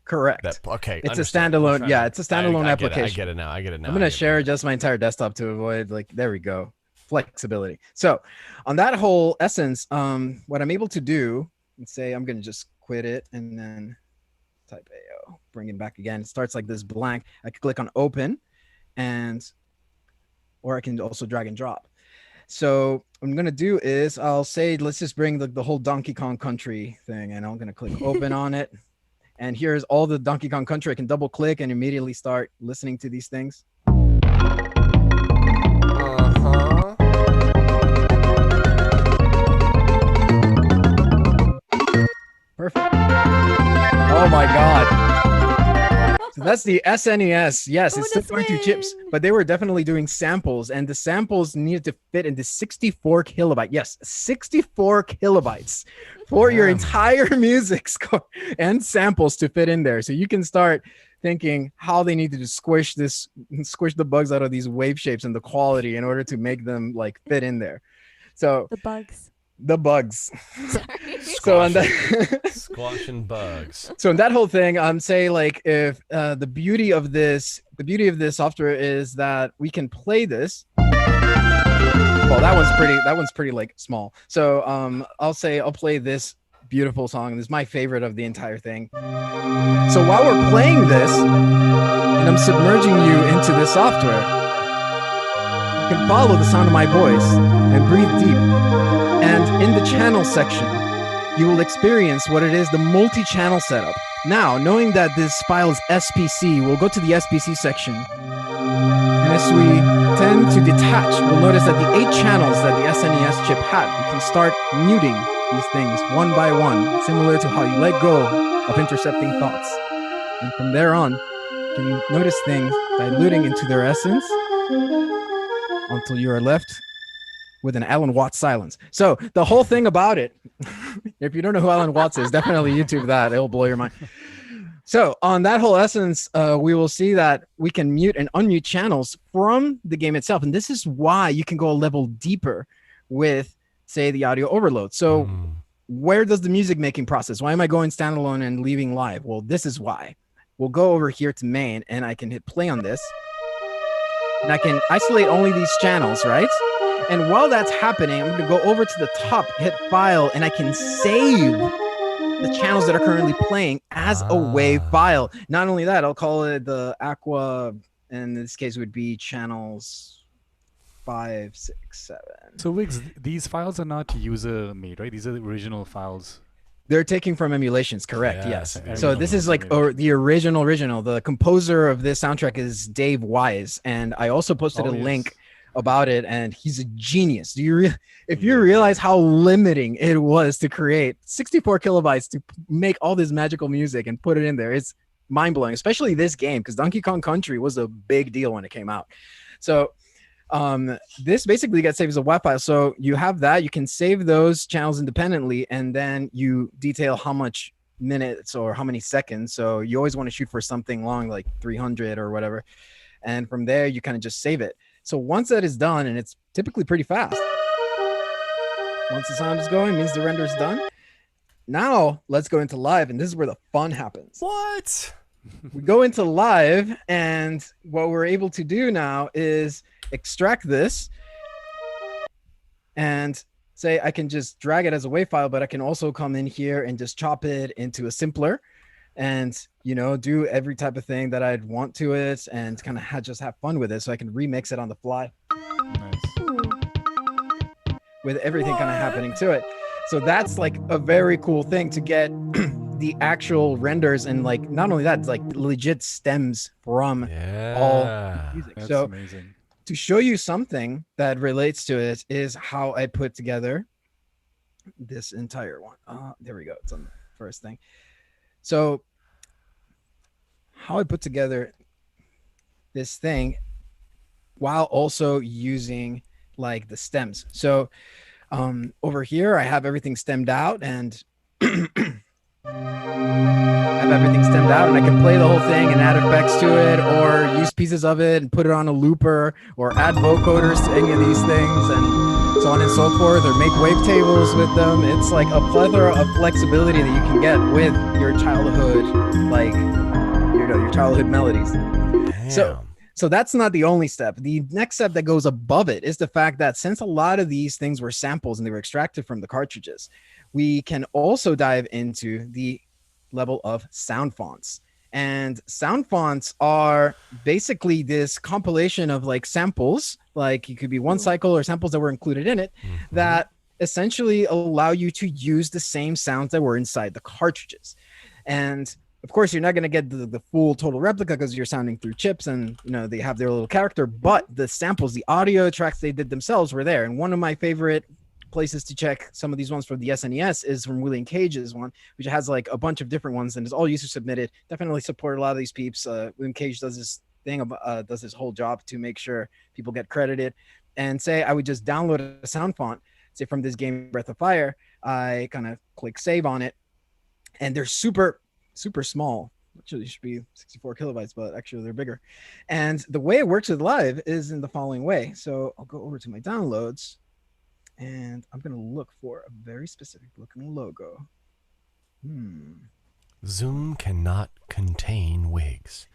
Correct. Okay. It's a standalone. Yeah, it's a standalone application. I get it now. I'm going to share just my entire desktop to avoid there we go. Flexibility. So on that whole essence, what I'm able to do, and say I'm going to just quit it and then type AO, bring it back again. It starts like this blank. I can click on open, or I can also drag and drop. So what I'm going to do is I'll say, let's just bring the whole Donkey Kong Country thing, and I'm going to click open on it. And here's all the Donkey Kong Country. I can double click and immediately start listening to these things. Perfect. Oh my God. So that's the SNES. Yes, it's still going through chips, but they were definitely doing samples, and the samples needed to fit into 64 kilobytes. Yes, 64 kilobytes for your entire music score and samples to fit in there. So you can start thinking how they needed to squish the bugs out of these wave shapes and the quality in order to make them like fit in there. So the bugs. So on that squashing bugs. So in that whole thing, say like if the beauty of this software is that we can play this. Well, that one's pretty like small. So I'll play this beautiful song. This is my favorite of the entire thing. So while we're playing this, and I'm submerging you into this software, you can follow the sound of my voice and breathe deep. And in the channel section, you will experience what it is, the multi-channel setup. Now, knowing that this file is SPC, we'll go to the SPC section. And as we tend to detach, we'll notice that the 8 channels that the SNES chip had, we can start muting these things one by one, similar to how you let go of intercepting thoughts. And from there on, you can notice things diluting into their essence until you are left with an Alan Watts silence. So the whole thing about it, if you don't know who Alan Watts is, definitely YouTube that. It'll blow your mind. So on that whole essence, we will see that we can mute and unmute channels from the game itself. And this is why you can go a level deeper with, say, the audio overload. So where does the music making process? Why am I going standalone and leaving live? Well, this is why. We'll go over here to main, and I can hit play on this. And I can isolate only these channels, right? And while that's happening, I'm going to go over to the top, hit file, and I can save the channels that are currently playing as a WAV file. Not only that, I'll call it the Aqua, and in this case would be channels 5, 6, 7. So Wiggz, these files are not user made, right? These are the original files. They're taking from emulations, correct? Yes. So this is like the original. The composer of this soundtrack is Dave Wise, and I also posted a link about it, and he's a genius. If you realize how limiting it was to create 64 kilobytes to make all this magical music and put it in there, it's mind-blowing, especially this game, because Donkey Kong Country was a big deal when it came out. So this basically gets saved as a WAV file. So you have that, you can save those channels independently, and then you detail how much minutes or how many seconds. So you always want to shoot for something long, like 300 or whatever. And from there, you kind of just save it. So once that is done, and it's typically pretty fast, once the sound is going, it means the render is done. Now let's go into live, and this is where the fun happens. What? We go into live, and what we're able to do now is extract this and say I can just drag it as a WAV file, but I can also come in here and just chop it into a simpler and, you know, do every type of thing that I'd want to it and kind of just have fun with it. So I can remix it on the fly. Nice. With everything kind of happening to it. So that's like a very cool thing to get the actual renders, and like not only that, it's like legit stems from all music. That's so amazing. to show you something that relates to it is how I put together this entire one. There we go. It's on the first thing. So how I put together this thing while also using like the stems. So over here, I have everything stemmed out, and I have everything stemmed out, and I can play the whole thing and add effects to it, or use pieces of it and put it on a looper, or add vocoders to any of these things, and so on and so forth, or make wavetables with them. It's like a plethora of flexibility that you can get with your childhood, like, you know, your childhood melodies. Damn. So that's not the only step. The next step that goes above it is the fact that since a lot of these things were samples and they were extracted from the cartridges, we can also dive into the level of sound fonts. And sound fonts are basically this compilation of like samples, like it could be one cycle or samples that were included in it, that essentially allow you to use the same sounds that were inside the cartridges. And of course, you're not going to get the full total replica because you're sounding through chips and, you know, they have their little character, but the samples, the audio tracks they did themselves were there. And one of my favorite places to check some of these ones from the SNES is from William Cage's one, which has like a bunch of different ones and is all user submitted. Definitely support a lot of these peeps. William Cage does this thing, does his whole job to make sure people get credited. And say I would just download a sound font, say from this game Breath of Fire, I kind of click save on it, and they're super small. Actually, should be 64 kilobytes, but actually they're bigger. And the way it works with live is in the following way. So I'll go over to my downloads, and I'm going to look for a very specific looking logo. Zoom cannot contain Wiggz.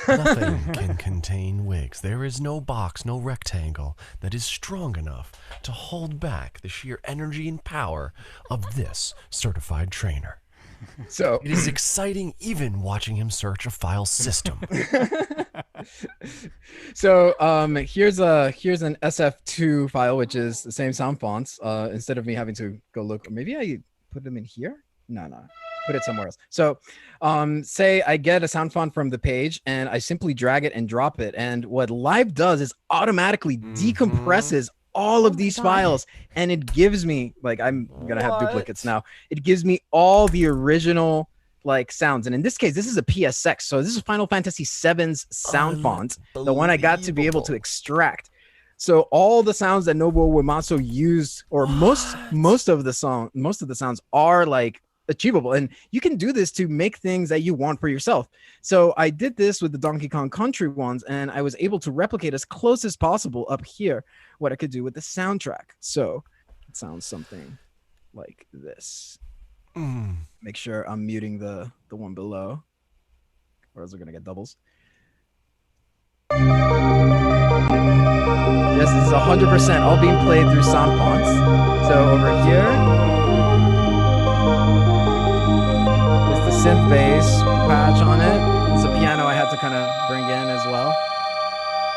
Nothing can contain Wiggz. There is no box, no rectangle that is strong enough to hold back the sheer energy and power of this certified trainer. So it is exciting even watching him search a file system. So here's an SF2 file, which is the same sound fonts. Instead of me having to go look, maybe I put them in here. No, put it somewhere else. So say I get a sound font from the page and I simply drag it and drop it. And what Live does is automatically decompresses all of these files, and it gives me, like, I'm gonna have duplicates now. It gives me all the original like sounds, and in this case, this is a PSX. So this is Final Fantasy VII's sound font, the one I got to be able to extract. So all the sounds that Nobuo Uematsu used, or most of the sounds are like achievable, and you can do this to make things that you want for yourself. So I did this with the Donkey Kong Country ones, and I was able to replicate as close as possible up here what I could do with the soundtrack. So it sounds something like this. Make sure I'm muting the one below, or else we're gonna get doubles. Yes, this is 100% all being played through sound fonts. So over here is the synth bass patch on it. It's a piano I had to kind of bring in as well.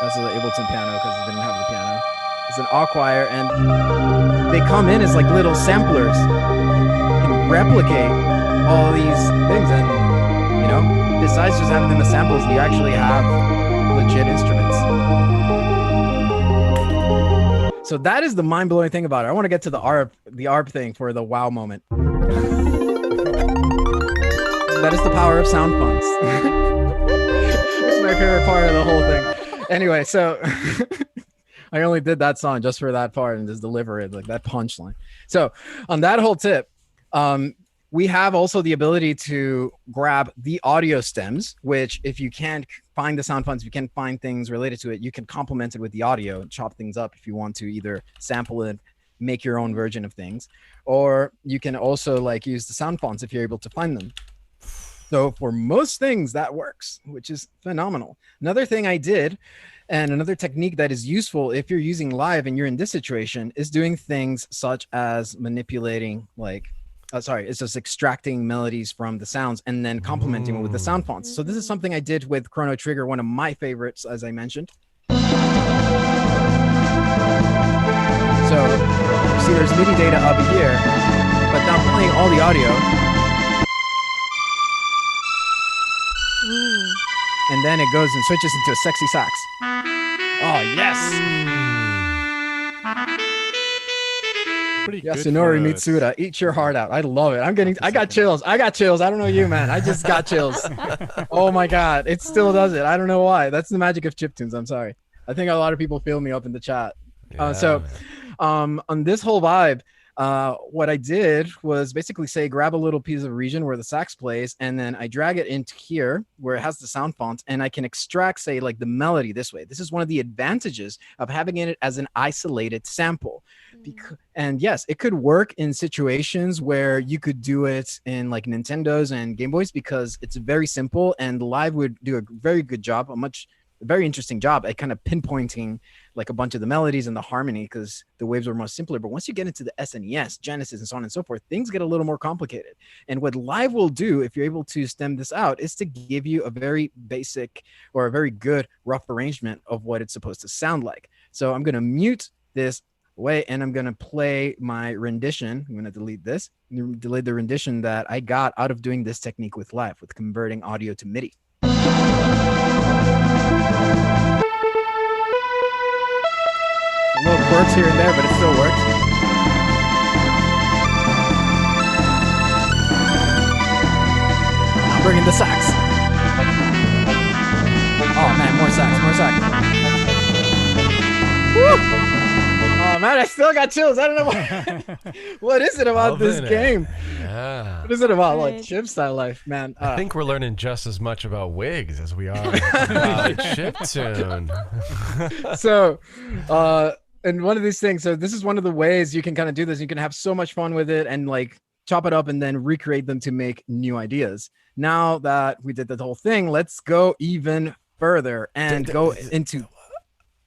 That's the Ableton piano because it didn't have the piano. It's an aux choir, and they come in as like little samplers. You can replicate all these things, and you know, besides just having them as samples, you actually have legit instruments. So that is the mind-blowing thing about it. I want to get to the ARP thing for the wow moment. That is the power of sound fonts. It's my favorite part of the whole thing. Anyway, so I only did that song just for that part and just deliver it like that punchline. So on that whole tip, we have also the ability to grab the audio stems, which if you can't find the sound fonts, if you can't find things related to it, you can complement it with the audio and chop things up if you want to either sample it, make your own version of things, or you can also like use the sound fonts if you're able to find them. So for most things that works, which is phenomenal. Another thing I did, and another technique that is useful if you're using live and you're in this situation, is doing things such as manipulating it's just extracting melodies from the sounds and then complementing it with the sound fonts. So this is something I did with Chrono Trigger, one of my favorites, as I mentioned. So you see there's MIDI data up here, but now playing all the audio. And then it goes and switches into a sexy sax. Oh, yes. Pretty good. Yasunori Mitsuda, eat your heart out. I love it. I got chills. I don't know you, man. I just got chills. Oh my God. It still does it. I don't know why. That's the magic of chiptunes. I'm sorry. I think a lot of people feel me up in the chat. On this whole vibe, what I did was basically say, grab a little piece of region where the sax plays, and then I drag it into here where it has the sound font, and I can extract, say, like the melody this way. This is one of the advantages of having it as an isolated sample. And yes, it could work in situations where you could do it in like Nintendos and Game Boys because it's very simple, and Live would do a very good job, a very interesting job at kind of pinpointing like a bunch of the melodies and the harmony because the waves were much simpler. But once you get into the SNES, Genesis, and so on and so forth, things get a little more complicated. And what Live will do, if you're able to stem this out, is to give you a very basic or a very good rough arrangement of what it's supposed to sound like. So I'm going to mute this away and I'm going to play my rendition. I'm going to delete this, delete the rendition that I got out of doing this technique with Live, with converting audio to MIDI. Little quirks here and there, but it still works. I'm bringing the sax. Oh man, more sax. Woo! Oh man, I still got chills. I don't know what. What is it about this game? Yeah. What is it about like chip style life, man? I think we're learning just as much about Wiggz as we are about chiptune. So, and one of these things, so this is one of the ways you can kind of do this. You can have so much fun with it and like chop it up and then recreate them to make new ideas. Now that we did the whole thing, let's go even further and go into.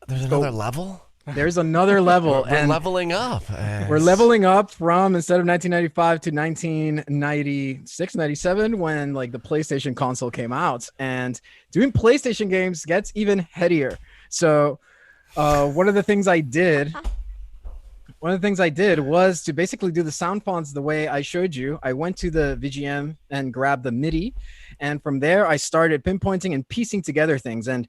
There's another level? There's another level. We're leveling up. We're leveling up from, instead of 1995 to 1996, 97, when like the PlayStation console came out, and doing PlayStation games gets even headier. So one of the things I did was to basically do the sound fonts the way I showed you. I went to the VGM and grabbed the MIDI, and from there I started pinpointing and piecing together things. And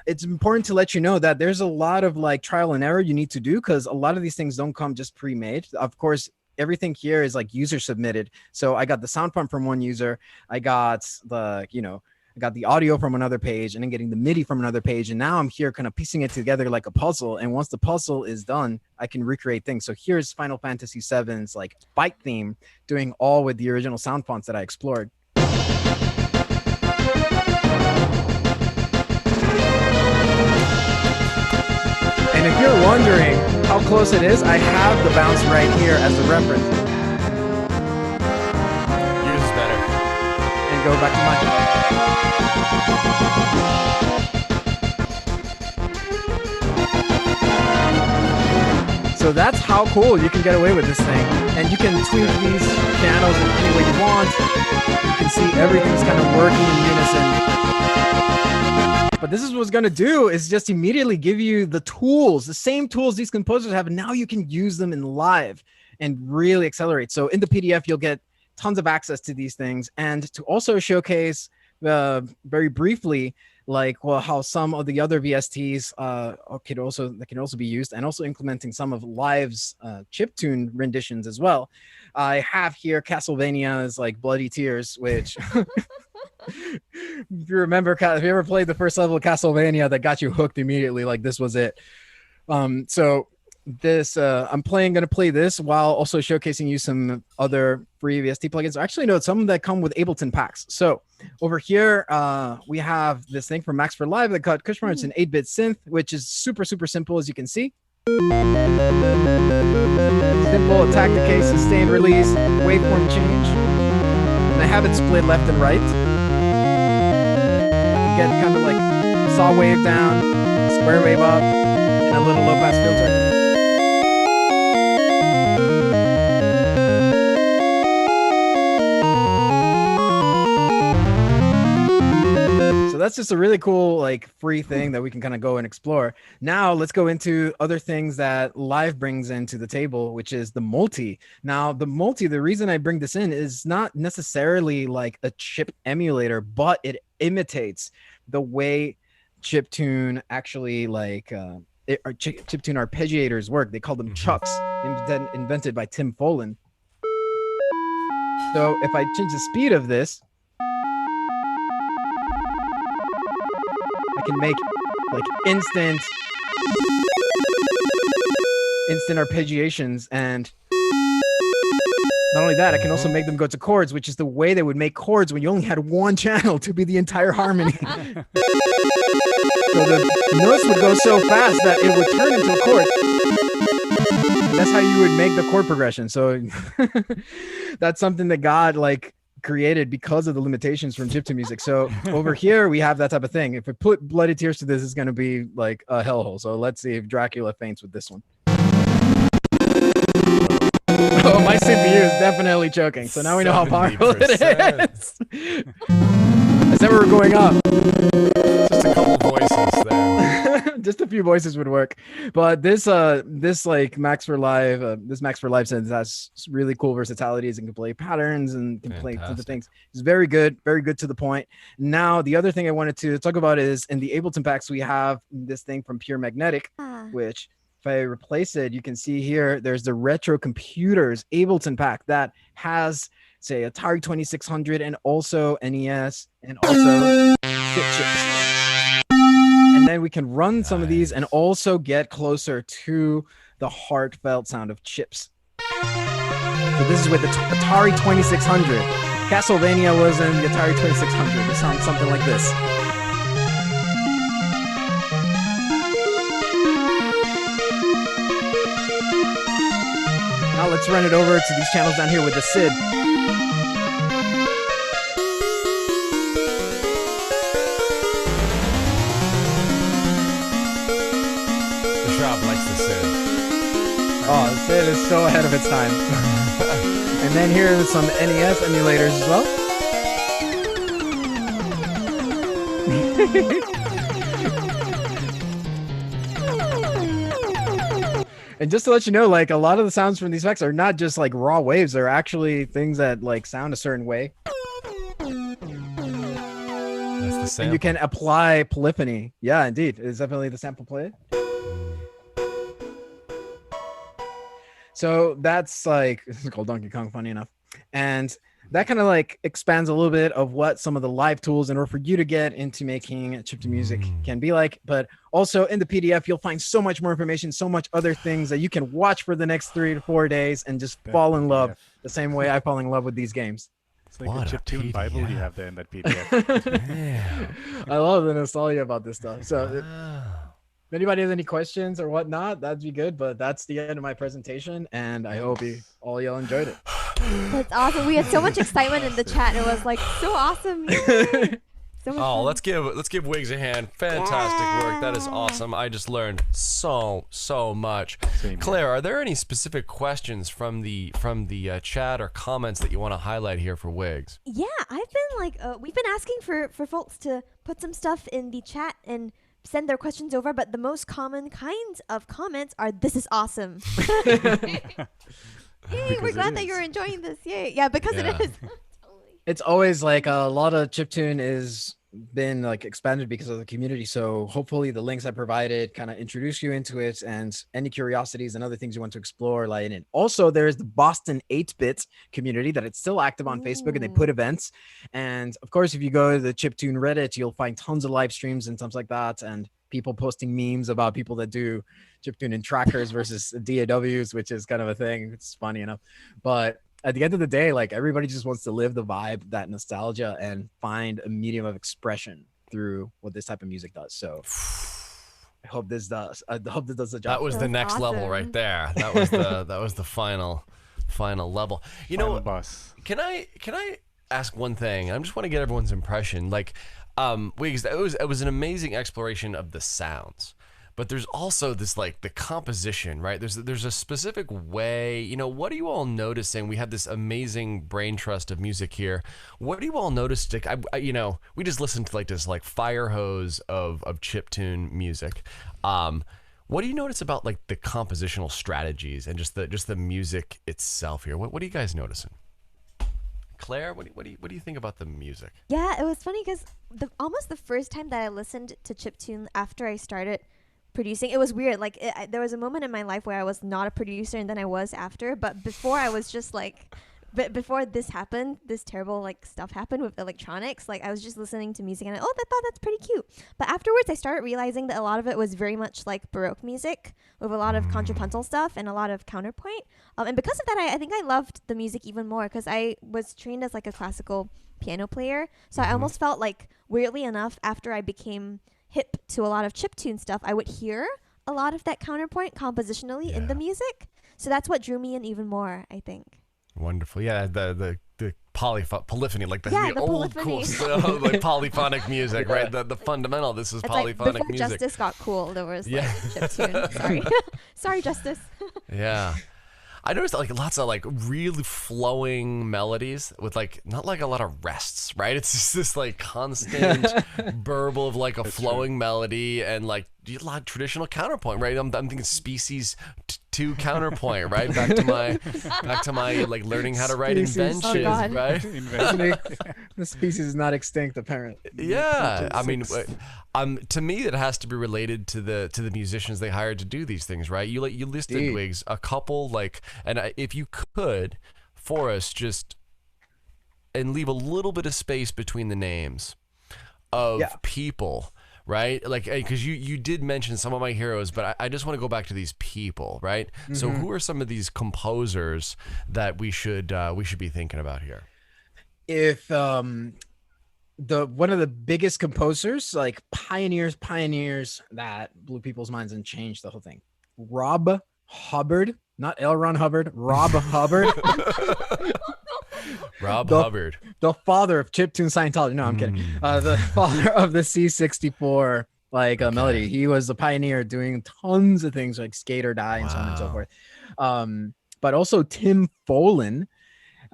it's important to let you know that there's a lot of like trial and error you need to do, because a lot of these things don't come just pre-made. Of course, everything here is like user submitted. So I got the sound font from one user, I got the audio from another page, and then getting the MIDI from another page. And now I'm here kind of piecing it together like a puzzle. And once the puzzle is done, I can recreate things. So here's Final Fantasy VII's like fight theme, doing all with the original sound fonts that I explored. And if you're wondering how close it is, I have the bounce right here as a reference. Yours is better. And go back to mine. So that's how cool you can get away with this thing. And you can tweak these channels in any way you want. You can see everything's kind of working in unison. But this is what's going to do is just immediately give you the tools, the same tools these composers have. And now you can use them in Live and really accelerate. So in the PDF, you'll get tons of access to these things. And to also showcase very briefly, like, well, how some of the other VSTs can also be used, and also implementing some of Live's chiptune renditions as well. I have here Castlevania's like Bloody Tears, which If you remember, if you ever played the first level of Castlevania that got you hooked immediately, like this was it. So this I'm gonna play this while also showcasing you some other free VST plugins. Actually, no, some that come with Ableton packs. So over here, we have this thing from Max for Live that got Kushmer. It's an 8-bit synth, which is super simple, as you can see. Simple attack, decay, sustain, release, waveform change. And I have it split left and right. You get kind of like saw wave down, square wave up, and a little low pass filter. So that's just a really cool, like, free thing that we can kind of go and explore. Now let's go into other things that Live brings into the table, which is the multi. Now the multi, the reason I bring this in is not necessarily like a chip emulator, but it imitates the way chiptune actually chiptune arpeggiators work. They call them chucks, invented by Tim Follin. So if I change the speed of this, I can make like instant arpeggiations, and not only that, I can also make them go to chords, which is the way they would make chords when you only had one channel to be the entire harmony. So the notes would go so fast that it would turn into a chord. That's how you would make the chord progression. So that's something that God created because of the limitations from chiptune music. So over here we have that type of thing. If we put Bloody Tears to this, it's going to be like a hellhole. So let's see if Dracula faints with this one. Oh, my CPU is definitely choking. So now we know how powerful it is. I said we were going up. Just a couple voices there. Just a few voices would work. But this like Max for Live, this Max for Live synth has really cool versatilities and can play patterns and can play tons of things. It's very good to the point. Now, the other thing I wanted to talk about is in the Ableton packs, we have this thing from Pure Magnetic, which if I replace it, you can see here, there's the Retro Computers Ableton pack that has, say, Atari 2600 and also NES and also SIT chips. And then we can run some of these and also get closer to the heartfelt sound of chips. So this is with the Atari 2600. Castlevania was in the Atari 2600. It sounds something like this. Now let's run it over to these channels down here with the SID. Rishabh likes the SID. Oh, the SID is so ahead of its time. And then here are some NES emulators as well. And just to let you know, like, a lot of the sounds from these effects are not just like raw waves. They're actually things that like sound a certain way. That's the sample. And you can apply polyphony. Yeah, indeed. It's definitely the sample play. So that's like, this is called Donkey Kong, funny enough. And that kind of like expands a little bit of what some of the live tools in order for you to get into making chiptune music can be like. But also in the PDF, you'll find so much more information, so much other things that you can watch for the next 3 to 4 days and just fall in love the same way I fall in love with these games. It's like a chiptune Bible you have there in that PDF. I love the nostalgia about this stuff. So if anybody has any questions or whatnot, that'd be good. But that's the end of my presentation, and I hope all y'all enjoyed it. That's awesome. We had so much excitement in the chat. It was like so awesome. So much fun. let's give Wiggz a hand. Fantastic work. That is awesome. I just learned so much. Claire, are there any specific questions from the chat or comments that you want to highlight here for Wiggz? Yeah, I've been we've been asking for folks to put some stuff in the chat and send their questions over, but the most common kinds of comments are, "This is awesome." Yay, we're glad that you're enjoying this. Yay. Yeah, because it is. It's always like a lot of chiptune is been like expanded because of the community. So hopefully the links I provided kind of introduce you into it, and any curiosities and other things you want to explore lie in it. Also, there's the Boston 8-bit community that it's still active on Facebook, and they put events. And of course, if you go to the Chiptune Reddit, you'll find tons of live streams and stuff like that, and people posting memes about people that do chiptune and trackers versus DAWs, which is kind of a thing. It's funny enough, but at the end of the day, like, everybody just wants to live the vibe, that nostalgia, and find a medium of expression through what this type of music does. So I hope this does. I hope this does the job. That was the next level right there. That was the final level. You know, boss. Can I ask one thing? I just want to get everyone's impression. Like, Wiggz, it was an amazing exploration of the sounds. But there's also this, like, the composition, right? There's a specific way, you know, what are you all noticing? We have this amazing brain trust of music here. What do you all notice? You know, we just listened to like this like fire hose of chiptune music. What do you notice about like the compositional strategies and just the music itself here? What are you guys noticing? Claire, what do you think about the music? Yeah, it was funny because almost the first time that I listened to chiptune after I started producing, it was weird. Like, there was a moment in my life where I was not a producer, and then I was after. But before, I was just like, before this happened, this terrible like stuff happened with electronics, like I was just listening to music and I thought that's pretty cute. But afterwards, I started realizing that a lot of it was very much like Baroque music with a lot of contrapuntal stuff and a lot of counterpoint. And because of that, I think I loved the music even more because I was trained as like a classical piano player. So I almost felt like, weirdly enough, after I became hip to a lot of chiptune stuff, I would hear a lot of that counterpoint compositionally in the music. So that's what drew me in even more, I think. Wonderful. Yeah, the polyphony, like the old polyphony. cool stuff, like polyphonic music, right? The fundamental, this is it's polyphonic like before music. Justice got cool, there was like chiptune. Sorry. Sorry, Justice. Yeah. I noticed like lots of like really flowing melodies with like not like a lot of rests, right? It's just this like constant burble of like a flowing melody and like a lot of traditional counterpoint, right? I'm thinking Species 2 counterpoint, right? Back to my like learning how to write inventions, right? The species is not extinct, apparently. Yeah, I mean, to me, it has to be related to the musicians they hired to do these things, right? You listed, Wiggz, a couple like, and if you could, for us, just and leave a little bit of space between the names of people. Right, like, because you did mention some of my heroes, but I just want to go back to these people, right? So who are some of these composers that we should be thinking about here? If one of the biggest composers, like pioneers that blew people's minds and changed the whole thing, Rob Hubbard, not L. Ron Hubbard, Rob Hubbard. Hubbard, the father of chiptune Scientology. No, I'm kidding. The father of the C64 melody. He was a pioneer doing tons of things like Skate or Die and so on and so forth. But also Tim Follin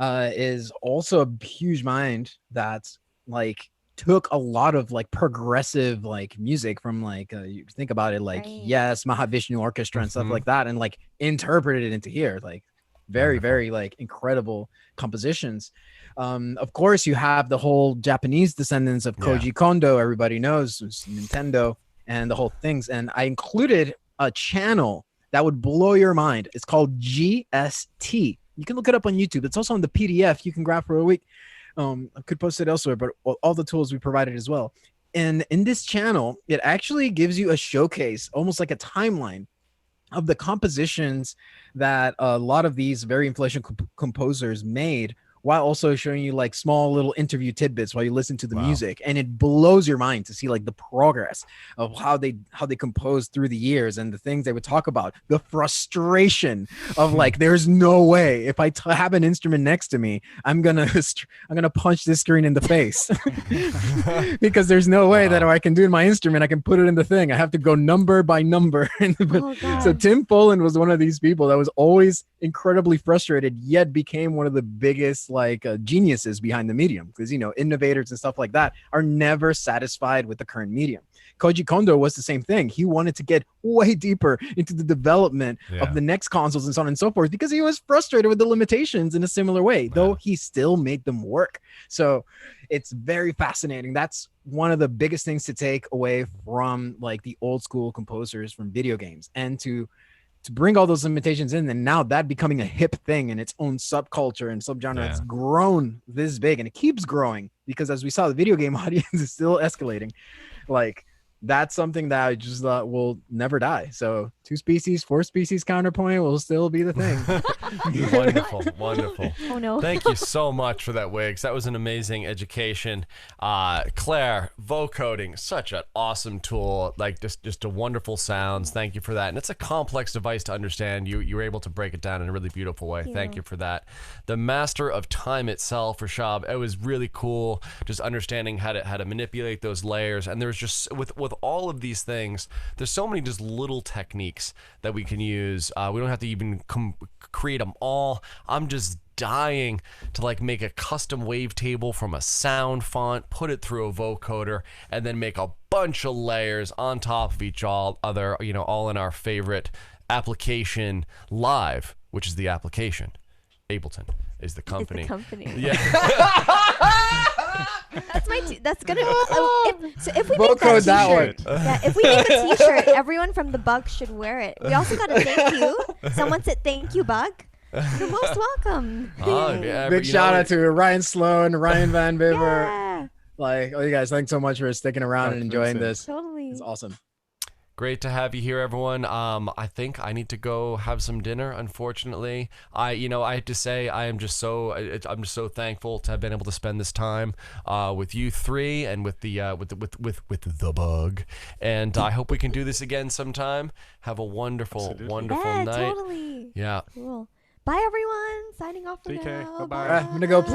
is also a huge mind that like took a lot of like progressive like music from like you think about it like Mahavishnu Orchestra and stuff like that, and like interpreted it into here, like very like incredible compositions. Of course, you have the whole Japanese descendants of Koji Kondo. Everybody knows Nintendo and the whole things. And I included a channel that would blow your mind. It's called GST. You can look it up on YouTube. It's also on the PDF you can grab for a week. I could post it elsewhere, but all the tools we provided as well. And in this channel, it actually gives you a showcase, almost like a timeline of the compositions that a lot of these very influential composers made, while also showing you like small little interview tidbits while you listen to the music. And it blows your mind to see like the progress of how they composed through the years and the things they would talk about, the frustration of like, there's no way if I have an instrument next to me, I'm gonna punch this screen in the face because there's no way that I can do my instrument, I can put it in the thing. I have to go number by number. So Tim Follin was one of these people that was always incredibly frustrated, yet became one of the biggest like geniuses behind the medium, because innovators and stuff like that are never satisfied with the current medium. Koji Kondo was the same thing. He wanted to get way deeper into the development of the next consoles and so on and so forth, because he was frustrated with the limitations in a similar way, though he still made them work. So it's very fascinating. That's one of the biggest things to take away from like the old school composers from video games, and to bring all those limitations in, and now that becoming a hip thing in its own subculture and subgenre that's grown this big, and it keeps growing because, as we saw, the video game audience is still escalating. Like, that's something that I just thought will never die. So 2 species, 4 species counterpoint will still be the thing. Wonderful. Oh no. Thank you so much for that, Wiggz. That was an amazing education. Claire, vocoding, such an awesome tool. Like just a wonderful sounds. Thank you for that. And it's a complex device to understand. You were able to break it down in a really beautiful way. Thank you for that. The master of time itself, Rishabh, it was really cool. Just understanding how to manipulate those layers. And there's just with all of these things, there's so many just little techniques that we can use. We don't have to even create them all. I'm just dying to like make a custom wavetable from a sound font, put it through a vocoder, and then make a bunch of layers on top of each other, all in our favorite application Live, which is the application. Ableton is the company. It's the company. Yeah. That's gonna. If we make Vocode that that T-shirt, if we make a T-shirt, everyone from the Bug should wear it. We also got a thank you. Someone said thank you, Bug. You're most welcome. Big shout out to Ryan Sloan, Ryan Van Bibber. Yeah. Like, you guys, thanks so much for sticking around and enjoying this. Totally. It's awesome. Great to have you here, everyone. I think I need to go have some dinner. Unfortunately, I have to say I'm just so thankful to have been able to spend this time with you three and with the Bug. And I hope we can do this again sometime. Have a wonderful night. Totally. Yeah. Cool. Bye, everyone. Signing off for Take care. now. Bye-bye. All right, I'm gonna go play